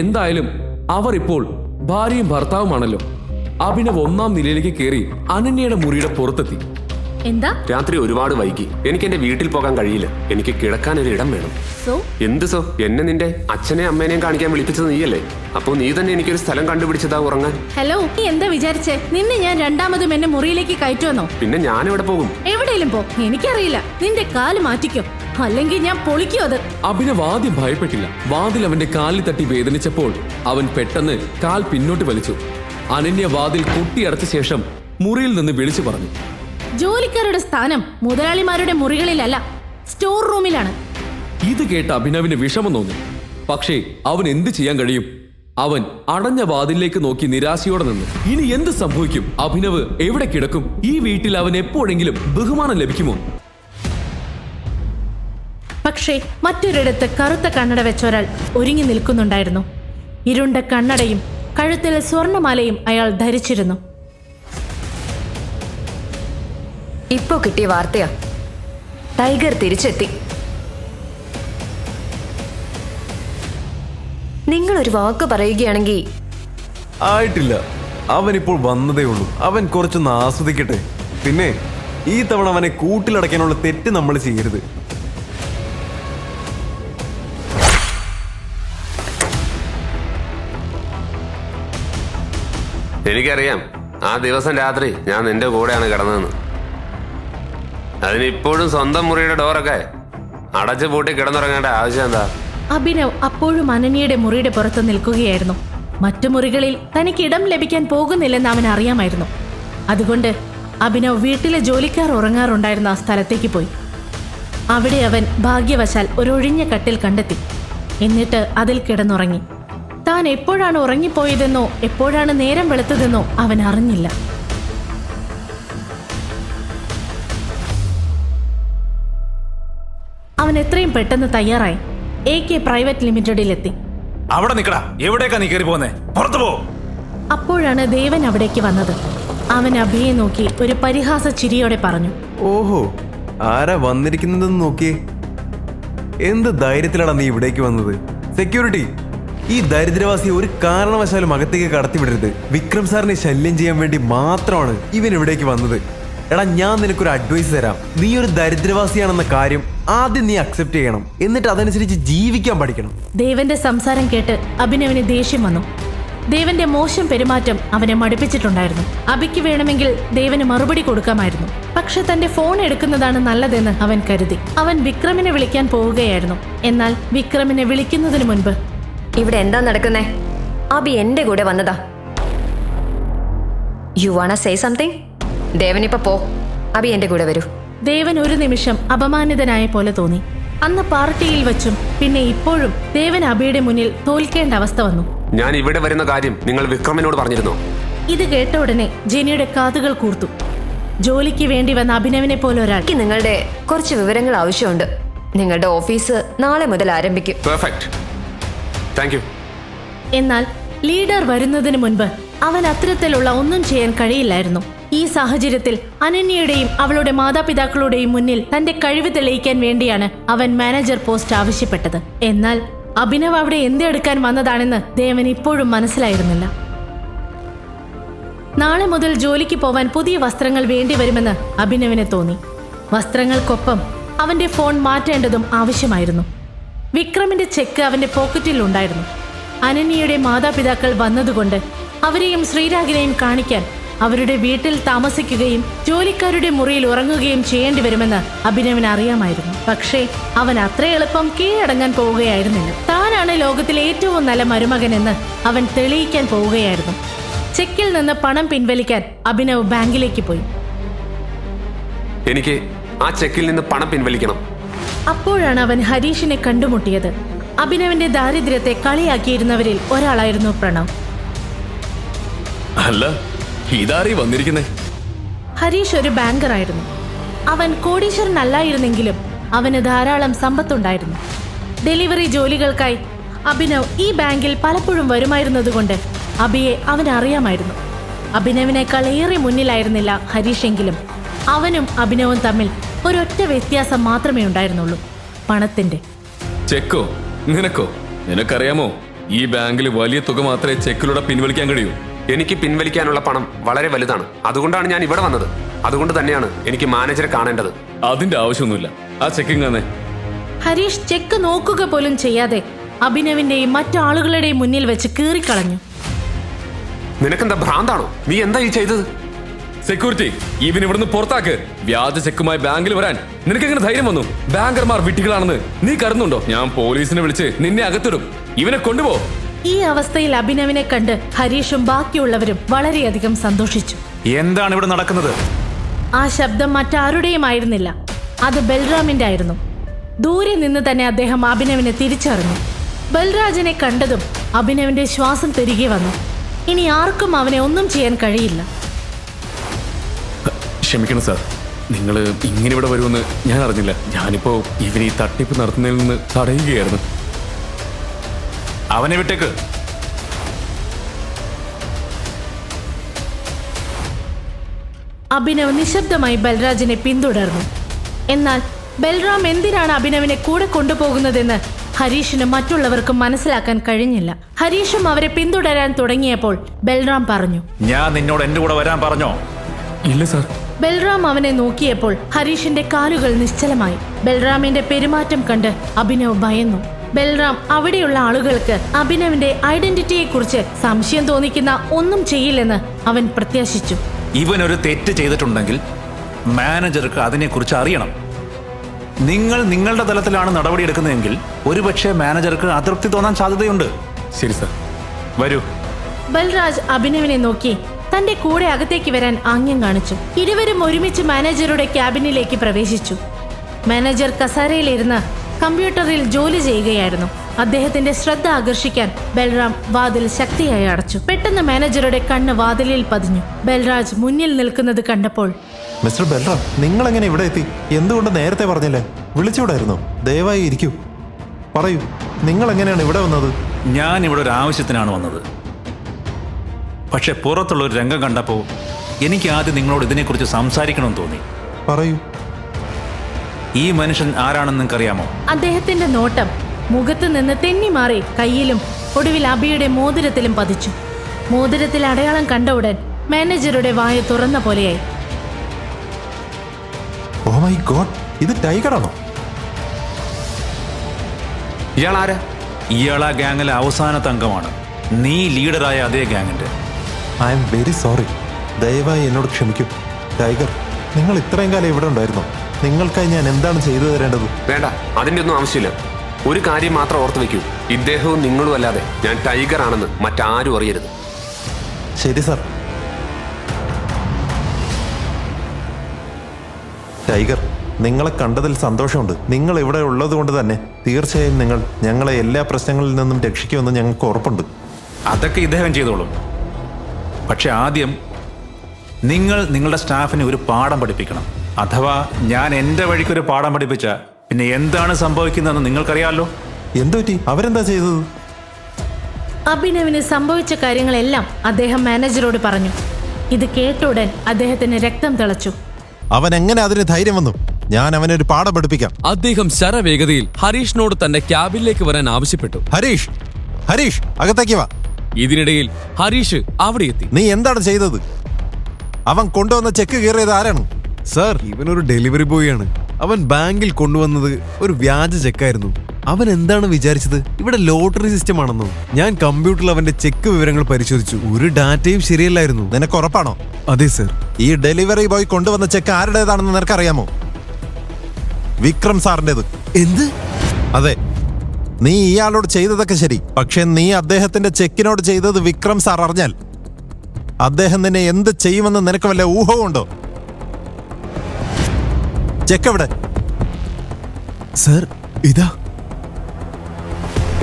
എന്തായാലും അവർ ഇപ്പോൾ ഭാര്യയും ഭർത്താവുമാണല്ലോ. അഭിനവ് 1-ാം നിലയിലേക്ക് കയറി അനന്യയുടെ മുറിയുടെ പുറത്തെത്തി. എന്താ? രാത്രി ഒരുപാട് വൈകി. എനിക്ക് എന്റെ വീട്ടിൽ പോകാൻ കഴിയില്ല. എനിക്ക് കിടക്കാൻ ഒരു ഇടം വേണം. സോ എന്ത് സോ? എന്നെ നിന്റെ അച്ഛനെയും അമ്മേനെയും കാണിക്കാൻ വിളിപ്പിച്ചത് നീയല്ലേ? അപ്പോ നീ തന്നെ എനിക്കൊരു സ്ഥലം കണ്ടുപിടിച്ചതാ ഉറങ്ങാൻ. ഹലോ, നീ എന്താ വിചാരിച്ചേ? നിന്നെ ഞാൻ രണ്ടാമതും എന്നെ മുറിയിലേക്ക് കയറ്റുവന്നോ? പിന്നെ ഞാൻ എവിടെ പോകും? എവിടെയും പോ, എനിക്കറിയില്ല. നിന്റെ കാല് മാറ്റിക്കോ, അല്ലെങ്കിൽ ഞാൻ പൊളിക്കോ അത്. അഭിനവ് ആദ്യം ഭയപ്പെട്ടില്ല. വാതിൽ അവന്റെ കാലിൽ തട്ടി വേദനിച്ചപ്പോൾ അവൻ പെട്ടെന്ന് കാൽ പിന്നോട്ട് വലിച്ചു. അനന്യ വാതിൽ കൊട്ടിയടച്ച ശേഷം മുറിയിൽ നിന്ന് വിളിച്ചു പറഞ്ഞു, ജോലിക്കാരുടെ സ്ഥാനം മുതലാളിമാരുടെ മുറികളിലല്ല, സ്റ്റോർ റൂമിലാണ്. ഇത് കേട്ട അഭിനവിന് വിഷമം തോന്നി. പക്ഷേ അവൻ എന്ത് ചെയ്യാൻ കഴിയും? അവൻ അടഞ്ഞ വാതിലേക്ക് നോക്കി നിരാശയോടെ നിന്നു. ഇനി എന്ത് സംഭവിക്കും? അഭിനവ് എവിടെ കിടക്കും? ഈ വീട്ടിൽ അവൻ എപ്പോഴെങ്കിലും ബഹുമാനം ലഭിക്കുമോ? പക്ഷേ മറ്റൊരിടത്ത് കറുത്ത കണ്ണട വെച്ചൊരാൾ ഒരുങ്ങി നിൽക്കുന്നുണ്ടായിരുന്നു. ഇരുണ്ട കണ്ണടയും കഴുത്തിൽ സ്വർണമാലയും അയാൾ ധരിച്ചിരുന്നു. ഇപ്പോ കിട്ടിയ വാർത്തയാ, ടൈഗർ തിരിച്ചെത്തി. നിങ്ങളൊരു വാക്ക് പറയുകയാണെങ്കിൽ. ആയിട്ടില്ല, അവൻ ഇപ്പോൾ വന്നതേ ഉള്ളൂ. അവൻ കുറച്ചൊന്ന് ആസ്വദിക്കട്ടെ. പിന്നെ ഈ തവണ അവനെ കൂട്ടിലടയ്ക്കാനുള്ള തെറ്റ് നമ്മൾ ചെയ്യരുത്. എനിക്കറിയാം, ആ ദിവസം രാത്രി ഞാൻ നിന്റെ കൂടെയാണ് കിടന്നതെന്ന്. അതിനിപ്പോഴും സ്വന്തം മുറിയുടെ ഡോറൊക്കെ അടച്ചു പൂട്ടി കിടന്നുറങ്ങേണ്ട ആവശ്യം എന്താ? അഭിനവ് അപ്പോഴും അനന്യയുടെ മുറിയുടെ പുറത്ത് നിൽക്കുകയായിരുന്നു. മറ്റു മുറികളിൽ തനിക്ക് ഇടം ലഭിക്കാൻ പോകുന്നില്ലെന്ന് അവൻ അറിയാമായിരുന്നു. അതുകൊണ്ട് അഭിനവ് വീട്ടിലെ ജോലിക്കാർ ഉറങ്ങാറുണ്ടായിരുന്ന ആ സ്ഥലത്തേക്ക് പോയി. അവിടെ അവൻ ഭാഗ്യവശാൽ ഒരൊഴിഞ്ഞ കട്ടിൽ കണ്ടെത്തി. എന്നിട്ട് അതിൽ കിടന്നുറങ്ങി. താൻ എപ്പോഴാണ് ഉറങ്ങിപ്പോയതെന്നോ എപ്പോഴാണ് നേരം വെളുത്തതെന്നോ അവൻ അറിഞ്ഞില്ല. അവൻ എത്രയും പെട്ടെന്ന് തയ്യാറായി AK പ്രൈവറ്റ് ലിമിറ്റഡിലെത്തി. അവിടെ നിക്കടാ, എവിടേക്കാ നീ കയറി പോന്നെ? പുറത്തു പോ. അപ്പോഴാണ് ദേവൻ അവിടേക്ക് വന്നത്. അവൻ അഭിയെ നോക്കി ഒരു പരിഹാസ ചിരിയോടെ പറഞ്ഞു, ഓഹോ, ആരാ വന്നിരിക്കുന്നതെന്ന് നോക്കിയേ. എന്ത് ധൈര്യത്തിലാണ് നീ ഇവിടേക്ക് വന്നത്? സെക്യൂരിറ്റി, ഈ ദരിദ്രവാസിയെ ഒരു കാരണവശാലും അകത്തേക്ക് കടത്തിവിടരുത്. വിക്രം സാറിനെ ശല്യം ചെയ്യാൻ വേണ്ടി മാത്രമാണ് ഇവൻ ഇവിടേക്ക് വന്നത്. എടാ, ഞാൻ നിനക്കൊരു അഡ്വൈസ് തരാം. നീ ഒരു ദരിദ്രവാസിയാണെന്ന കാര്യം ആദ്യം നീ അക്സെപ്റ്റ് ചെയ്യണം. എന്നിട്ട് അതനുസരിച്ച് ജീവിക്കാൻ പഠിക്കണം. ദേവന്റെ സംസാരം കേട്ട് അഭിനവിന് ദേഷ്യം വന്നു. ദേവന്റെ മോശം പെരുമാറ്റം അവനെ മടുപ്പിച്ചിട്ടുണ്ടായിരുന്നു. അഭിക്ക് വേണമെങ്കിൽ ദേവന് മറുപടി കൊടുക്കാമായിരുന്നു. പക്ഷെ തന്റെ ഫോൺ എടുക്കുന്നതാണ് നല്ലതെന്ന് അവൻ കരുതി. അവൻ വിക്രമിനെ വിളിക്കാൻ പോവുകയായിരുന്നു. എന്നാൽ വിക്രമിനെ വിളിക്കുന്നതിന് മുൻപ്, ഇവിടെ എന്താ നടക്കുന്നേ? അബി എന്റെ കൂടെ വന്നതാ. You wanna say something? Devan ഇപ്പൊ പോ, അബി എന്റെ കൂടെ വരൂ. ദേവൻ ഒരു നിമിഷം അപമാനിതനായ പോലെ തോന്നി. അന്ന് പാർട്ടിയിൽ വെച്ചും പിന്നെ ഇപ്പോഴും ദേവൻ അബിയുടെ മുന്നിൽ തോൽക്കേണ്ട അവസ്ഥ വന്നു. ഞാൻ ഇവിടെ വരുന്ന കാര്യം നിങ്ങൾ വിക്രമിനോട് പറഞ്ഞിരുന്നോ? ഇത് കേട്ട ഉടനെ ജെനിയുടെ കാതുകൾ കൂർത്തു. ജോലിക്ക് വേണ്ടി വന്ന അഭിനവിനെ പോലെ ഒരാൾ. നിങ്ങളുടെ കുറച്ച് വിവരങ്ങൾ ആവശ്യമുണ്ട്. നിങ്ങളുടെ ഓഫീസ് നാളെ മുതൽ ആരംഭിക്കും. Perfect, thank you. എന്നാൽ ലീഡർ വരുന്നതിന് മുൻപ് അവൻ അത്തരത്തിലുള്ള ഒന്നും ചെയ്യാൻ കഴിയില്ലായിരുന്നു. ഈ സാഹചര്യത്തിൽ അനന്യയുടെയും അവളുടെ മാതാപിതാക്കളുടെയും മുന്നിൽ തന്റെ കഴിവ് തെളിയിക്കാൻ വേണ്ടിയാണ് അവൻ മാനേജർ പോസ്റ്റ് ആവശ്യപ്പെട്ടത്. എന്നാൽ അഭിനവ് അവിടെ എന്തെടുക്കാൻ വന്നതാണെന്ന് ദേവൻ ഇപ്പോഴും മനസ്സിലായിരുന്നില്ല. നാളെ മുതൽ ജോലിക്ക് പോവാൻ പുതിയ വസ്ത്രങ്ങൾ വേണ്ടിവരുമെന്ന് അഭിനവിന് തോന്നി. വസ്ത്രങ്ങൾക്കൊപ്പം അവന്റെ ഫോൺ മാറ്റേണ്ടതും ആവശ്യമായിരുന്നു. വിക്രമിന്റെ ചെക്ക് അവന്റെ പോക്കറ്റിൽ ഉണ്ടായിരുന്നു. അനന്യയുടെ മാതാപിതാക്കൾ വന്നതുകൊണ്ട് അവരെയും ശ്രീരാഗിനെയും കാണിക്കാൻ അവരുടെ വീട്ടിൽ താമസിക്കുകയും ജോലിക്കാരുടെ മുറിയിൽ ഉറങ്ങുകയും ചെയ്യേണ്ടി വരുമെന്ന് അഭിനവിന് അറിയാമായിരുന്നു. പക്ഷേ അവൻ അത്ര എളുപ്പം കീഴടങ്ങാൻ പോവുകയായിരുന്നില്ല. താനാണ് ലോകത്തിലെ ഏറ്റവും നല്ല മരുമകനെന്ന് അവൻ തെളിയിക്കാൻ പോവുകയായിരുന്നു. ചെക്കിൽ നിന്ന് പണം പിൻവലിക്കാൻ അഭിനവ് ബാങ്കിലേക്ക് പോയി. എനിക്ക് ആ ചെക്കിൽ നിന്ന് പണം പിൻവലിക്കണം. അപ്പോഴാണ് അവൻ ഹരീഷിനെ കണ്ടുമുട്ടിയത്. അഭിനവിന്റെ ദാരിദ്ര്യത്തെ കളിയാക്കിയിരുന്നവരിൽ ഒരാളായിരുന്നു പ്രണവ്. അല്ല, ഇതാരീ വന്നിരിക്കുന്നേ? ഹരീഷ് ഒരു ബാങ്കറായിരുന്നു. അവൻ കോടീശ്വരനല്ലായിരുന്നെങ്കിലും അവന് ധാരാളം സമ്പത്തുണ്ടായിരുന്നു. ഡെലിവറി ജോലികൾക്കായി അഭിനവ് ഈ ബാങ്കിൽ പലപ്പോഴും വരുമായിരുന്നതുകൊണ്ട് അഭിയെ അവൻ അറിയാമായിരുന്നു. അഭിനവിനേക്കാൾ ഏറെ മുന്നിലായിരുന്നില്ല ഹരീഷെങ്കിലും അവനും അഭിനവും തമ്മിൽ ഒരൊറ്റ വ്യത്യാസം മാത്രമേ ഉണ്ടായിരുന്നുള്ളൂ, പണത്തിന്റെ. ചെക്കോ? നിനക്കോ? നിനക്കറിയാമോ, ഈ ബാങ്കിൽ വലിയ തുക മാത്രമേ ചെക്കിലൂടെ പിൻവലിക്കാൻ കഴിയൂ. എനിക്ക് പിൻവലിക്കാനുള്ള പണം വളരെ വലുതാണ്. അതുകൊണ്ടാണ് ഞാൻ ഇവിടെ വന്നത്. അതുകൊണ്ട് തന്നെയാണ് എനിക്ക് മാനേജറെ കാണേണ്ടത്. അതിന്റെ ആവശ്യമൊന്നുമില്ല. ആ ചെക്കിങ് തന്നെ. ഹരീഷ് ചെക്ക് നോക്കുക പോലും ചെയ്യാതെ അഭിനവിന്റെയും മറ്റാളുകളുടെയും മുന്നിൽ വെച്ച് കീറിക്കളഞ്ഞു. നിനക്കെന്താ ഭ്രാന്താണോ? നീ എന്താ ഈ ചെയ്തത്? സെക്യൂരിറ്റി, ഇവൻ ഇവിടുന്ന് പുറത്താക്ക്. വ്യാജ ചെക്കുമായി ബാങ്കിൽ വരാൻ നിനക്ക് എങ്ങനെ ധൈര്യം വന്നു? ബാങ്കർമാർ വിട്ടികളാണെന്ന് നീ കരുതുന്നുണ്ടോ? ഞാൻ പോലീസിനെ വിളിച്ച് നിന്നെ അകത്തിടും. ഇവനെ കൊണ്ടുപോ. ഈ അവസ്ഥയിൽ അഭിനവിനെ കണ്ട് ഹരീഷും ബാക്കിയുള്ളവരും വളരെയധികം സന്തോഷിച്ചു. എന്താണ് ഇവിടെ നടക്കുന്നത്? ആ ശബ്ദം മറ്റാരുടെയും ആയിരുന്നില്ല, അത് ബൽറാമിന്റെ ആയിരുന്നു. ദൂരെ നിന്ന് തന്നെ അദ്ദേഹം അഭിനവിനെ തിരിച്ചറിഞ്ഞു. ബൽരാജിനെ കണ്ടതും അഭിനവിന്റെ ശ്വാസം തിരികെ വന്നു. ഇനി ആർക്കും അവനെ ഒന്നും ചെയ്യാൻ കഴിയില്ല. ക്ഷമിക്കണം സാർ, നിങ്ങൾ ഇങ്ങനെ ഇവിടെ വരുമെന്ന് ഞാൻ അറിഞ്ഞില്ല. ഞാനിപ്പോ ഇവന് ഈ തട്ടിപ്പ് നടത്തുന്നതിൽ നിന്ന് തടയുകയായിരുന്നു. അവനെ വിട്ടേക്ക്. അഭിനവ് നിശബ്ദമായി ബൽരാജിനെ പിന്തുടർന്നു. എന്നാൽ ബൽറാം എന്തിനാണ് അഭിനവിനെ കൂടെ കൊണ്ടുപോകുന്നതെന്ന് ഹരീഷിനും മറ്റുള്ളവർക്കും മനസ്സിലാക്കാൻ കഴിഞ്ഞില്ല. ഹരീഷും അവരെ പിന്തുടരാൻ തുടങ്ങിയപ്പോൾ ബൽറാം പറഞ്ഞു, ഞാൻ നിന്നോട് എന്റെ കൂടെ വരാൻ പറഞ്ഞോ? ഇല്ല സാർ. ബൽറാം അവനെ നോക്കിയപ്പോൾ ഹരീഷിന്റെ കാലുകൾ നിശ്ചലമായി. ബൽറാമിന്റെ പെരുമാറ്റം കണ്ട് അഭിനവ് ഭയന്നു. ബൽറാം അവിടെയുള്ള ആളുകൾക്ക് അഭിനവിന്റെ ഐഡന്റിറ്റിയെ കുറിച്ച് സംശയം തോന്നിക്കുന്ന ഒന്നും ചെയ്യില്ലെന്ന് അവൻ പ്രത്യാശിച്ചു. ഇവനൊരു തെറ്റ് ചെയ്തിട്ടുണ്ടെങ്കിൽ മാനേജർക്ക് അതിനെക്കുറിച്ച് അറിയണം. നിങ്ങൾ നിങ്ങളുടെ തലത്തിലാണ് നടപടിയെടുക്കുന്നതെങ്കിൽ ഒരുപക്ഷെ മാനേജർക്ക് അതൃപ്തി തോന്നാൻ സാധ്യതയുണ്ട്. ശരി സാർ, വരൂ. ബൽരാജ് അഭിനവിനെ നോക്കി തന്റെ കൂടെ അകത്തേക്ക് വരാൻ ആംഗ്യം കാണിച്ചു. ഇരുവരും ഒരുമിച്ച് മാനേജറുടെ ക്യാബിനിലേക്ക് പ്രവേശിച്ചു. മാനേജർ കസാരയിലിരുന്ന് കമ്പ്യൂട്ടറിൽ ജോലി ചെയ്യുകയായിരുന്നു. അദ്ദേഹത്തിന്റെ ശ്രദ്ധ ആകർഷിക്കാൻ ബൽറാം വാതിൽ ശക്തിയായി അടച്ചു. പെട്ടെന്ന് മാനേജറുടെ കണ്ണ് വാതിലിൽ പതിഞ്ഞു. ബൽരാജ് മുന്നിൽ നിൽക്കുന്നത് കണ്ടപ്പോൾ, മിസ്റ്റർ ബൽറാം, നിങ്ങൾ എങ്ങനെ ഇവിടെ എത്തി? എന്തുകൊണ്ട് നേരത്തെ പറഞ്ഞില്ലേ? വിളിച്ചുകൂടായിരുന്നോ? ദയവായി ഇരിക്കൂ, പറയൂ, നിങ്ങൾ എങ്ങനെയാണ് ഇവിടെ വന്നത്? ഞാൻ ഇവിടെ ഒരു ആവശ്യത്തിനാണ് വന്നത്. പക്ഷെ പുറത്തുള്ള ഒരു രംഗം കണ്ടപ്പോൾ എനിക്ക് ആദ്യം നിങ്ങളോട് ഇതിനെക്കുറിച്ച് സംസാരിക്കണമെന്ന് തോന്നി. പറയൂ. ഈ മനുഷ്യൻ ആരാണെന്ന് നിങ്ങൾക്കറിയാമോ? അദ്ദേഹത്തിന്റെ നോട്ടം മുഖത്ത് നിന്ന് തെന്നി മാറി കയ്യിലും ഒടുവിൽ അബിയുടെ മോതിരത്തിലും പതിച്ചു. മോതിരത്തിൽ അടയാളം കണ്ട ഉടൻ മാനേജറുടെ വായ തുറന്ന പോലെയായി. ഓ മൈ ഗോഡ്, ഇത് ടൈഗറാണോ? ഇയാൾ ആരാ? ഇയാൾ ആ ഗ്യാങ്ങിലെ അവസാനത്തെ അംഗമാണ്. നീ ലീഡറായ അതേ ഗ്യാങ്ങിന്റെ. I'm very sorry. ദയവായി എന്നോട് ക്ഷമിക്കൂ. ടൈഗർ, നിങ്ങൾ ഇത്രയും കാലം ഇവിടെ ഉണ്ടായിരുന്നോ? നിങ്ങൾക്കായി ഞാൻ എന്താണ് ചെയ്തു തരേണ്ടത്? വേണ്ട, അതിന്റെ ഒന്നും ആവശ്യമില്ല. ഒരു കാര്യം മാത്രം ഓർത്തു വെക്കൂ, ഇദ്ദേഹവും നിങ്ങളും അല്ലാതെ ഞാൻ ടൈഗർ ആണെന്ന് മറ്റാരും അറിയരുത്. ശരി സാർ. ടൈഗർ, നിങ്ങളെ കണ്ടതിൽ സന്തോഷമുണ്ട്. നിങ്ങൾ ഇവിടെ ഉള്ളത് കൊണ്ട് തന്നെ തീർച്ചയായും നിങ്ങൾ ഞങ്ങളെ എല്ലാ പ്രശ്നങ്ങളിൽ നിന്നും രക്ഷിക്കുമെന്ന് ഞങ്ങൾക്ക് ഉറപ്പുണ്ട്. അതൊക്കെ ഇദ്ദേഹം ചെയ്തോളും. പക്ഷെ ആദ്യം നിങ്ങൾ നിങ്ങളുടെ സ്റ്റാഫിനെ ഒരു പാഠം പഠിപ്പിക്കണം. അഥവാ ഞാൻ എൻ്റെ വഴിക്കൊരു പാഠം പഠിപ്പിച്ച പിന്നെ എന്താണ് സംഭവിക്കുന്നതെന്ന് നിങ്ങൾക്കറിയാമല്ലോ. എന്തുപറ്റി? അവരെന്താ ചെയ്തത്? അഭിനവിന് സംഭവിച്ച കാര്യങ്ങളെല്ലാം അദ്ദേഹം മാനേജറോട് പറഞ്ഞു. ഇത് കേട്ടുടൻ അദ്ദേഹത്തിന് രക്തം തിളച്ചു. അവൻ എങ്ങനെ അതിന് ധൈര്യം വന്നു? ഞാൻ അവനൊരു പാഠം പഠിപ്പിക്കാം. അദ്ദേഹം ശരവേഗതയിൽ ഹരീഷിനോട് തന്റെ ക്യാബിനിലേക്ക് വരാൻ ആവശ്യപ്പെട്ടു. ഹരീഷ്, ഹരീഷ്, അകത്തേക്ക് വാ. ഇതിനിടയിൽ ഹരീഷ് അവിടെ എത്തി. നീ എന്താണ് ചെയ്തത്? അവൻ കൊണ്ടുവന്ന ചെക്ക് കീറിയത് ആരാണ്? സാർ, ഇവനൊരു ഡെലിവറി ബോയ് ആണ്. അവൻ ബാങ്കിൽ കൊണ്ടുവന്നത് ഒരു വ്യാജ ചെക്കായിരുന്നു. അവൻ എന്താണ് വിചാരിച്ചത്? ഇവിടെ ലോട്ടറി സിസ്റ്റം ആണെന്നോ? ഞാൻ കമ്പ്യൂട്ടറിൽ അവന്റെ ചെക്ക് വിവരങ്ങൾ പരിശോധിച്ചു. ഒരു ഡാറ്റയും ശരിയല്ലായിരുന്നു. നിനക്ക് ഉറപ്പാണോ? അതെ സർ. ഈ ഡെലിവറി ബോയ് കൊണ്ടുവന്ന ചെക്ക് ആരുടേതാണെന്ന് നിനക്കറിയാമോ? വിക്രം സാറിൻ്റെത്. എന്ത്? അതെ, നീ ഇയാളോട് ചെയ്തതൊക്കെ ശരി. പക്ഷെ നീ അദ്ദേഹത്തിന്റെ ചെക്കിനോട് ചെയ്തത് വിക്രം സാർ അറിഞ്ഞാൽ അദ്ദേഹം നിന്നെ എന്ത് ചെയ്യുമെന്ന് നിനക്ക് വല്ല ഊഹവുമുണ്ടോ? ചെക്ക് എവിടെ? സർ, ഇതാ.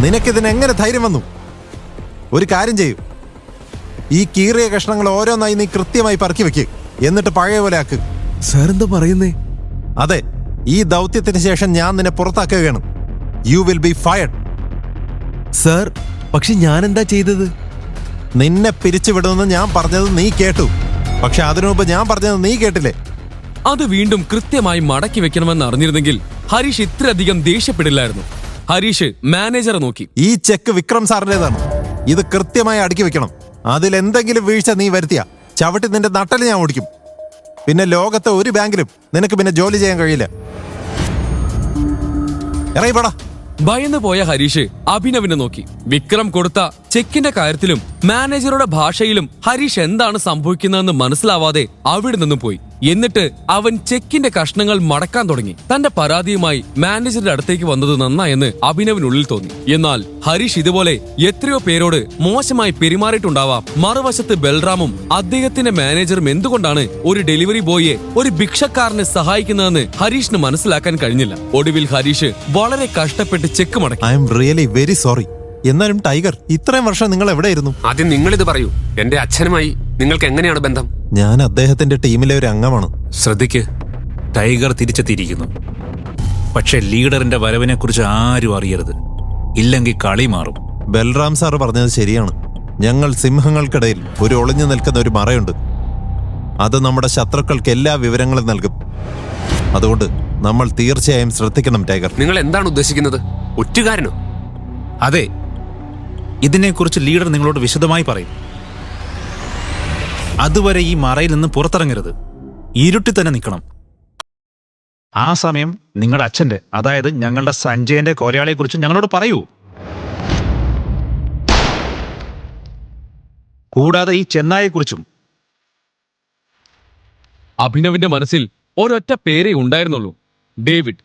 നിനക്കിതിന് എങ്ങനെ ധൈര്യം വന്നു? ഒരു കാര്യം ചെയ്യൂ, ഈ കീറിയ കഷ്ണങ്ങൾ ഓരോന്നായി നീ കൃത്യമായി പറക്കി വെക്ക്. എന്നിട്ട് പഴയ പോലെ ആക്ക്. സാർ എന്താ പറയുന്നേ? അതെ, ഈ ദൗത്യത്തിന് ശേഷം ഞാൻ നിന്നെ പുറത്താക്കുകയാണ്. You will be fired. Sir, പക്ഷെ ഞാൻ എന്താ ചെയ്തത്? നിന്നെ പിരിച്ചുവിടുമെന്ന് ഞാൻ പറഞ്ഞത് നീ കേട്ടു. പക്ഷെ അതിനു മുമ്പ് ഞാൻ പറഞ്ഞത് നീ കേട്ടില്ലേ? അത് വീണ്ടും കൃത്യമായി മടക്കി വെക്കണമെന്ന് അറിഞ്ഞിരുന്നെങ്കിൽ ഹരീഷ് ഇത്രയധികം ദേഷ്യപ്പെടില്ലായിരുന്നു. ഹരീഷ് മാനേജറെ നോക്കി. ഈ ചെക്ക് വിക്രം സാറിൻ്റെതാണ്. ഇത് കൃത്യമായി അടുക്കി വെക്കണം. അതിലെന്തെങ്കിലും വീഴ്ച നീ വരുത്തിയ ചവിട്ടി നിന്റെ നട്ടല് ഞാൻ ഓടിക്കും. പിന്നെ ലോകത്തെ ഒരു ബാങ്കിലും നിനക്ക് പിന്നെ ജോലി ചെയ്യാൻ കഴിയില്ല. ഇറങ്ങിപ്പോടാ. ഭയന്നു പോയ ഹരീഷ് അഭിനവിനെ നോക്കി. വിക്രം കൊടുത്ത ചെക്കിന്റെ കാര്യത്തിലും മാനേജറുടെ ഭാഷയിലും ഹരീഷ് എന്താണ് സംഭവിക്കുന്നതെന്ന് മനസ്സിലാവാതെ അവിടെ നിന്നും പോയി. എന്നിട്ട് അവൻ ചെക്കിന്റെ കഷ്ണങ്ങൾ മടക്കാൻ തുടങ്ങി. തന്റെ പരാതിയുമായി മാനേജറുടെ അടുത്തേക്ക് വന്നത് നന്നായെന്ന് അഭിനവിനുള്ളിൽ തോന്നി. എന്നാൽ ഹരീഷ് ഇതുപോലെ എത്രയോ പേരോട് മോശമായി പെരുമാറിയിട്ടുണ്ടാവാം. മറുവശത്ത് ബൽറാമും അദ്ദേഹത്തിന്റെ മാനേജറും എന്തുകൊണ്ടാണ് ഒരു ഡെലിവറി ബോയിയെ ഒരു ഭിക്ഷക്കാരനെ സഹായിക്കുന്നതെന്ന് ഹരീഷിന് മനസ്സിലാക്കാൻ കഴിഞ്ഞില്ല. ഒടുവിൽ ഹരീഷ് വളരെ കഷ്ടപ്പെട്ട് ചെക്ക് മടക്കി. I am really very sorry. എന്നാലും ടൈഗർ, ഇത്രയും വർഷം നിങ്ങൾ എവിടെയായിരുന്നു? ആദ്യം നിങ്ങളിത് പറയൂ. എന്റെ അച്ഛനുമായി നിങ്ങൾക്ക് എങ്ങനെയാണ് ബന്ധം? ഞാൻ അദ്ദേഹത്തിന്റെ ടീമിലെ ഒരു അംഗമാണ്. ശ്രദ്ധിക്ക്, ടൈഗർ തിരിച്ചെത്തിയിരിക്കുന്നു. പക്ഷെ ലീഡറിന്റെ വരവിനെ കുറിച്ച് ആരും അറിയരുത്, ഇല്ലെങ്കിൽ കളി മാറും. ബൽറാം സാർ പറഞ്ഞത് ശരിയാണ്. ഞങ്ങൾ സിംഹങ്ങൾക്കിടയിൽ ഒരു ഒളിഞ്ഞു നിൽക്കുന്ന ഒരു മറയുണ്ട്. അത് നമ്മുടെ ശത്രുക്കൾക്ക് എല്ലാ വിവരങ്ങളും നൽകും. അതുകൊണ്ട് നമ്മൾ തീർച്ചയായും ശ്രദ്ധിക്കണം ടൈഗർ. നിങ്ങൾ എന്താണ് ഉദ്ദേശിക്കുന്നത്? ഒറ്റുകാരനോ? അതെ, ഇതിനെക്കുറിച്ച് ലീഡർ നിങ്ങളോട് വിശദമായി പറയും. അതുവരെ ഈ മറയിൽ നിന്ന് പുറത്തിറങ്ങരുത്, ഇരുട്ടി തന്നെ നിൽക്കണം. ആ സമയം നിങ്ങളുടെ അച്ഛന്റെ, അതായത് ഞങ്ങളുടെ സഞ്ജയന്റെ കൊലയാളിയെ കുറിച്ച് ഞങ്ങളോട് പറയൂ. കൂടാതെ ഈ ചെന്നായെക്കുറിച്ചും. അഭിനവിന്റെ മനസ്സിൽ ഒരൊറ്റ പേരേ ഉണ്ടായിരുന്നുള്ളൂ, ഡേവിഡ്.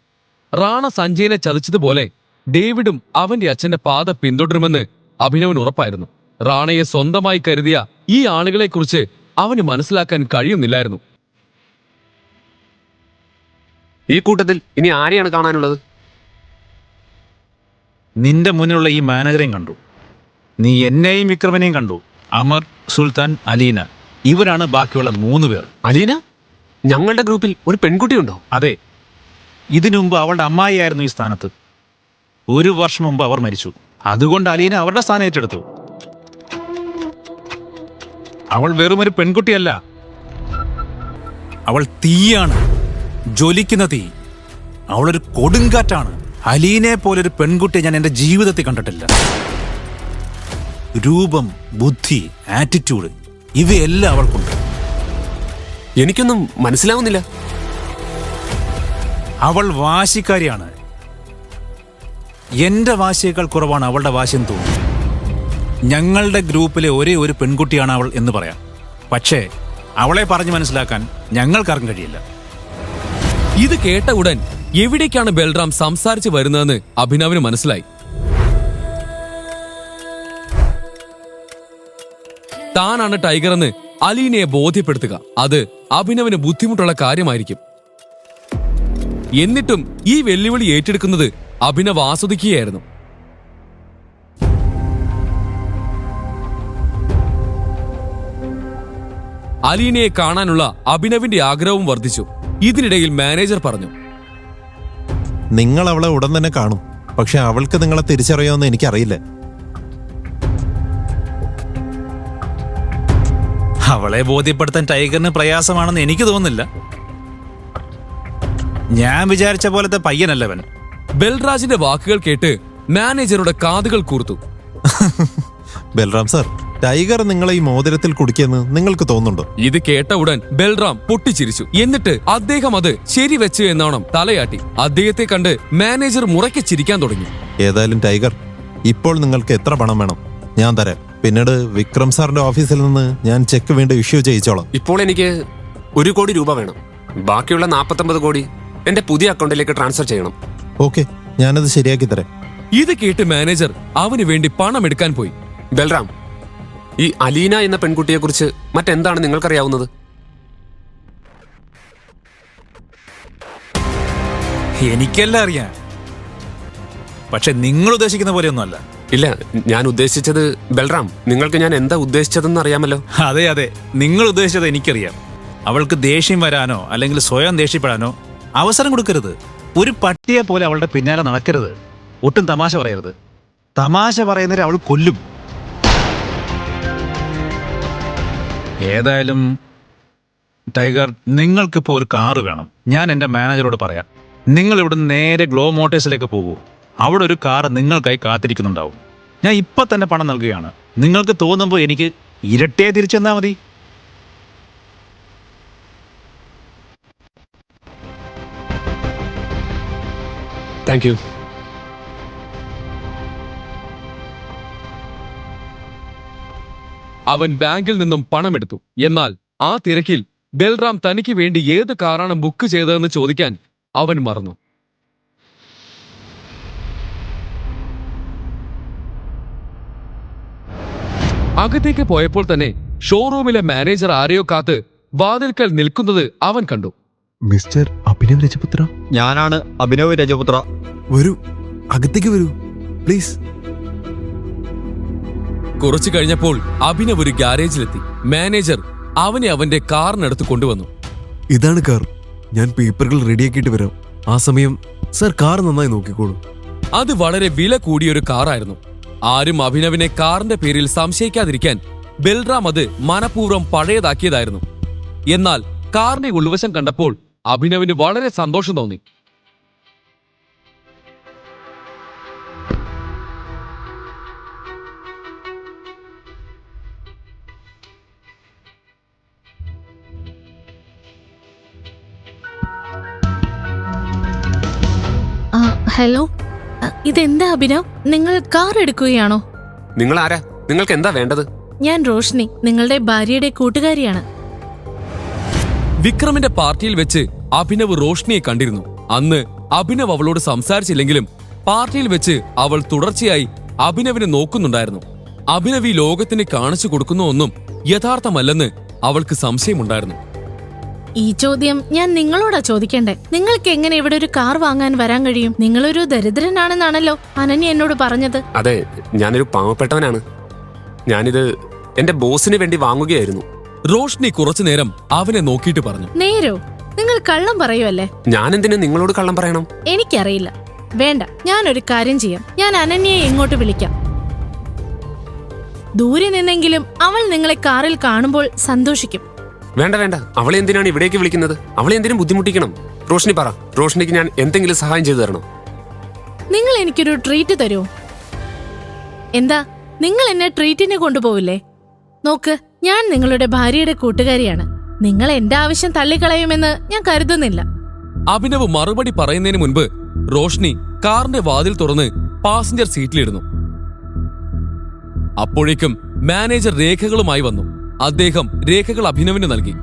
റാണ സഞ്ജയനെ ചതിച്ചതുപോലെ ഡേവിഡും അവന്റെ അച്ഛന്റെ പാത പിന്തുടരുമെന്ന് അഭിനവന് ഉറപ്പായിരുന്നു. റാണയെ സ്വന്തമായി കരുതിയ ഈ ആളുകളെക്കുറിച്ച് അവന് മനസ്സിലാക്കാൻ കഴിയുന്നില്ലായിരുന്നു. ഈ കൂട്ടത്തിൽ ഇനി ആരെയാണ് കാണാനുള്ളത്? നിന്റെ മുന്നിലുള്ള ഈ മാനേജറെയും കണ്ടു, നീ എന്നെയും വിക്രമനെയും കണ്ടു. അമർ, സുൽത്താൻ, അലീന, ഇവരാണ് ബാക്കിയുള്ള 3 പേർ. അലീന? ഞങ്ങളുടെ ഗ്രൂപ്പിൽ ഒരു പെൺകുട്ടിയുണ്ടോ? അതെ, ഇതിനു മുമ്പ് അവളുടെ അമ്മായിയായിരുന്നു ഈ സ്ഥാനത്ത്. 1 വർഷം മുമ്പ് അവർ മരിച്ചു. അതുകൊണ്ട് അലീന അവരുടെ സ്ഥാനം ഏറ്റെടുത്തു. അവൾ വെറുമൊരു പെൺകുട്ടിയല്ല, അവൾ തീയാണ്, ജ്വലിക്കുന്ന തീ. അവളൊരു കൊടുങ്കാറ്റാണ്. അലീനെ പോലൊരു പെൺകുട്ടിയെ ഞാൻ എൻ്റെ ജീവിതത്തിൽ കണ്ടിട്ടില്ല. രൂപം, ബുദ്ധി, ആറ്റിറ്റ്യൂഡ്, ഇവയെല്ലാം അവൾക്കുണ്ട്. എനിക്കൊന്നും മനസ്സിലാവുന്നില്ല. അവൾ വാശിക്കാരിയാണ്. എന്റെ വാശിയേക്കാൾ കുറവാണ് അവളുടെ വാശിയെന്ന് തോന്നുന്നു. ഞങ്ങളുടെ ഗ്രൂപ്പിലെ ഒരേ ഒരു പെൺകുട്ടിയാണ് അവൾ എന്ന് പറയാം. പക്ഷേ അവളെ പറഞ്ഞു മനസ്സിലാക്കാൻ ഞങ്ങൾക്കാർക്കും കഴിയില്ല. ഇത് കേട്ട ഉടൻ എവിടേക്കാണ് ബൽറാം സംസാരിച്ചു വരുന്നതെന്ന് അഭിനവിന് മനസ്സിലായി. താനാണ് ടൈഗർ എന്ന് അലീനയെ ബോധ്യപ്പെടുത്തുക, അത് അഭിനവിന് ബുദ്ധിമുട്ടുള്ള കാര്യമായിരിക്കും. എന്നിട്ടും ഈ വെല്ലുവിളി ഏറ്റെടുക്കുന്നത് അഭിനവ് ആസ്വദിക്കുകയായിരുന്നു. അലീനയെ കാണാനുള്ള അഭിനവിന്റെ ആഗ്രഹവും വർദ്ധിച്ചു. ഇതിനിടയിൽ മാനേജർ പറഞ്ഞു, നിങ്ങൾ അവളെ ഉടൻ തന്നെ കാണും. പക്ഷെ അവൾക്ക് നിങ്ങളെ തിരിച്ചറിയാമെന്ന് എനിക്കറിയില്ല. അവളെ ബോധ്യപ്പെടുത്താൻ ടൈഗറിന് പ്രയാസമാണെന്ന് എനിക്ക് തോന്നുന്നില്ല. ഞാൻ വിചാരിച്ച പോലത്തെ പയ്യനല്ലവൻ. ബൽരാജിന്റെ വാക്കുകൾ കേട്ട് മാനേജറുടെ കാതുകൾ കൂർത്തു. ബൽറാം സാർ, ടൈഗർ നിങ്ങളെ ഈ മോതിരത്തിൽ കുടിക്കെന്ന് നിങ്ങൾക്ക് തോന്നുന്നുണ്ടോ? ഇത് കേട്ട ഉടൻ ബൽറാം പൊട്ടിച്ചിരിച്ചു. എന്നിട്ട് അദ്ദേഹം അത് ശരിവെച്ചു എന്നോണം തലയാട്ടി. അദ്ദേഹത്തെ കണ്ട് മാനേജർ മുറയ്ക്ക് ചിരിക്കാൻ തുടങ്ങി. ഏതായാലും ടൈഗർ, ഇപ്പോൾ നിങ്ങൾക്ക് എത്ര പണം വേണം? ഞാൻ തരാം. പിന്നീട് വിക്രം സാറിന്റെ ഓഫീസിൽ നിന്ന് ഞാൻ ചെക്ക് വീണ്ടും ഇഷ്യൂ ചെയ്യിച്ചോളാം. ഇപ്പോൾ എനിക്ക് 1 കോടി രൂപ വേണം. ബാക്കിയുള്ള 49 കോടി എന്റെ പുതിയ അക്കൗണ്ടിലേക്ക് ട്രാൻസ്ഫർ ചെയ്യണം. ഓക്കെ, ഞാനത് ശരിയാക്കി തരാം. ഇത് കേട്ട് മാനേജർ അവന് വേണ്ടി പണം എടുക്കാൻ പോയി. ബൽറാം, ഈ അലീന എന്ന പെൺകുട്ടിയെ കുറിച്ച് മറ്റെന്താണ് നിങ്ങൾക്കറിയാവുന്നത്? എനിക്കെല്ലാം അറിയാം, പക്ഷെ നിങ്ങൾ ഉദ്ദേശിക്കുന്ന പോലെയൊന്നുമല്ല. ഇല്ല, ഞാൻ ഉദ്ദേശിച്ചത് ബൽറാം, നിങ്ങൾക്ക് ഞാൻ എന്താ ഉദ്ദേശിച്ചതെന്ന് അറിയാമല്ലോ. അതെ അതെ, നിങ്ങൾ ഉദ്ദേശിച്ചത് എനിക്കറിയാം. അവൾക്ക് ദേഷ്യം വരാനോ അല്ലെങ്കിൽ സ്വയം ദേഷ്യപ്പെടാനോ അവസരം കൊടുക്കരുത്. ഒരു പട്ടിയെ പോലെ അവളുടെ പിന്നാലെ നടക്കരുത്. ഒട്ടും തമാശ പറയരുത്. തമാശ പറയുന്നവരെ അവൾ കൊല്ലും. ഏതായാലും ടൈഗർ, നിങ്ങൾക്കിപ്പോൾ ഒരു കാറ് വേണം. ഞാൻ എൻ്റെ മാനേജറോട് പറയാം. നിങ്ങൾ ഇവിടുന്ന് നേരെ ഗ്ലോ മോട്ടേഴ്സിലേക്ക് പോകൂ. അവിടെ ഒരു കാറ് നിങ്ങൾക്കായി കാത്തിരിക്കുന്നുണ്ടാവും. ഞാൻ ഇപ്പം തന്നെ പണം നൽകുകയാണ്. നിങ്ങൾക്ക് തോന്നുമ്പോൾ എനിക്ക് ഇരട്ടിയെ തിരിച്ചെന്നാൽ മതി. Thank you. അവൻ ബാങ്കിൽ നിന്നും പണമെടുത്തു. എന്നാൽ ആ തിരക്കിൽ ബൽറാം തനിക്ക് വേണ്ടി ഏത് കാറാണ് ബുക്ക് ചെയ്തതെന്ന് ചോദിക്കാൻ അവൻ മറന്നു. അകത്തേക്ക് പോയപ്പോൾ തന്നെ ഷോറൂമിലെ മാനേജർ ആരെയോ കാത്ത് വാതിൽക്കൽ നിൽക്കുന്നത് അവൻ കണ്ടു. മിസ്റ്റർ അഭിനവ് രജപുത്ര? ഞാനാണ് അഭിനവ് രജപുത്ര. വരൂ, അകത്തേക്ക് വരൂ പ്ലീസ്. കുറച്ചു കഴിഞ്ഞപ്പോൾ അഭിനവ് ഒരു ഗ്യാരേജിലെത്തി. മാനേജർ അവനെ അവന്റെ കാറിനടുത്ത് കൊണ്ടുവന്നു. ഇതാണ് കാർ. ഞാൻ പേപ്പറുകൾ റെഡിയാക്കിയിട്ട് വരാം. ആ സമയം സർ കാർ നന്നായി നോക്കിക്കോളൂ. അത് വളരെ വില കൂടിയൊരു കാറായിരുന്നു. ആരും അഭിനവിനെ കാറിന്റെ പേരിൽ സംശയിക്കാതിരിക്കാൻ ബൽറാം അത് മനഃപൂർവ്വം പഴയതാക്കിയതായിരുന്നു. എന്നാൽ കാറിന്റെ ഉൾവശം കണ്ടപ്പോൾ അഭിനവിന് വളരെ സന്തോഷം തോന്നി. ഹലോ, ഇതെന്താ അഭിനവ്? നിങ്ങൾ കാർ എടുക്കുകയാണോ? നിങ്ങൾ ആരാ? നിങ്ങൾക്ക് എന്താ വേണ്ടത്? ഞാൻ റോഷ്നി, നിങ്ങളുടെ ഭാര്യയുടെ കൂട്ടുകാരിയാണ്. വിക്രമിന്റെ പാർട്ടിയിൽ വെച്ച് അഭിനവ് റോഷ്നിയെ കണ്ടിരുന്നു. അന്ന് അഭിനവ് അവളോട് സംസാരിച്ചില്ലെങ്കിലും പാർട്ടിയിൽ വെച്ച് അവൾ തുടർച്ചയായി അഭിനവിനെ നോക്കുന്നുണ്ടായിരുന്നു. അഭിനവ് ഈ ലോകത്തിന് കാണിച്ചു കൊടുക്കുന്ന ഒന്നും യഥാർത്ഥമല്ലെന്ന് അവൾക്ക് സംശയമുണ്ടായിരുന്നു. ഈ ചോദ്യം ഞാൻ നിങ്ങളോടാ ചോദിക്കണ്ടേ? നിങ്ങൾക്ക് എങ്ങനെ ഇവിടെ ഒരു കാർ വാങ്ങാൻ വരാൻ കഴിയും? നിങ്ങളൊരു ദരിദ്രനാണെന്നാണല്ലോ അനന്യ എന്നോട് പറഞ്ഞത്. അതെ, ഞാനൊരു പാവപ്പെട്ടവനാണ്. ഞാനിത് എന്റെ ബോസിന് വേണ്ടി വാങ്ങുകയായിരുന്നു. റോഷ്നി കുറച്ചുനേരം അവനെ നോക്കിയിട്ട് പറഞ്ഞു. നേരോ? നിങ്ങൾ കള്ളം പറയുമല്ലേ? ഞാൻ എന്തിനു നിങ്ങളോട് കള്ളം പറയണം? എനിക്കറിയില്ല. വേണ്ട, ഞാനൊരു കാര്യം ചെയ്യാം. ഞാൻ അനന്യയെ ഇങ്ങോട്ട് വിളിക്കാം. ദൂരെ നിന്നെങ്കിലും അവൾ നിങ്ങളെ കാറിൽ കാണുമ്പോൾ സന്തോഷിക്കും. വേണ്ട വേണ്ട, അവളെ എന്തിനാണ് ഇവിടേക്ക് വിളിക്കുന്നത്? അവളെ എന്തിനും ബുദ്ധിമുട്ടിക്കണം? റോഷ്നി പറ, റോഷ്നിക്ക് ഞാൻ എന്തെങ്കിലും സഹായം ചെയ്തു തരണോ? നിങ്ങൾ എനിക്കൊരു ട്രീറ്റ് തരുമോ? എന്താ, നിങ്ങൾ എന്നെ ട്രീറ്റിന് കൊണ്ടുപോവില്ലേ? നോക്ക്, ഞാൻ നിങ്ങളുടെ ഭാര്യയുടെ കൂട്ടുകാരിയാണ്. നിങ്ങൾ എന്റെ ആവശ്യം തള്ളിക്കളയുമെന്ന് ഞാൻ കരുതുന്നില്ല. അഭിനവ് മറുപടി പറയുന്നതിന് മുൻപ് റോഷ്നി കാറിന്റെ വാതിൽ തുറന്ന് പാസഞ്ചർ സീറ്റിലിരുന്നു. അപ്പോഴേക്കും മാനേജർ രേഖകളുമായി വന്നു. അദ്ദേഹം രേഖകൾ അഭിനവിന് നൽകി.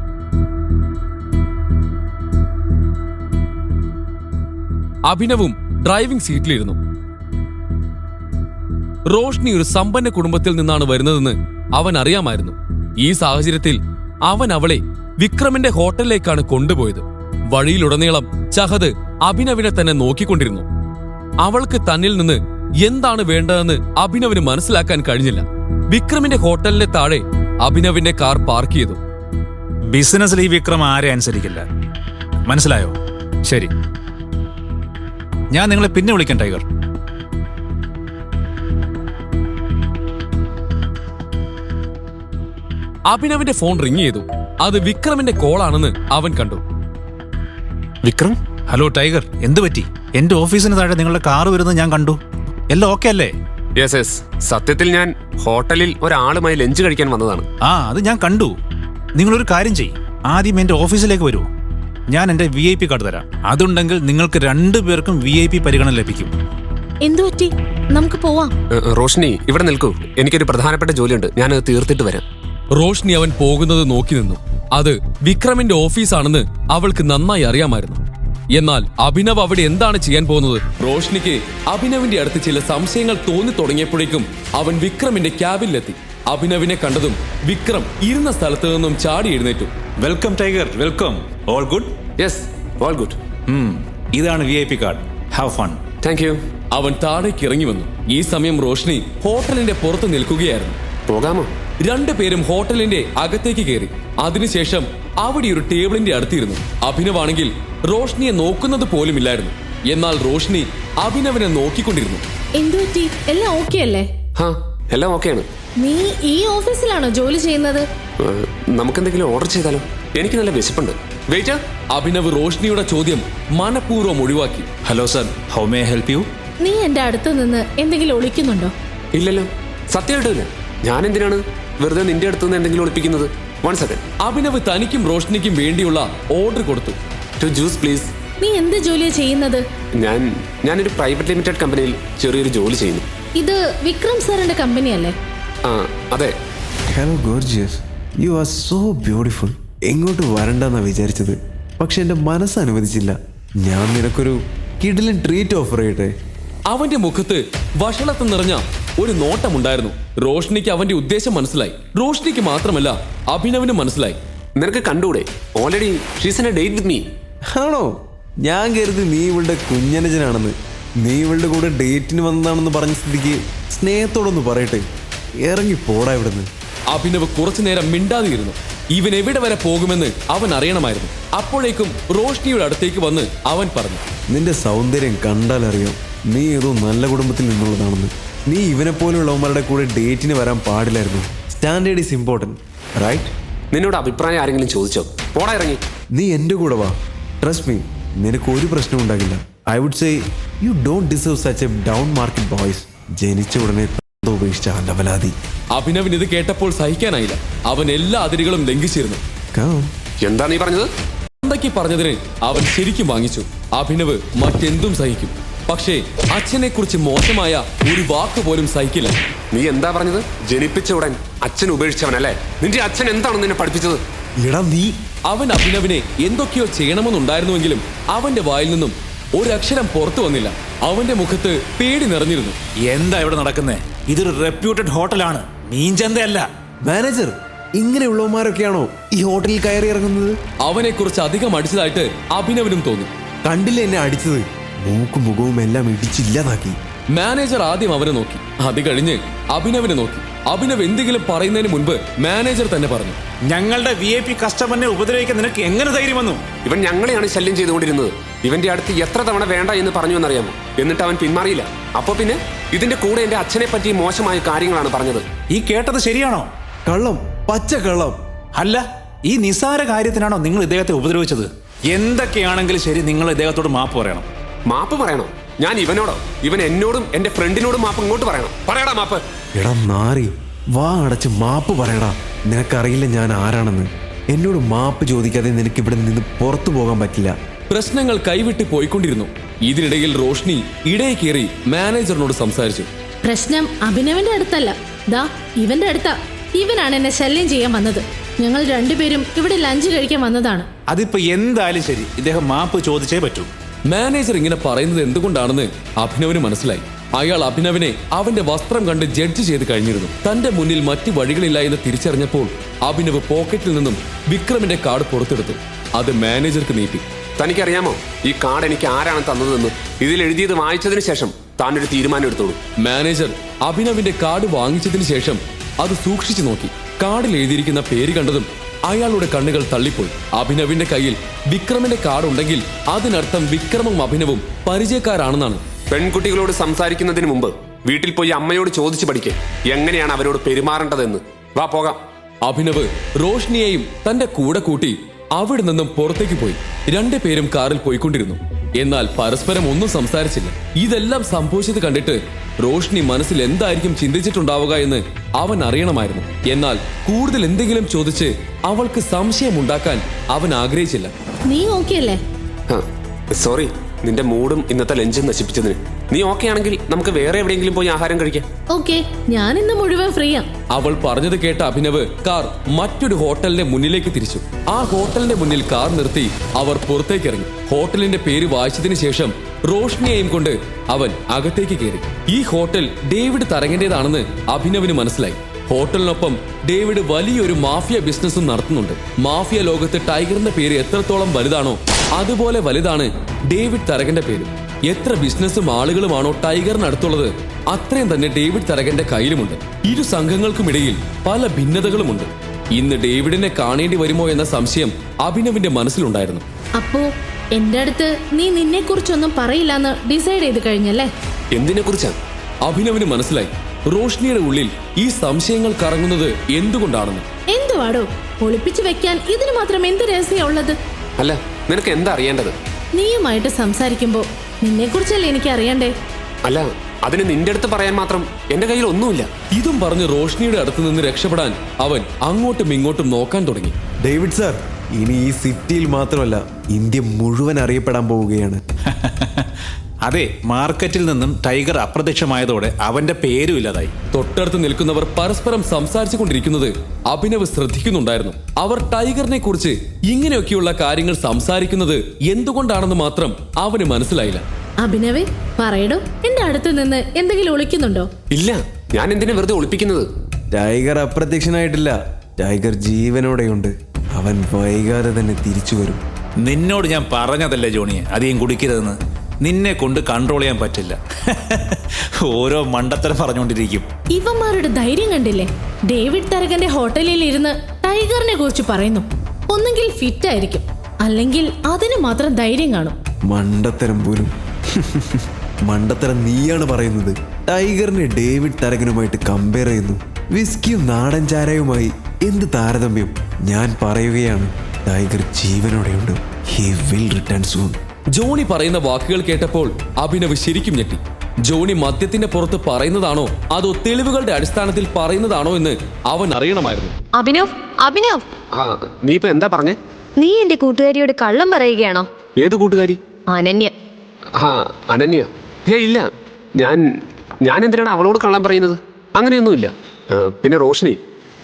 അഭിനവും ഡ്രൈവിംഗ് സീറ്റിലിരുന്നു. റോഷ്നി ഒരു സമ്പന്ന കുടുംബത്തിൽ നിന്നാണ് വരുന്നതെന്ന് അവൻ അറിയാമായിരുന്നു. ഈ സാഹചര്യത്തിൽ അവൻ അവളെ വിക്രമിന്റെ ഹോട്ടലിലേക്കാണ് കൊണ്ടുപോയത്. വഴിയിലുടനീളം ചഹദ് അഭിനവിനെ തന്നെ നോക്കിക്കൊണ്ടിരുന്നു. അവൾക്ക് തന്നിൽ നിന്ന് എന്താണ് വേണ്ടതെന്ന് അഭിനവിന് മനസ്സിലാക്കാൻ കഴിഞ്ഞില്ല. വിക്രമിന്റെ ഹോട്ടലിന്റെ താഴെ അഭിനവിന്റെ കാർ പാർക്ക് ചെയ്തു. ബിസിനസ്സിൽ ഈ വിക്രം ആരെ അനുസരിക്കില്ല, മനസ്സിലായോ? ശരി, ഞാൻ നിങ്ങളെ പിന്നെ വിളിക്കാം ടൈഗർ. അഭിനവിന്റെ ഫോൺ റിങ് ചെയ്തു. അത് വിക്രമിന്റെ കോളാണെന്ന് അവൻ കണ്ടു. വിക്രം? ഹലോ ടൈഗർ, എന്തു പറ്റി? എന്റെ ഓഫീസിന് താഴെ നിങ്ങളുടെ കാറ് വരുന്നത് ഞാൻ കണ്ടു. എല്ലാം ഓക്കെ അല്ലേ? യെസ് യെസ്, സത്യത്തിൽ ഞാൻ ഹോട്ടലിൽ ഒരാളുമായി ലഞ്ച് കഴിക്കാൻ വന്നതാണ്. അത് ഞാൻ കണ്ടു. നിങ്ങളൊരു കാര്യം ചെയ്യും, ആദ്യം എന്റെ ഓഫീസിലേക്ക് വരൂ. ഞാൻ എന്റെ VIP കാർഡ് തരാം. അതുണ്ടെങ്കിൽ നിങ്ങൾക്ക് 2 പേർക്കും VIP പരിഗണന ലഭിക്കും. എന്തു പറ്റി? നമുക്ക് പോവാം. റോഷ്നി, ഇവിടെ നിൽക്കൂ. എനിക്കൊരു പ്രധാനപ്പെട്ട ജോലിയുണ്ട്, ഞാനത് തീർത്തിട്ട് വരാം. റോഷ്നി അവൻ പോകുന്നത് നോക്കി നിന്നു. അത് വിക്രമിന്റെ ഓഫീസാണെന്ന് അവൾക്ക് നന്നായി അറിയാമായിരുന്നു. എന്നാൽ അഭിനവ് അവിടെ എന്താണ് ചെയ്യാൻ പോകുന്നത്? റോഷ്നിക്ക് അഭിനവിന്റെ അടുത്ത് ചില സംശയങ്ങൾ തോന്നി തുടങ്ങിയപ്പോഴേക്കും അവൻ വിക്രമിന്റെ ക്യാബിനിലെത്തി. അഭിനവിനെ കണ്ടതും വിക്രം ഇരുന്ന സ്ഥലത്ത് നിന്നും ചാടി എഴുന്നേറ്റു. Welcome tiger, welcome. All good? Yes, all good. ഇതാണ് VIP card. Have fun. Thank you. അവൻ താഴേക്ക് ഇറങ്ങി വന്നു. ഈ സമയം റോഷ്നി ഹോട്ടലിന്റെ പുറത്ത് നിൽക്കുകയായിരുന്നു. പോകാമോ? 2 പേരും ഹോട്ടലിന്റെ അകത്തേക്ക് കയറി. അതിനുശേഷം അവിടെ ഒരു ടേബിളിന്റെ അടുത്തിരുന്നു. അഭിനവാണെങ്കിൽ റോഷ്നിയെ നോക്കുന്നത് പോലുമില്ലായിരുന്നു. എന്നാൽ റോഷ്നി അഭിനവിനെ നോക്കിക്കൊണ്ടിരുന്നു. എന്തു പറ്റി? എല്ലാം ഓക്കെ അല്ലേ? എല്ലാം ഓക്കെയാണ്. നീ ഈ ഓഫീസിലാണോ ജോലി ചെയ്യുന്നത്? നമുക്കെന്തെങ്കിലും ഓർഡർ ചെയ്താലോ? എനിക്ക് നല്ല വിശപ്പുണ്ട്. വെയിറ്റർ. അഭിനവ് റോഷ്നിയുടെ ചോദ്യം മനഃപൂർവ്വം ഒഴിവാക്കി. Hello sir, how may I help you? നീ എന്റെ അടുത്ത് നിന്ന് എന്തെങ്കിലും ഒളിക്കുന്നുണ്ടോ? ഇല്ലല്ലോ, സത്യമായിട്ടില്ല. ഞാൻ എന്തിനാണ് വെറുതെ നിന്റെ അടുത്ത് നിന്ന് എന്തെങ്കിലും ഒളിപ്പിക്കുന്നത്? 1 സെക്കൻഡ്. അഭിനവ് തനിക്കും റോഷ്നിക്കും വേണ്ടിയുള്ള ഓർഡർ കൊടുത്തു. 2 ജ്യൂസ് പ്ലീസ്. നീ എന്ത് ജോലിയാ ചെയ്യുന്നത്? ഞാനൊരു പ്രൈവറ്റ് ലിമിറ്റഡ് കമ്പനിയിൽ ചെറിയൊരു ജോലി ചെയ്യുന്നു. ഇത് വിക്രം സാറിന്റെ കമ്പനി അല്ലേ? ആ അതെ. Hello gorgeous, you are so beautiful. എങ്ങോട്ട് വരണ്ടെന്നാ വിചാരിച്ചത്, പക്ഷെ എന്റെ മനസ്സ് അനുവദിച്ചില്ല. ഞാൻ നിനക്കൊരു കിടിലൻ ട്രീറ്റ് ഓഫർ ചെയ്യട്ടെ. അവന്റെ മുഖത്ത് വഷളത്ത് നിറഞ്ഞ ഒരു നോട്ടമുണ്ടായിരുന്നു. റോഷ്നിക്ക് അവന്റെ ഉദ്ദേശം മനസ്സിലായി. റോഷ്നിക്ക് മാത്രമല്ല, അഭിനവിനും മനസ്സിലായി. നിനക്ക് കണ്ടൂടെ? Already she's in a date with me. ആണോ? ഞാൻ കരുതി നീ ഇവളുടെ കുഞ്ഞനുജനാണെന്ന്. നീ ഇവളുടെ കൂടെ ഡേറ്റിന് വന്നതാണെന്ന് പറഞ്ഞ സ്ഥിതിക്ക് സ്നേഹത്തോടൊന്ന് പറയട്ടെ, ഇറങ്ങി പോടാ ഇവിടുന്ന്. അഭിനവ് കുറച്ചു നേരം മിണ്ടാതിരുന്നു. ഇവൻ എവിടെ വരെ പോകുമെന്ന് അവൻ അറിയണമായിരുന്നു. അപ്പോഴേക്കും റോഷ്നിയുടെ അടുത്തേക്ക് വന്ന് അവൻ പറഞ്ഞു, നിന്റെ സൗന്ദര്യം കണ്ടാലറിയാം നീ ഏതോ നല്ല കുടുംബത്തിൽ നിന്നുള്ളതാണെന്ന്. നീ ഇവനെ പോലുള്ളവന്മാരുടെ കൂടെ ഡേറ്റിന് വരാൻ പാടില്ലായിരുന്നു. Standard is important, right? നിന്നോട് അഭിപ്രായം ആരെങ്കിലും ചോദിച്ചോ? പോടാ ഇറങ്ങി. നീ എൻ്റെ കൂടെ വാ. ട്രസ്റ്റ് മീ, നിനക്ക് ഒരു പ്രശ്നം ഉണ്ടാകില്ല. I would say you don't deserve such a down market boys. ജനിച്ച ഉടനെ ഉപേക്ഷിച്ച ലവലാതി. അഭിനവിന് ഇത് കേട്ടപ്പോൾ സഹിക്കാനായില്ല. അവൻ എല്ലാ അതിരുകളും ലംഘിച്ചിരുന്നു. എന്താ നീ പറഞ്ഞത്? എന്തൊക്കെ പറഞ്ഞതിന് അവൻ ശരിക്കും വാങ്ങിച്ചു. അഭിനവ് മറ്റെന്തും സഹിക്കും, പക്ഷേ അച്ഛനെ കുറിച്ച് മോശമായ ഒരു വാക്ക് പോലും സഹിക്കില്ല. നീ എന്താ പറഞ്ഞത്? ജനിപ്പിച്ച ഉടൻ അച്ഛൻ ഉപേക്ഷിച്ചവനല്ലേ? നിന്റെ അച്ഛൻ എന്താണ് നിന്നെ പഠിപ്പിച്ചത്? അവൻ അഭിനവിനെ എന്തൊക്കെയോ ചെയ്യണമെന്നുണ്ടായിരുന്നുവെങ്കിലും അവന്റെ വായിൽ നിന്നും ഒരക്ഷരം പുറത്തു വന്നില്ല. അവന്റെ മുഖത്ത് പേടി നിറഞ്ഞിരുന്നു. എന്താ ഇവിടെ നടക്കുന്നേ? ഇതൊരു റെപ്യൂട്ടഡ് ഹോട്ടലാണ്, മീൻചന്തയല്ല. മാനേജർ, ഇങ്ങനെയുള്ളവന്മാരൊക്കെയാണോ ഈ ഹോട്ടലിൽ കയറി ഇറങ്ങുന്നത്? അവനെ കുറിച്ച് അധികം അടിച്ചതായിട്ട് അഭിനവനും തോന്നി. കണ്ടില്ല എന്നെ അടിച്ചത്? മൂക്കും മുഖവും എല്ലാം ഇടിച്ചില്ലാതാക്കി. മാനേജർ ആദ്യം അവനെ നോക്കി, അത് കഴിഞ്ഞ് അഭിനവിനെ നോക്കി. അഭിനവ് എന്തെങ്കിലും പറയുന്നതിന് മുൻപ് മാനേജർ തന്നെ പറഞ്ഞു, ഞങ്ങളുടെ VIP കസ്റ്റമറിനെ ഉപദ്രവിക്കാൻ നിനക്ക് എങ്ങനെ ധൈര്യം വന്നു? ഇവൻ ഞങ്ങളെയാണ് ശല്യം ചെയ്തുകൊണ്ടിരുന്നത്. ഇവന്റെ അടുത്ത് എത്ര തവണ വേണ്ട എന്ന് പറഞ്ഞു എന്നറിയാമോ? എന്നിട്ട് അവൻ പിന്മാറിയില്ല. അപ്പൊ പിന്നെ ഇതിന്റെ കൂടെ എന്റെ അച്ഛനെ പറ്റി മോശമായ കാര്യങ്ങളാണ് പറഞ്ഞത്. ഈ കേട്ടത് ശരിയാണോ? കള്ളം, പച്ച കള്ളം. അല്ല, ഈ നിസാര കാര്യത്തിനാണോ നിങ്ങൾ ഇദ്ദേഹത്തെ ഉപദ്രവിച്ചത്? എന്തൊക്കെയാണെങ്കിലും ശരി, നിങ്ങൾ ഇദ്ദേഹത്തോട് മാപ്പ് പറയണം. മാപ്പ് പറയണോ? ഞാൻ ഇവനോടോ? ഇവൻ എന്നോടും എന്റെ ഫ്രണ്ടിനോടും മാപ്പ് ഇങ്ങോട്ട് പറയണം. പറയടാ മാപ്പ്. എടാ നാറി, വാ അടച്ച് മാപ്പ് പറയടാ. നിനക്കറിയില്ല ഞാൻ ആരാണെന്ന്. എന്നോട് മാപ്പ് ചോദിക്കാതെ നിനക്ക് ഇവിടെ നിന്ന് പുറത്തു പോകാൻ പറ്റില്ല. പ്രശ്നങ്ങൾ കൈവിട്ട് പോയിക്കൊണ്ടിരുന്നു. ഇതിനിടയിൽ റോഷ്നി ഇടയിൽ കയറി മാനേജറിനോട് സംസാരിച്ചു. പ്രശ്നം അഭിനവന്റെ അടുത്തല്ല, ദാ ഇവന്റെ അടുത്താ. ഇവനാണ് എന്നെ ശല്യം ചെയ്യാൻ വന്നത്. ഞങ്ങൾ രണ്ടുപേരും ഇവിടെ ലഞ്ച് കഴിക്കാൻ വന്നതാണ്. അതിപ്പോ എന്തായാലും ശരി, ഇദ്ദേഹം മാപ്പ് ചോദിച്ചേ പറ്റൂ. മാനേജർ ഇങ്ങനെ പറയുന്നത് എന്തുകൊണ്ടാണെന്ന് അഭിനവിന് മനസ്സിലായി. അയാൾ അഭിനവിനെ അവന്റെ വസ്ത്രം കണ്ട് ജഡ്ജ് ചെയ്ത് കഴിഞ്ഞിരുന്നു. തന്റെ മുന്നിൽ മറ്റു വഴികളില്ല എന്ന് തിരിച്ചറിഞ്ഞപ്പോൾ അഭിനവ് പോക്കറ്റിൽ നിന്നും വിക്രമിന്റെ കാർഡ് പുറത്തെടുത്തു. അത് മാനേജർക്ക് നീട്ടി. തനിക്കറിയാമോ ഈ കാർഡ് എനിക്ക് ആരാണ് തന്നതെന്ന്? ഇതിൽ എഴുതിയത് വായിച്ചതിന് ശേഷം താനൊരു തീരുമാനം എടുത്തോളൂ. മാനേജർ അഭിനവിന്റെ കാർഡ് വാങ്ങിച്ചതിന് ശേഷം അത് സൂക്ഷിച്ചു നോക്കി. കാർഡിൽ എഴുതിയിരിക്കുന്ന പേര് കണ്ടതും അയാളുടെ കണ്ണുകൾ തള്ളിപ്പോയി. അഭിനവിന്റെ കയ്യിൽ വിക്രമിന്റെ കാർഡ് ഉണ്ടെങ്കിൽ അതിനർത്ഥം വിക്രമും അഭിനവും പരിചയക്കാരാണെന്നാണ്. പെൺകുട്ടികളോട് സംസാരിക്കുന്നതിന് മുമ്പ് വീട്ടിൽ പോയി അമ്മയോട് ചോദിച്ചു പഠിക്കേ എങ്ങനെയാണ് അവരോട് പെരുമാറേണ്ടതെന്ന്. വാ പോകാം. അഭിനവ് റോഷ്നിയെയും തന്റെ കൂടെ കൂട്ടി അവിടെ നിന്നും പുറത്തേക്ക് പോയി. രണ്ടുപേരും കാറിൽ പോയിക്കൊണ്ടിരുന്നു. എന്നാൽ പരസ്പരം ഒന്നും സംസാരിച്ചില്ല. ഇതെല്ലാം സംഭവിച്ചത് കണ്ടിട്ട് റോഷ്നി മനസ്സിൽ എന്തായിരിക്കും ചിന്തിച്ചിട്ടുണ്ടാവുക എന്ന് അവൻ അറിയണമായിരുന്നു. എന്നാൽ കൂടുതൽ എന്തെങ്കിലും ചോദിച്ച് അവൾക്ക് സംശയമുണ്ടാക്കാൻ അവൻ ആഗ്രഹിച്ചില്ല. നീ ഓക്കെ അല്ലേ? സോറി, നിന്റെ മൂഡും ഇന്നത്തെ ലഞ്ചും നശിപ്പിച്ചതിന്. നീ ഓക്കെ ആണെങ്കിൽ നമുക്ക് വേറെ എവിടെയെങ്കിലും പോയി ആഹാരം കഴിക്കാം. ഓക്കെ, ഞാൻ ഇന്ന് മുഴുവൻ ഫ്രീയാ. അവൾ പറഞ്ഞത് കേട്ട അഭിനവ് കാർ മറ്റൊരു ഹോട്ടലിന്റെ മുന്നിലേക്ക് തിരിച്ചു. ആ ഹോട്ടലിന്റെ മുന്നിൽ കാർ നിർത്തി അവർ പുറത്തേക്ക് ഇറങ്ങി. ഹോട്ടലിന്റെ പേര് വായിച്ചതിന് ശേഷം റോഷ്നിയെയും കൊണ്ട് അവൻ അകത്തേക്ക് കയറി. ഈ ഹോട്ടൽ ഡേവിഡ് തരങ്ങന്റേതാണെന്ന് അഭിനവിന് മനസ്സിലായി. ഹോട്ടലിനൊപ്പം ഡേവിഡ് വലിയൊരു മാഫിയ ബിസിനസ്സും നടത്തുന്നുണ്ട്. മാഫിയ ലോകത്ത് ടൈഗറിന്റെ പേര് എത്രത്തോളം വലുതാണോ അതുപോലെ വലുതാണ് ഡേവിഡ് തരകന്റെ പേര്. എത്ര ബിസിനസ്സും ആളുകളുമാണോ ടൈഗറിനടുത്തുള്ളത് അത്രയും തന്നെ ഡേവിഡ് തരകന്റെ കയ്യിലുമുണ്ട്. ഇരു സംഘങ്ങൾക്കുമിടയിൽ പല ഭിന്നതകളുമുണ്ട്. ഇന്ന് ഡേവിഡിനെ കാണേണ്ടി വരുമോ എന്ന സംശയം അഭിനവിന്റെ മനസ്സിലുണ്ടായിരുന്നു. അപ്പോ എന്റെ അടുത്ത് നീ നിന്നെ കുറിച്ചൊന്നും പറയില്ലെന്ന് ഡിസൈഡ് ചെയ്ത് കഴിഞ്ഞല്ലേ? എന്തിനെ കുറിച്ചാ? അഭിനവിന് മനസ്സിലായി റോഷ്നിയുടെ ഉള്ളിൽ ഈ സംശയങ്ങൾ കറങ്ങുന്നത് എന്തുകൊണ്ടാണെന്ന്. എന്തുവാടോ ഒളിപ്പിച്ചു വെക്കാൻ ഇതിന് മാത്രം എന്ത് രഹസ്യം ഉള്ളത്? അല്ല, നിനക്ക് എന്താ അറിയേണ്ടത്? നീയുമായിട്ട് സംസാരിക്കുമ്പോ നിന്നെ കുറിച്ചല്ലേ എനിക്ക് അറിയണ്ടേ? അല്ല, അതിന് നിന്റെ അടുത്ത് പറയാൻ മാത്രം എന്റെ കയ്യിൽ ഒന്നുമില്ല. ഇതും പറഞ്ഞ് റോഷ്നിയുടെ അടുത്ത് നിന്ന് രക്ഷപ്പെടാൻ അവൻ അങ്ങോട്ടും ഇങ്ങോട്ടും നോക്കാൻ തുടങ്ങി. ഡേവിഡ് സാർ, ഇനി ഈ സിറ്റിയിൽ മാത്രമല്ല ഇന്ത്യ മുഴുവൻ അറിയപ്പെടാൻ പോവുകയാണ്. അതെ, മാർക്കറ്റിൽ നിന്നും ടൈഗർ അപ്രത്യക്ഷമായതോടെ അവന്റെ പേരും ഇല്ലാതായി. തൊട്ടടുത്ത് നിൽക്കുന്നവർ പരസ്പരം സംസാരിച്ചു കൊണ്ടിരിക്കുന്നത് അഭിനവ് ശ്രദ്ധിക്കുന്നുണ്ടായിരുന്നു. അവർ ടൈഗറിനെ കുറിച്ച് ഇങ്ങനെയൊക്കെയുള്ള കാര്യങ്ങൾ സംസാരിക്കുന്നത് എന്തുകൊണ്ടാണെന്ന് മാത്രം അവന് മനസ്സിലായില്ല. അഭിനവേ പറയടോ, എന്റെ അടുത്ത് നിന്ന് എന്തെങ്കിലും ഒളിക്കുന്നുണ്ടോ? ഇല്ല, ഞാൻ എന്തിനാ വെറുതെ ഒളിപ്പിക്കുന്നത്? ടൈഗർ അപ്രത്യക്ഷനായിട്ടില്ല. ടൈഗർ ജീവനോടെയുണ്ട്. അവൻ വൈകാതെ തന്നെ തിരിച്ചു വരും. നിന്നോട് ഞാൻ പറഞ്ഞതല്ലേ ജോണിയെ അധികം കുടിക്കരുതെന്ന്. നിന്നെ കൊണ്ട് കൺട്രോൾ ചെയ്യാൻ പറ്റില്ല. ഓരോ മണ്ടത്തരം പറഞ്ഞുകൊണ്ടിരിക്കും. ഇവന്മാരുടെ ധൈര്യം കണ്ടില്ലേ? ഡേവിഡ് തരകന്റെ ഹോട്ടലിൽ ഇരുന്ന് ടൈഗറിനെ കുറിച്ച് പറയുന്നു. ഒന്നെങ്കിൽ ഫിറ്റ് ആയിരിക്കും, അല്ലെങ്കിൽ അതിന് മാത്രം ധൈര്യം കാണും. മണ്ടത്തരം പോലും. മണ്ടത്തരം നീയാണ് പറയുന്നത്. ടൈഗറിനെ ഡേവിഡ് തരകനുമായിട്ട് കമ്പയർ ചെയ്യുന്നു. വിസ്കിയും നാടൻ ചാരയുമായി എന്ത് താരതമ്യം? ഞാൻ പറയുകയാണ്, ടൈഗർ ജീവനോടെയുണ്ട്. He will return soon. Johnny പറയുന്ന വാക്കുകൾ കേട്ടപ്പോൾ അഭിനവ് ശരിക്കും ഞെട്ടി. ജോണി മദ്യത്തിന്റെ പുറത്ത് പറയുന്നതാണോ അതോ തെളിവുകളുടെ അടിസ്ഥാനത്തിൽ പറയുന്നതാണോ എന്ന് അവൻ അറിയണമായിരുന്നു. അഭിനവ്, നീ ഇപ്പൊ എന്താ പറഞ്ഞേ? നീ എന്റെ കൂട്ടുകാരിയോട് കള്ളം പറയുകയാണോ? ഏത് കൂട്ടുകാരി? അനന്യ. അനന്യ? ഇല്ല, ഞാൻ എന്തിനാണ് അവളോട് കള്ളം പറയുന്നത്? അങ്ങനെയൊന്നുമില്ല. പിന്നെ റോഷിനി,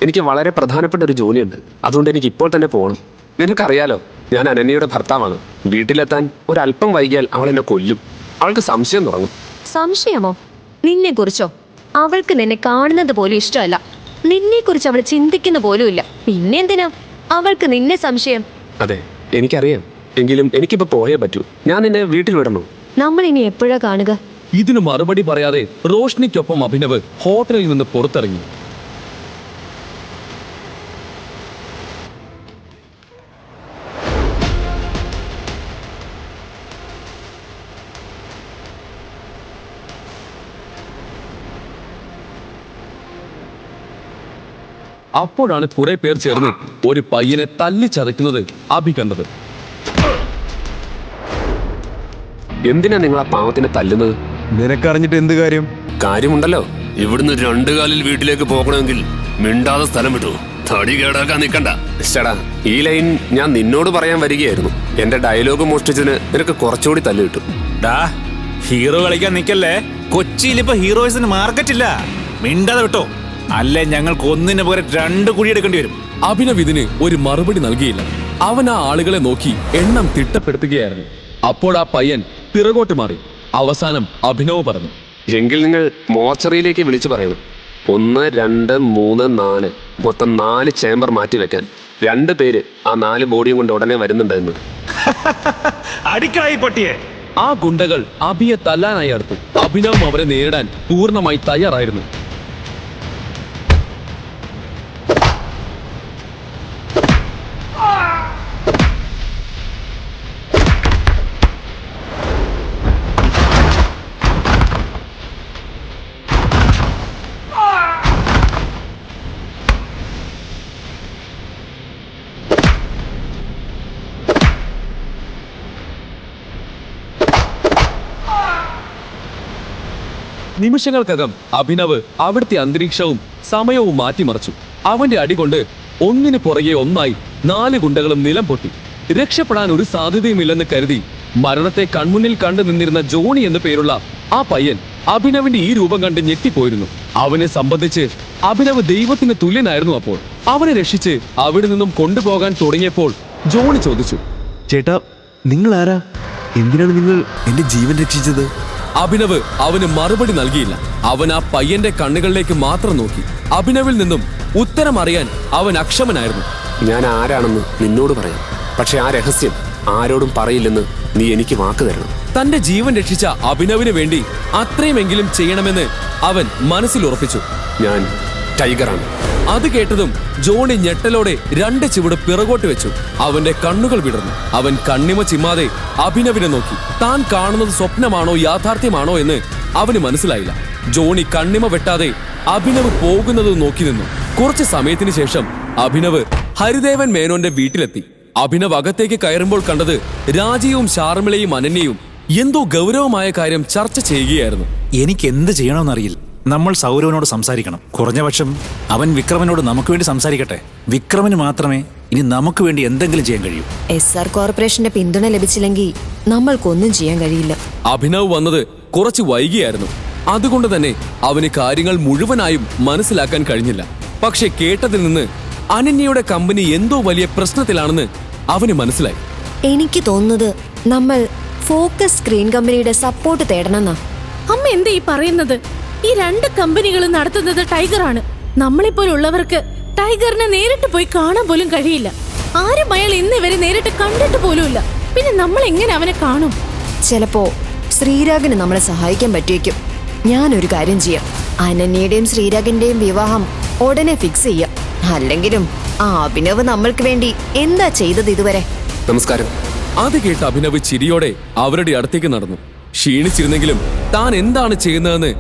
എനിക്ക് വളരെ പ്രധാനപ്പെട്ട ഒരു ജോലിയുണ്ട്. അതുകൊണ്ട് എനിക്ക് ഇപ്പോൾ തന്നെ പോകണം. നിനക്കറിയാലോ, ഞാൻ അനന്യയുടെ ഭർത്താവാണ്. വീട്ടിലെത്താൻ ഒരല്പം വൈകിയാൽ അവൾ എന്നെ കൊല്ലും. അവൾക്ക് സംശയം തുടങ്ങും. സംശയമോ? നിന്നെ കുറിച്ചോ? അവൾക്ക് നിന്നെ കാണുന്നത് പോലും ഇഷ്ടമല്ല. നിന്നെ കുറിച്ച് അവൾ ചിന്തിക്കുന്ന പോലുമില്ല. പിന്നെന്തിനാ അവൾക്ക് നിന്നെ സംശയം? അതെ, എനിക്കറിയാം. എങ്കിലും എനിക്കിപ്പോ പോയേ പറ്റൂ. ഞാൻ നിന്നെ വീട്ടിൽ വിടണോ? നമ്മൾ ഇനി എപ്പോഴാ കാണുക? ഇതിന് മറുപടി പറയാതെ റോഷ്നിക്കൊപ്പം അഭിനവ് ഹോട്ടലിൽ നിന്ന് പുറത്തിറങ്ങി. അപ്പോഴാണ് കുറെ പേർ ചേർന്ന് ഒരു പയ്യനെ തല്ലിച്ചതയ്ക്കുന്നത് അഭി കണ്ടത്. എന്തിനാ നിങ്ങൾ ആ പാവത്തിനെ തല്ലുന്നത്? നിനക്കറിഞ്ഞിട്ട് എന്ത് കാര്യം? കാര്യമുണ്ടല്ലോ. ഇവിടുന്ന് 2 കാലിൽ വീട്ടിലേക്ക് പോകണമെങ്കിൽ മിണ്ടാതെ സ്ഥലം വിട്ടു. തടി കേടാക്കാൻ നിൽക്കണ്ട. ചേടാ, ഈ ലൈൻ ഞാൻ നിന്നോട് പറയാൻ വരികയായിരുന്നു. എന്റെ ഡയലോഗ് മോഷ്ടിച്ചതിന് നിനക്ക് കുറച്ചുകൂടി തല്ല് കിട്ടും. ഹീറോ കളിക്കാൻ നിൽക്കല്ലേ. കൊച്ചിയിൽ ഇപ്പൊ ഹീറോയിസിന് മാർക്കറ്റില്ല. മിണ്ടാതെ വിട്ടോ, അല്ലേ ഞങ്ങൾക്ക് ഒന്നിന് പകരം 2 കുഴിയെടുക്കേണ്ടി വരും. അഭിനവ് ഇതിന് ഒരു മറുപടി നൽകിയില്ല. അവൻ ആ ആളുകളെ നോക്കി എണ്ണം തിട്ടപ്പെടുത്തുകയായിരുന്നു. അപ്പോൾ ആ പയ്യൻ പിറകോട്ട് മാറി. അവസാനം അഭിനവ് പറഞ്ഞു, എങ്കിൽ നിങ്ങൾ മോർച്ചറിയിലേക്ക് വിളിച്ചു പറയണം. 1, 2, 3, 4 മൊത്തം 4 ചേംബർ മാറ്റി വെക്കാൻ. 2 പേര് ആ 4 ബോഡിയും കൊണ്ട് ഉടനെ വരുന്നുണ്ടെന്ന്. അടിക്കളായി പൊട്ടിയെ. ആ ഗുണ്ടകൾ അഭിയെ തല്ലാനായി അടുത്തു. അഭിനവും അവരെ നേരിടാൻ പൂർണ്ണമായി തയ്യാറായിരുന്നു. നിമിഷങ്ങൾക്കകം അഭിനവ് അവിടുത്തെ അന്തരീക്ഷവും സമയവും മാറ്റിമറിച്ചു. അവന്റെ അടികൊണ്ട് ഒന്നിന് പുറകെ ഒന്നായി 4 ഗുണ്ടകളും നിലം പൊട്ടി. രക്ഷപ്പെടാൻ ഒരു സാധ്യതയുമില്ലെന്ന് കരുതി മരണത്തെ കൺമുന്നിൽ കണ്ടു നിന്നിരുന്ന ജോണി എന്നു പേരുള്ള ആ പയ്യൻ അഭിനവിന്റെ ഈ രൂപം കണ്ട് ഞെട്ടിപ്പോയിരുന്നു. അവനെ സംബന്ധിച്ച് അഭിനവ് ദൈവത്തിന് തുല്യനായിരുന്നു. അപ്പോൾ അവനെ രക്ഷിച്ച് അവിടെ നിന്നും കൊണ്ടുപോകാൻ തുടങ്ങിയപ്പോൾ ജോണി ചോദിച്ചു, ചേട്ടാ, നിങ്ങൾ ആരാ? എന്തിനാണ് നിങ്ങൾ എന്റെ ജീവൻ രക്ഷിച്ചത്? അഭിനവ് അവന് മറുപടി നൽകിയില്ല. അവൻ ആ പയ്യന്റെ കണ്ണുകളിലേക്ക് മാത്രം നോക്കി. അഭിനവിൽ നിന്നും ഉത്തരം അറിയാൻ അവൻ അക്ഷമനായിരുന്നു. ഞാൻ ആരാണെന്ന് നിന്നോട് പറയാം, പക്ഷെ ആ രഹസ്യം ആരോടും പറയില്ലെന്ന് നീ എനിക്ക് വാക്ക് തരണം. തന്റെ ജീവൻ രക്ഷിച്ച അഭിനവിന് വേണ്ടി അത്രയുമെങ്കിലും ചെയ്യണമെന്ന് അവൻ മനസ്സിൽ ഉറപ്പിച്ചു. ഞാൻ ടൈഗറാണ്. അത് കേട്ടതും ജോണി ഞെട്ടലോടെ 2 ചുവട് പിറകോട്ട് വെച്ചു. അവന്റെ കണ്ണുകൾ വിടർന്നു. അവൻ കണ്ണിമ ചിമ്മാതെ അഭിനവിനെ നോക്കി. താൻ കാണുന്നത് സ്വപ്നമാണോ യാഥാർത്ഥ്യമാണോ എന്ന് അവന് മനസ്സിലായില്ല. ജോണി കണ്ണിമ വെട്ടാതെ അഭിനവ് പോകുന്നത് നോക്കി നിന്നു. കുറച്ച് സമയത്തിന് ശേഷം അഭിനവ് ഹരിദേവൻ മേനോന്റെ വീട്ടിലെത്തി. അഭിനവ് അകത്തേക്ക് കയറുമ്പോൾ കണ്ടത് രാജയും ശാർമിളയും അനന്യയും എന്തോ ഗൗരവമായ കാര്യം ചർച്ച ചെയ്യുകയായിരുന്നു. എനിക്ക് എന്ത് ചെയ്യണമെന്നറിയില്ല. നമ്മൾ സൗരവനോട് സംസാരിക്കണം. കുറഞ്ഞപക്ഷം അവൻ വിക്രമനോട് നമുക്ക് വേണ്ടി സംസാരിക്കട്ടെ. വിക്രമിന് മാത്രമേ ഇനി നമുക്ക് വേണ്ടി എന്തെങ്കിലും ചെയ്യാൻ കഴിയൂ. SR കോർപ്പറേഷന്റെ പിന്തുണ ലഭിച്ചില്ലെങ്കിൽ നമ്മൾക്കൊന്നും ചെയ്യാൻ കഴിയില്ല. അഭിനവ് വന്നത് കുറച്ച് വൈകിയായിരുന്നു. അതുകൊണ്ട് തന്നെ അവന് കാര്യങ്ങൾ മുഴുവനായും മനസ്സിലാക്കാൻ കഴിഞ്ഞില്ല. പക്ഷെ കേട്ടതിൽ നിന്ന് അനന്യയുടെ കമ്പനി എന്തോ വലിയ പ്രശ്നത്തിലാണെന്ന് അവന് മനസ്സിലായി. എനിക്ക് തോന്നുന്നത് നമ്മൾ ഫോക്കസ് സ്ക്രീൻ കമ്പനിയുടെ സപ്പോർട്ട് തേടണമെന്നാ. അമ്മ എന്താ ഈ പറയുന്നത്? ഈ 2 കമ്പനികളും നടത്തുന്നത് ടൈഗറാണ്. നമ്മളെപ്പോലുള്ളവർക്ക് ടൈഗറിനെ നേരിട്ട് പോയി കാണാൻ പോലും കഴിയില്ല. ആരും അയാൾ ഇന്ന് വരെ നേരിട്ട് കണ്ടിട്ട് പോലുമില്ല. പിന്നെ നമ്മൾ എങ്ങനെ അവനെ കാണും? ചിലപ്പോ ശ്രീരാഗിന് നമ്മളെ സഹായിക്കാൻ പറ്റിയേക്കും. ഞാനൊരു കാര്യം ചെയ്യാം. അനന്യയുടെയും ശ്രീരാഗിന്റെയും വിവാഹം ഉടനെ ഫിക്സ് ചെയ്യാം. അല്ലെങ്കിലും ആ അഭിനവ് നമ്മൾക്ക് വേണ്ടി എന്താ ചെയ്തത് ഇതുവരെ? നമസ്കാരം. അത് കേട്ട് അഭിനവ് ചിരിയോടെ അവരുടെ അടുത്തേക്ക് നടന്നു. ക്ഷീണിച്ചിരുന്നെങ്കിലും താൻ എന്താണ് ചെയ്യുന്നതെന്ന്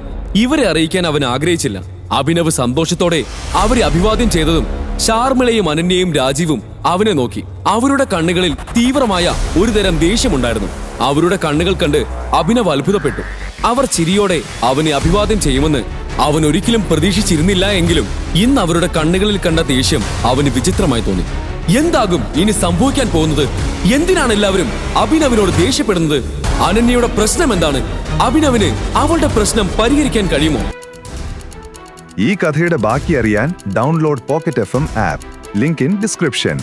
ഇവരെ അറിയിക്കാൻ അവൻ ആഗ്രഹിച്ചില്ല. അഭിനവ് സന്തോഷത്തോടെ അവരെ അഭിവാദ്യം ചെയ്തതും ശാർമിളയും അനന്യയും രാജീവും അവനെ നോക്കി. അവരുടെ കണ്ണുകളിൽ തീവ്രമായ ഒരുതരം ദേഷ്യമുണ്ടായിരുന്നു. അവരുടെ കണ്ണുകൾ കണ്ട് അഭിനവ് അത്ഭുതപ്പെട്ടു. അവർ ചിരിയോടെ അവനെ അഭിവാദ്യം ചെയ്യുമെന്ന് അവൻ ഒരിക്കലും പ്രതീക്ഷിച്ചിരുന്നില്ല. എങ്കിലും ഇന്ന് അവരുടെ കണ്ണുകളിൽ കണ്ട ദേഷ്യം അവന് വിചിത്രമായി തോന്നി. എന്താകും ഇനി സംഭവിക്കാൻ പോകുന്നത്? എന്തിനാണ് എല്ലാവരും അഭിനവിനോട് ദേഷ്യപ്പെടുന്നത്? അനന്യയുടെ പ്രശ്നം എന്താണ്? അഭിനവിന് അവളുടെ പ്രശ്നം പരിഹരിക്കാൻ കഴിയുമോ? ഈ കഥയുടെ ബാക്കി അറിയാൻ download pocket FM app. Link in description.